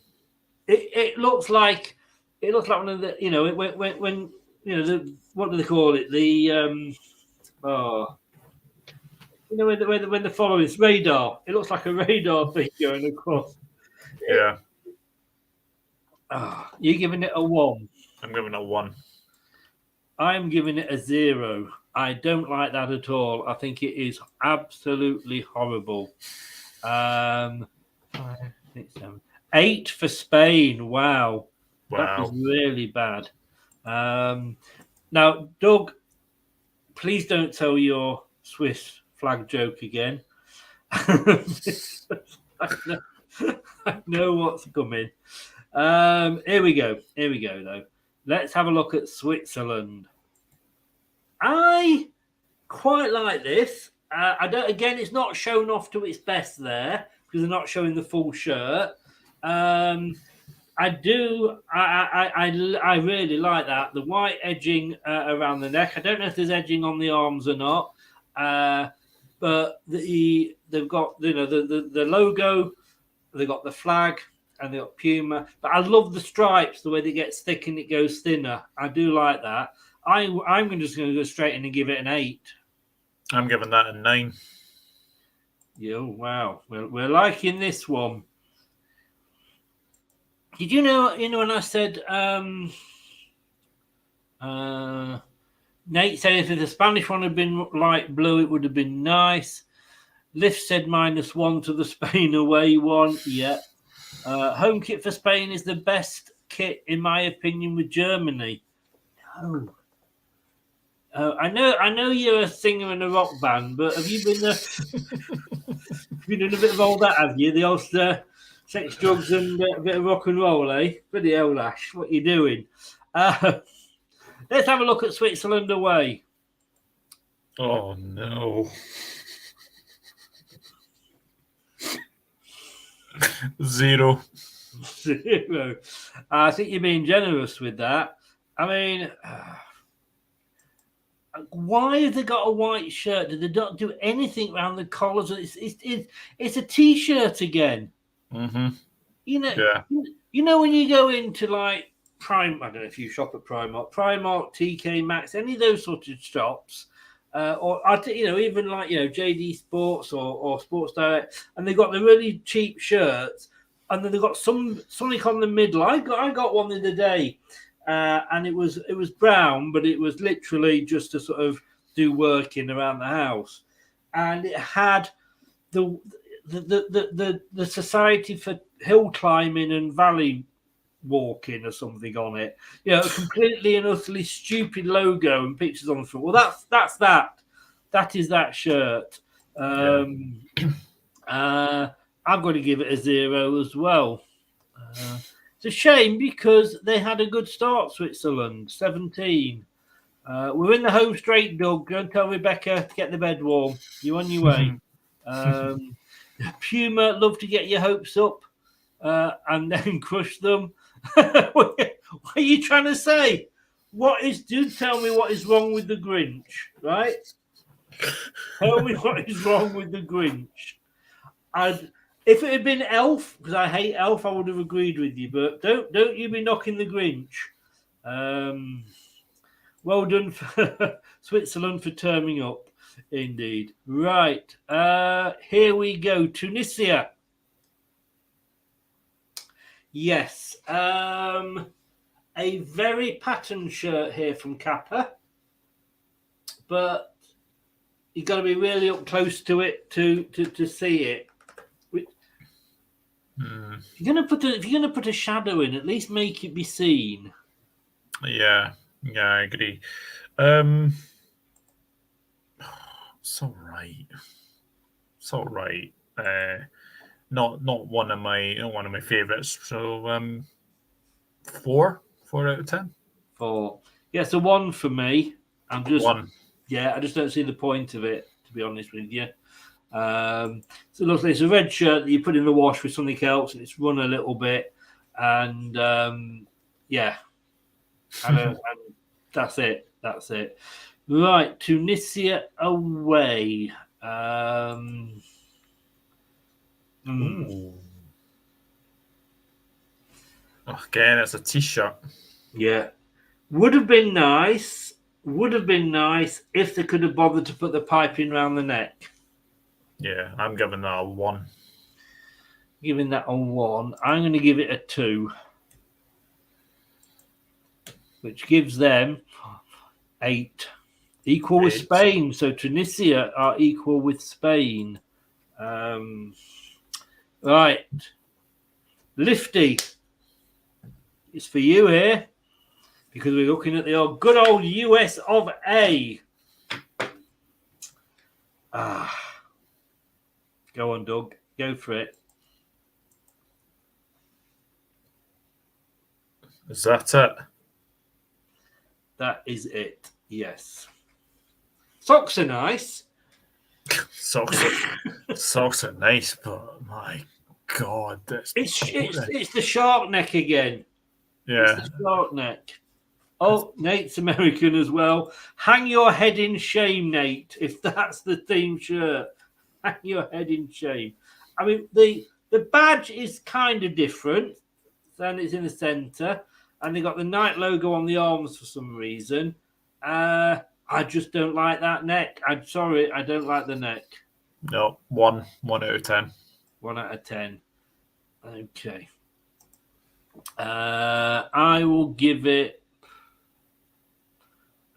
It looks like one of the, when what do they call it? When the following is radar. It looks like a radar thing going across. Yeah. You're giving it a 1. I'm giving it a 1. I'm giving it a 0. I don't like that at all. I think it is absolutely horrible. 5, 6, 7, 8 for Spain. Wow. That was really bad. Now, Doug, please don't tell your Swiss flag joke again. I know what's coming. Here we go, though. Let's have a look at Switzerland. I quite like this. I don't. Again, it's not shown off to its best there because they're not showing the full shirt. I do. I really like that. The white edging around the neck. I don't know if there's edging on the arms or not. But they've got the logo. They've got the flag. And they got Puma, but I love the stripes, the way they get thick and it goes thinner. I do like that. I'm just going to go straight in and give it an 8. I'm giving that a 9. Yeah, wow. We're liking this one. Did you know when I said Nate said if the Spanish one had been light blue, it would have been nice. Lift said -1 to the Spain away one. Yeah. Home kit for Spain is the best kit, in my opinion, with Germany. No. I know you're a singer in a rock band, but have you been doing a bit of all that, have you? The old sex, drugs, and a bit of rock and roll, eh? Bloody hell, Ash, what are you doing? Let's have a look at Switzerland away. Oh, no. 0. 0. I think you're being generous with that. I mean, why have they got a white shirt? Did they not do anything around the collars? It's a T-shirt again. Mm-hmm. You know when you go into like Prime, I don't know if you shop at Primark, TK Maxx, any of those sort of shops. Or even like JD Sports or Sports Direct, and they got the really cheap shirts, and then they got some Sonic on the middle. I got one the other day, and it was brown, but it was literally just to sort of do working around the house, and it had the Society for Hill Climbing and Valley Walking or something on it. A completely and utterly stupid logo and pictures on the front. Well, that's that. That is that shirt. I'm going to give it a 0 as well. It's a shame because they had a good start, Switzerland, 17. We're in the home straight, Doug. Go and tell Rebecca to get the bed warm. You're on your way. Puma, love to get your hopes up and then crush them. What are you trying to say? Do tell me what is wrong with the Grinch, right? Tell me what is wrong with the Grinch. If it had been Elf, because I hate Elf, I would have agreed with you. But don't you be knocking the Grinch. Well done for Switzerland for turning up, indeed. Right, here we go. Tunisia. Yes, a very patterned shirt here from Kappa, but you've got to be really up close to it to see it. If you're gonna put a shadow in, at least make it be seen. Yeah, I agree. It's all right. Not one of my favorites. So 4 out of 10. 4. Yeah, it's a 1 for me. I'm just 1. Yeah, I just don't see the point of it, to be honest with you. So lovely. It's a red shirt that you put in the wash with something else, and it's run a little bit, and and that's it. Right, Tunisia away. Again, it's a t-shirt. Yeah, would have been nice if they could have bothered to put the piping around the neck. Yeah, I'm giving that a 1. Giving that a 1. I'm going to give it a 2, which gives them 8, equal with Spain. So Tunisia are equal with Spain. Right, Lifty, it's for you here because we're looking at the good old US of A. Go on, Doug. Go for it. Is that it? That is it. Yes. Socks are nice. Socks are nice, but my God, it's the shark neck again. Yeah, it's the shark neck. Oh, Nate's American as well. Hang your head in shame, Nate. If that's the theme shirt, hang your head in shame. I mean, the badge is kind of different. Then it's in the centre, and they got the Nike logo on the arms for some reason. I just don't like that neck. I'm sorry, I don't like the neck. No, 1 out of 10. 1 out of 10. Okay. I will give it.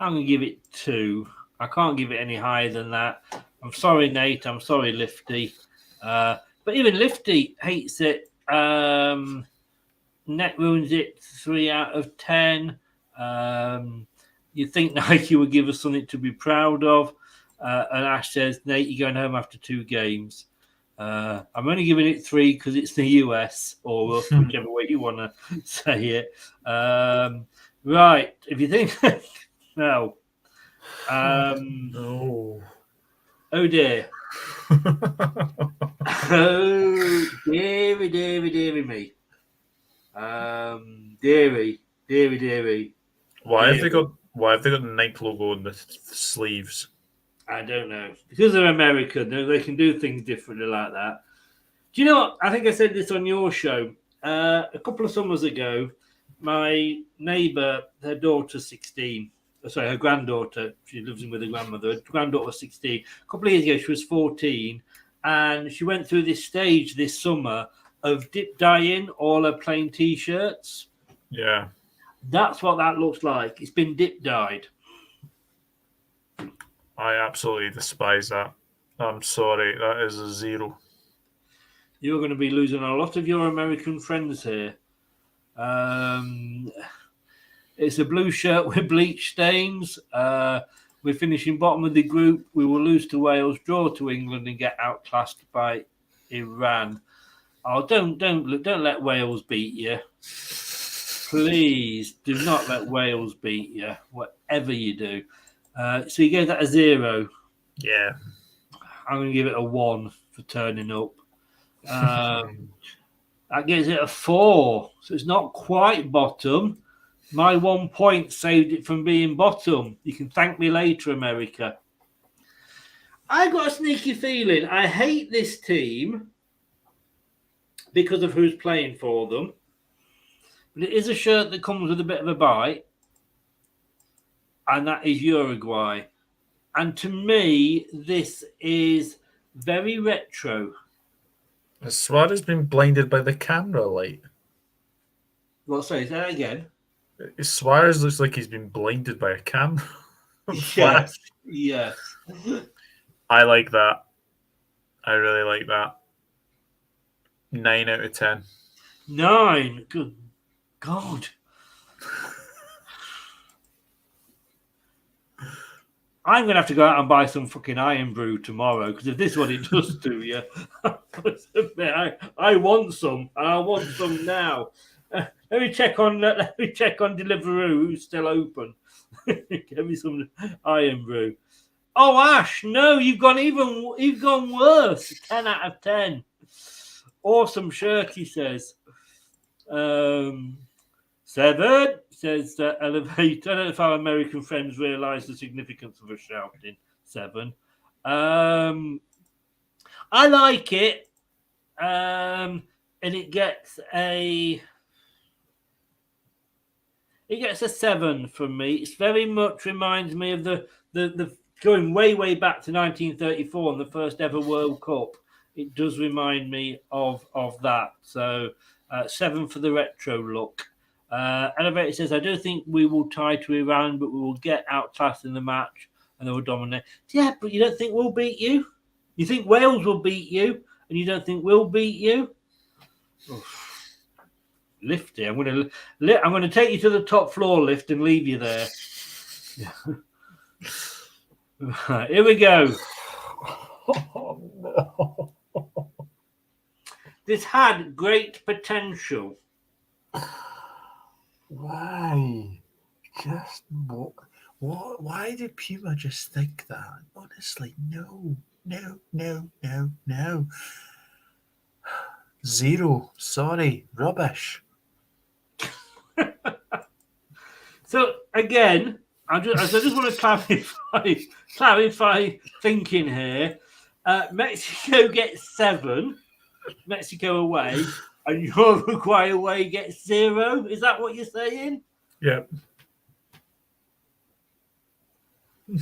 I'm going to give it 2. I can't give it any higher than that. I'm sorry, Nate. I'm sorry, Lifty. But even Lifty hates it. Neck ruins it. 3 out of 10. You think Nike would give us something to be proud of. And Ash says, Nate, you're going home after 2 games. I'm only giving it 3 because it's the US, or whichever way you want to say it. Right. If you think... No. No. Oh dear. Oh, dearie me. Dearie. Why have they got the Nike logo on the sleeves? I don't know. Because they're American, they can do things differently like that. Do you know what? I think I said this on your show. A couple of summers ago, my neighbour, her daughter's 16. Sorry, her granddaughter. She lives in with her grandmother. Her granddaughter was 16. A couple of years ago, she was 14. And she went through this stage this summer of dip dyeing all her plain T-shirts. Yeah. That's what that looks like. It's been dip-dyed. I absolutely despise that. I'm sorry. That is a 0. You're going to be losing a lot of your American friends here. It's a blue shirt with bleach stains. We're finishing bottom of the group. We will lose to Wales, draw to England, and get outclassed by Iran. Oh, don't let Wales beat you. Please do not let Wales beat you, whatever you do. So you gave that a 0. Yeah. I'm going to give it a 1 for turning up. That gives it a 4. So it's not quite bottom. My 1 point saved it from being bottom. You can thank me later, America. I got a sneaky feeling I hate this team because of who's playing for them. But it is a shirt that comes with a bit of a bite. And that is Uruguay. And to me, this is very retro. Has Suarez been blinded by the camera light? Well, sorry, say that again. Suarez looks like he's been blinded by a camera. Yes. Yes. I like that. I really like that. 9 out of 10. 9. Good God. I'm going to have to go out and buy some fucking Iron Brew tomorrow, because if this is what it does to you, I want some, and I want some now. Let me check on Deliveroo, who's still open. Give me some Iron Brew. Oh, Ash, no, you've gone worse. 10 out of 10. Awesome shirt, he says. 7, says Elevate. I don't know if our American friends realise the significance of a shouting. 7. I like it. And it gets a 7 from me. It's very much reminds me of the going way back to 1934 and the first ever World Cup. It does remind me of that. So 7 for the retro look. Elevator says, I do think we will tie to Iran, but we will get outclassed in the match and they will dominate. Yeah, but you don't think we'll beat you? You think Wales will beat you and you don't think we'll beat you? Oof. Lifty. I'm going to take you to the top floor lift and leave you there. Right, here we go. Oh, no. This had great potential. Why? Just what? Why did Puma just think that? Honestly, no. 0. Sorry, rubbish. So again, I just want to clarify thinking here. Mexico gets 7. Mexico away. And Uruguay away gets 0. Is that what you're saying? Yeah. I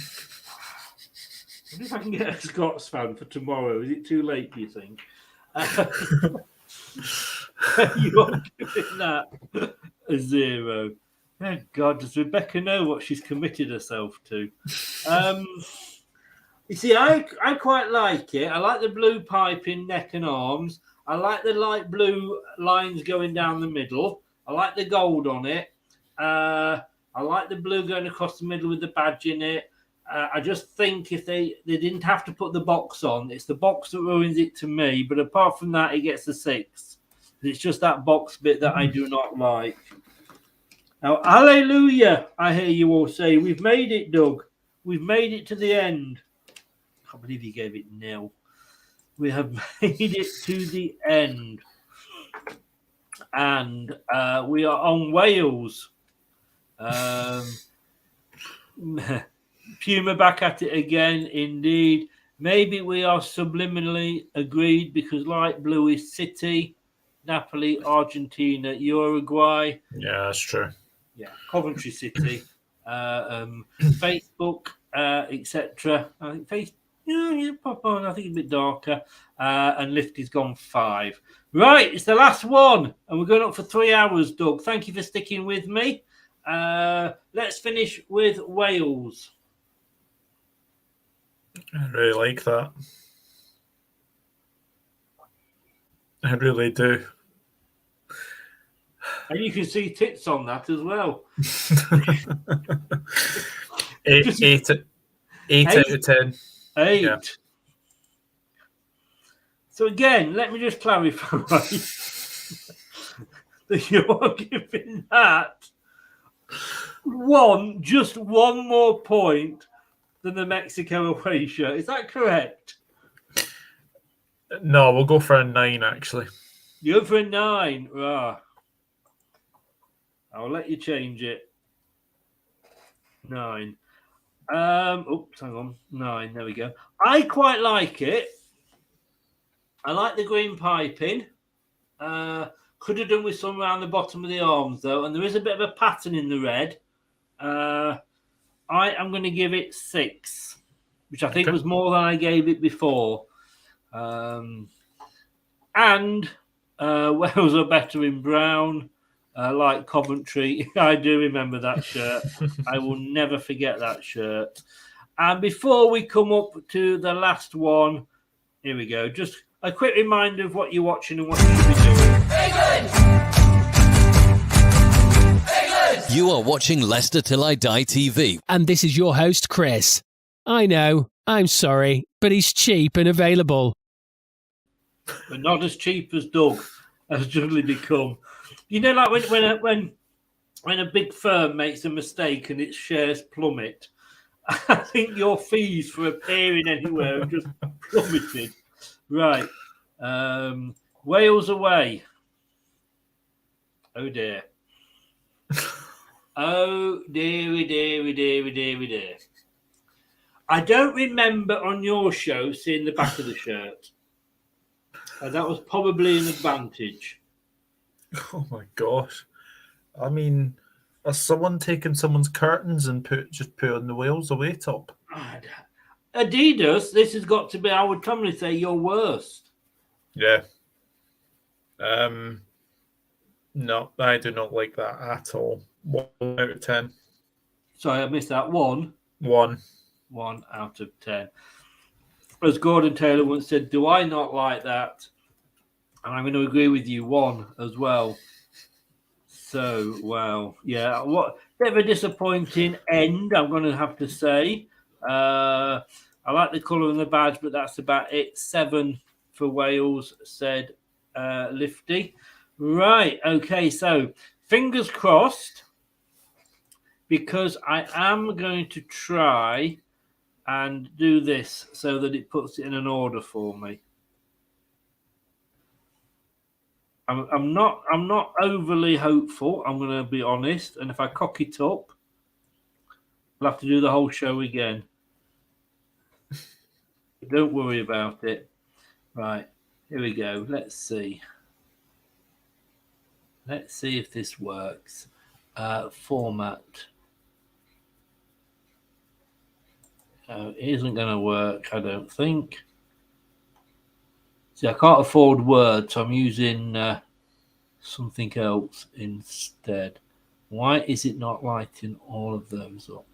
wonder if I can get a Scots fan for tomorrow. Is it too late, do you think? You are giving that a 0. Oh, God, does Rebecca know what she's committed herself to? You see, I quite like it. I like the blue piping neck and arms. I like the light blue lines going down the middle. I like the gold on it. I like the blue going across the middle with the badge in it. I just think if they didn't have to put the box on, it's the box that ruins it to me. But apart from that, it gets a 6. It's just that box bit that I do not like. Now, hallelujah, I hear you all say. We've made it, Doug. We've made it to the end. I can't believe you gave it 0. We have made it to the end. And we are on Wales. Puma back at it again, indeed. Maybe we are subliminally agreed because light blue is City, Napoli, Argentina, Uruguay. Yeah, that's true. Yeah, Coventry City, Facebook, etc. I think Facebook. Yeah, pop on. I think it's a bit darker. And Lifty's gone 5. Right, it's the last one. And we're going up for 3 hours, Doug. Thank you for sticking with me. Let's finish with Wales. I really like that. I really do. And you can see tits on that as well. Eight out of 10. 8. Yeah. So again, let me just clarify that you're giving that just one more point than the Mexico away shirt. Is that correct? No, we'll go for a 9, actually. You're for a 9. Right. I'll let you change it. 9. Oops, hang on. 9. There we go. I quite like it. I like the green piping. Could have done with some around the bottom of the arms, though. And there is a bit of a pattern in the red. I am going to give it 6, which I think was more than I gave it before. And Wales are better in brown, like Coventry. I do remember that shirt. I will never forget that shirt. And before we come up to the last one, here we go. Just a quick reminder of what you're watching and what you should be doing. You are watching Leicester Till I Die TV. And this is your host, Chris. I know, I'm sorry, but he's cheap and available. But not as cheap as Doug has suddenly become. You know, like when a big firm makes a mistake and its shares plummet, I think your fees for appearing anywhere have just plummeted. Right. Wales away. Oh dear. Oh dear. I don't remember on your show seeing the back of the shirt. That was probably an advantage. Oh my gosh. I mean, has someone taken someone's curtains and put on the Wales away top? Adidas, this has got to be, I would commonly say, your worst. Yeah. No, I do not like that at all. 1 out of 10. Sorry, I missed that. 1? 1. 1 out of 10. As Gordon Taylor once said, do I not like that? And I'm going to agree with you, 1 as well. So, well, yeah, what bit of a disappointing end, I'm going to have to say. I like the colour of the badge, but that's about it. 7 for Wales, said Lifty. Right, okay, so fingers crossed, because I am going to try and do this so that it puts it in an order for me. I'm not overly hopeful, I'm going to be honest, and if I cock it up, we'll have to do the whole show again. Don't worry about it. Right, here we go. Let's see. Let's see if this works. Format. It isn't going to work, I don't think. See, I can't afford Word, so I'm using something else instead. Why is it not lighting all of those up?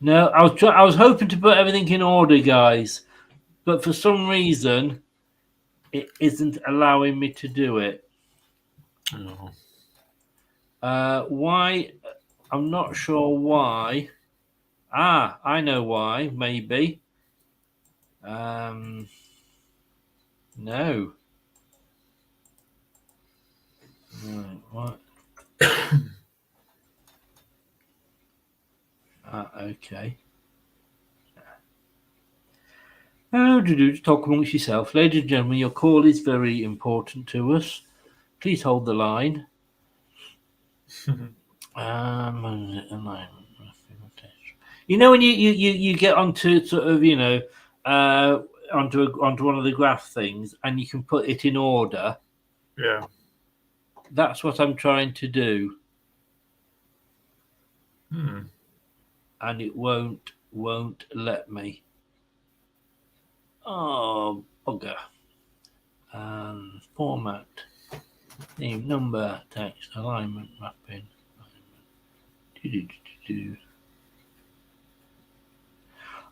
No, I was hoping to put everything in order, guys, but for some reason, it isn't allowing me to do it. Oh. Why? I'm not sure why. I know why. Maybe. No. Right, what? Okay. Oh, talk amongst yourself. Ladies and gentlemen, your call is very important to us. Please hold the line. You know, when you get onto sort of, you know, onto one of the graph things and you can put it in order. Yeah. That's what I'm trying to do. And it won't let me. Oh, bugger. Format, name, number, text, alignment, mapping.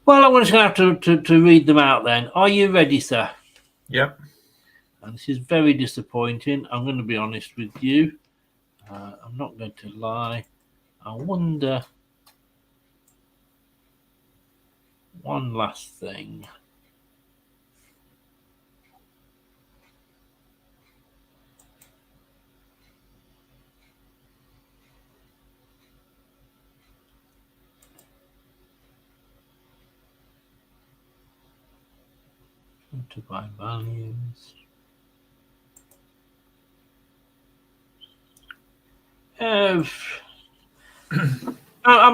Well, I'm just going to have to read them out then. Are you ready, sir? Yep. And this is very disappointing. I'm going to be honest with you. I'm not going to lie. I wonder. One last thing. To buy values. I'm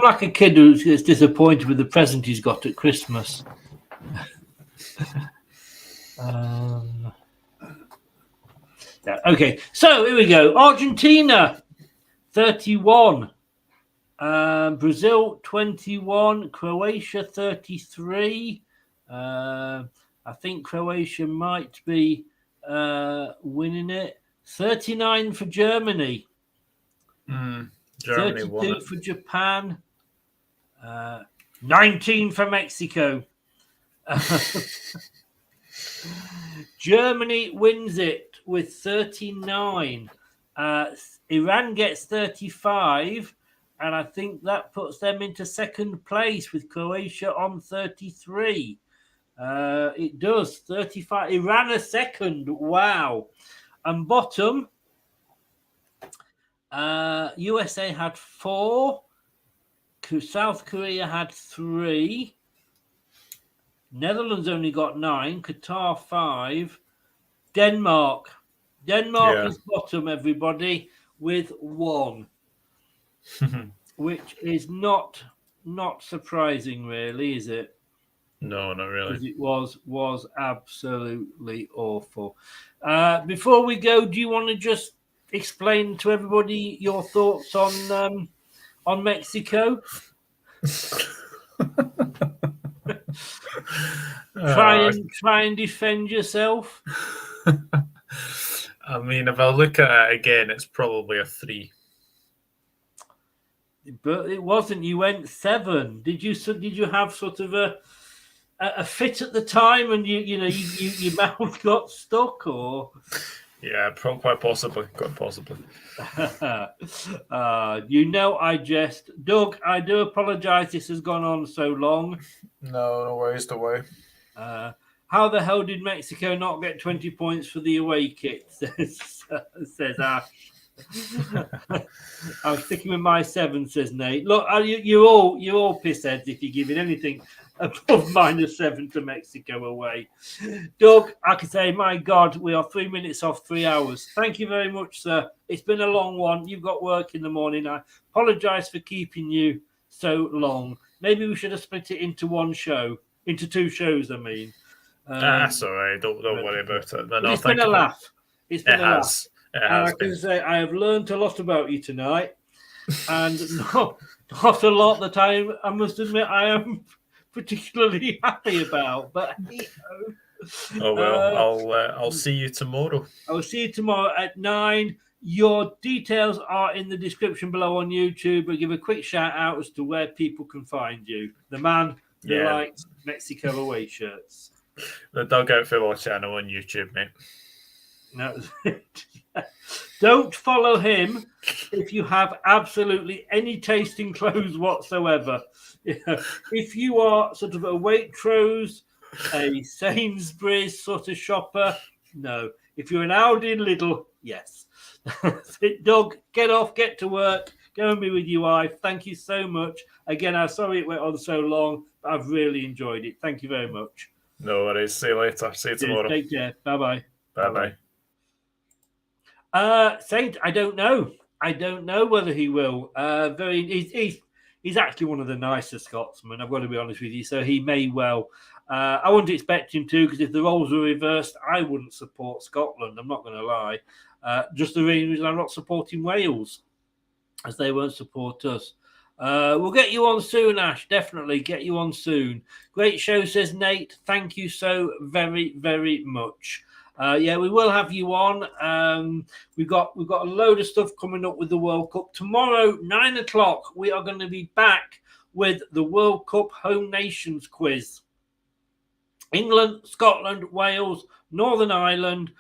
like a kid who's disappointed with the present he's got at Christmas. Yeah, okay, so here we go. Argentina, 31. Brazil, 21. Croatia, 33. I think Croatia might be winning it. 39 for Germany. Germany 32 won it. for Japan. 19 for Mexico. Germany wins it with 39. Iran gets 35. And I think that puts them into second place with Croatia on 33. It does. 35. Iran a second. Wow. And bottom, USA had 4. South Korea had 3. Netherlands only got 9. Qatar 5. Denmark. Denmark is bottom, everybody, with 1. Which is not surprising, really, is it? No, not really. Because it was absolutely awful. Before we go, do you want to just explain to everybody your thoughts on Mexico? Try and defend yourself. I mean, if I look at it again, it's probably a 3. But it wasn't. You went 7. Did you have sort of a fit at the time, and your mouth got stuck, or? Yeah, quite possibly. I jest. Doug, I do apologise. This has gone on so long. No worries. Don't worry. How the hell did Mexico not get 20 points for the away kit? Says Ash. I'm sticking with my 7, says Nate. Look, you're all pissheads if you're giving anything above -7 to Mexico away. Doug, I can say, my God, we are 3 minutes off 3 hours. Thank you very much, sir. It's been a long one. You've got work in the morning. I apologise for keeping you so long. Maybe we should have split it into 2 shows, I mean. That's all right. Don't worry about it. No, it's been a laugh. It's been a laugh. It and has I can say I have learned a lot about you tonight, and not a lot that I must admit I am particularly happy about. But oh well, I'll see you tomorrow. I'll see you tomorrow at 9. Your details are in the description below on YouTube. But give a quick shout out as to where people can find you. The man who likes Mexico away shirts. The Dugout Football Channel on YouTube, mate. No. Don't follow him if you have absolutely any taste in clothes whatsoever. If you are sort of a Waitrose, a Sainsbury's sort of shopper, no. If you're an Aldi and Lidl, yes. Doug, get off, get to work, go and be with your wife. Thank you so much. Again, I'm sorry it went on so long, but I've really enjoyed it. Thank you very much. No worries. See you later. See you tomorrow. Take care. Bye-bye. Bye-bye. Saint, I don't know. I don't know whether he will. He's actually one of the nicer Scotsmen, I've got to be honest with you, so he may well. I wouldn't expect him to, because if the roles were reversed, I wouldn't support Scotland. I'm not going to lie. Just the reason I'm not supporting Wales, as they won't support us. We'll get you on soon, Ash. Definitely get you on soon. Great show, says Nate. Thank you so very, very much. Yeah, we will have you on. We've got a load of stuff coming up with the World Cup. Tomorrow, 9 o'clock, we are going to be back with the World Cup Home Nations quiz. England, Scotland, Wales, Northern Ireland,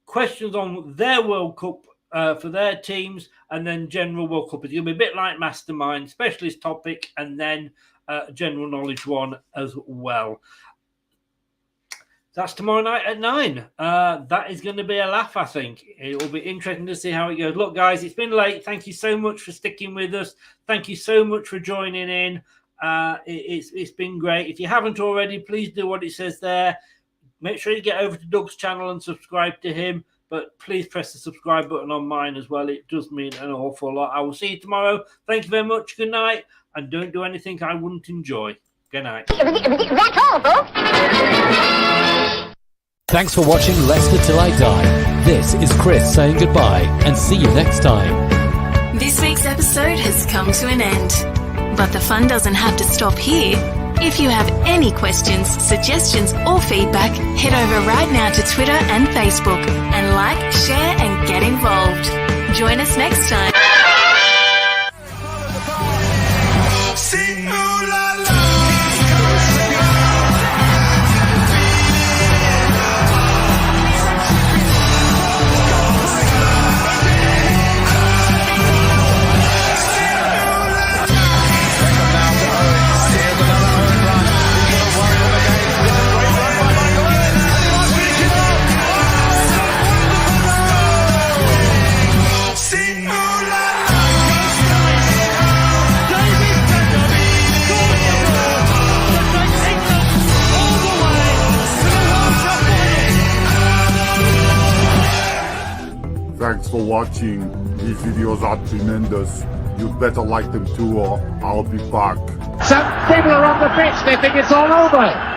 questions on their World Cup for their teams, and then general World Cup. It'll be a bit like Mastermind, specialist topic, and then general knowledge one as well. That's tomorrow night at 9. That is going to be a laugh, I think. It will be interesting to see how it goes. Look, guys, it's been late. Thank you so much for sticking with us. Thank you so much for joining in. It's been great. If you haven't already, please do what it says there. Make sure you get over to Doug's channel and subscribe to him. But please press the subscribe button on mine as well. It does mean an awful lot. I will see you tomorrow. Thank you very much. Good night. And don't do anything I wouldn't enjoy. Good night. That's all, folks. Thanks for watching Leicester Till I Die. This is Chris saying goodbye and see you next time. This week's episode has come to an end. But the fun doesn't have to stop here. If you have any questions, suggestions, or feedback, head over right now to Twitter and Facebook and like, share, and get involved. Join us next time. Thanks for watching. These videos are tremendous. You'd better like them too, or I'll be back. Some people are on the pitch, they think it's all over.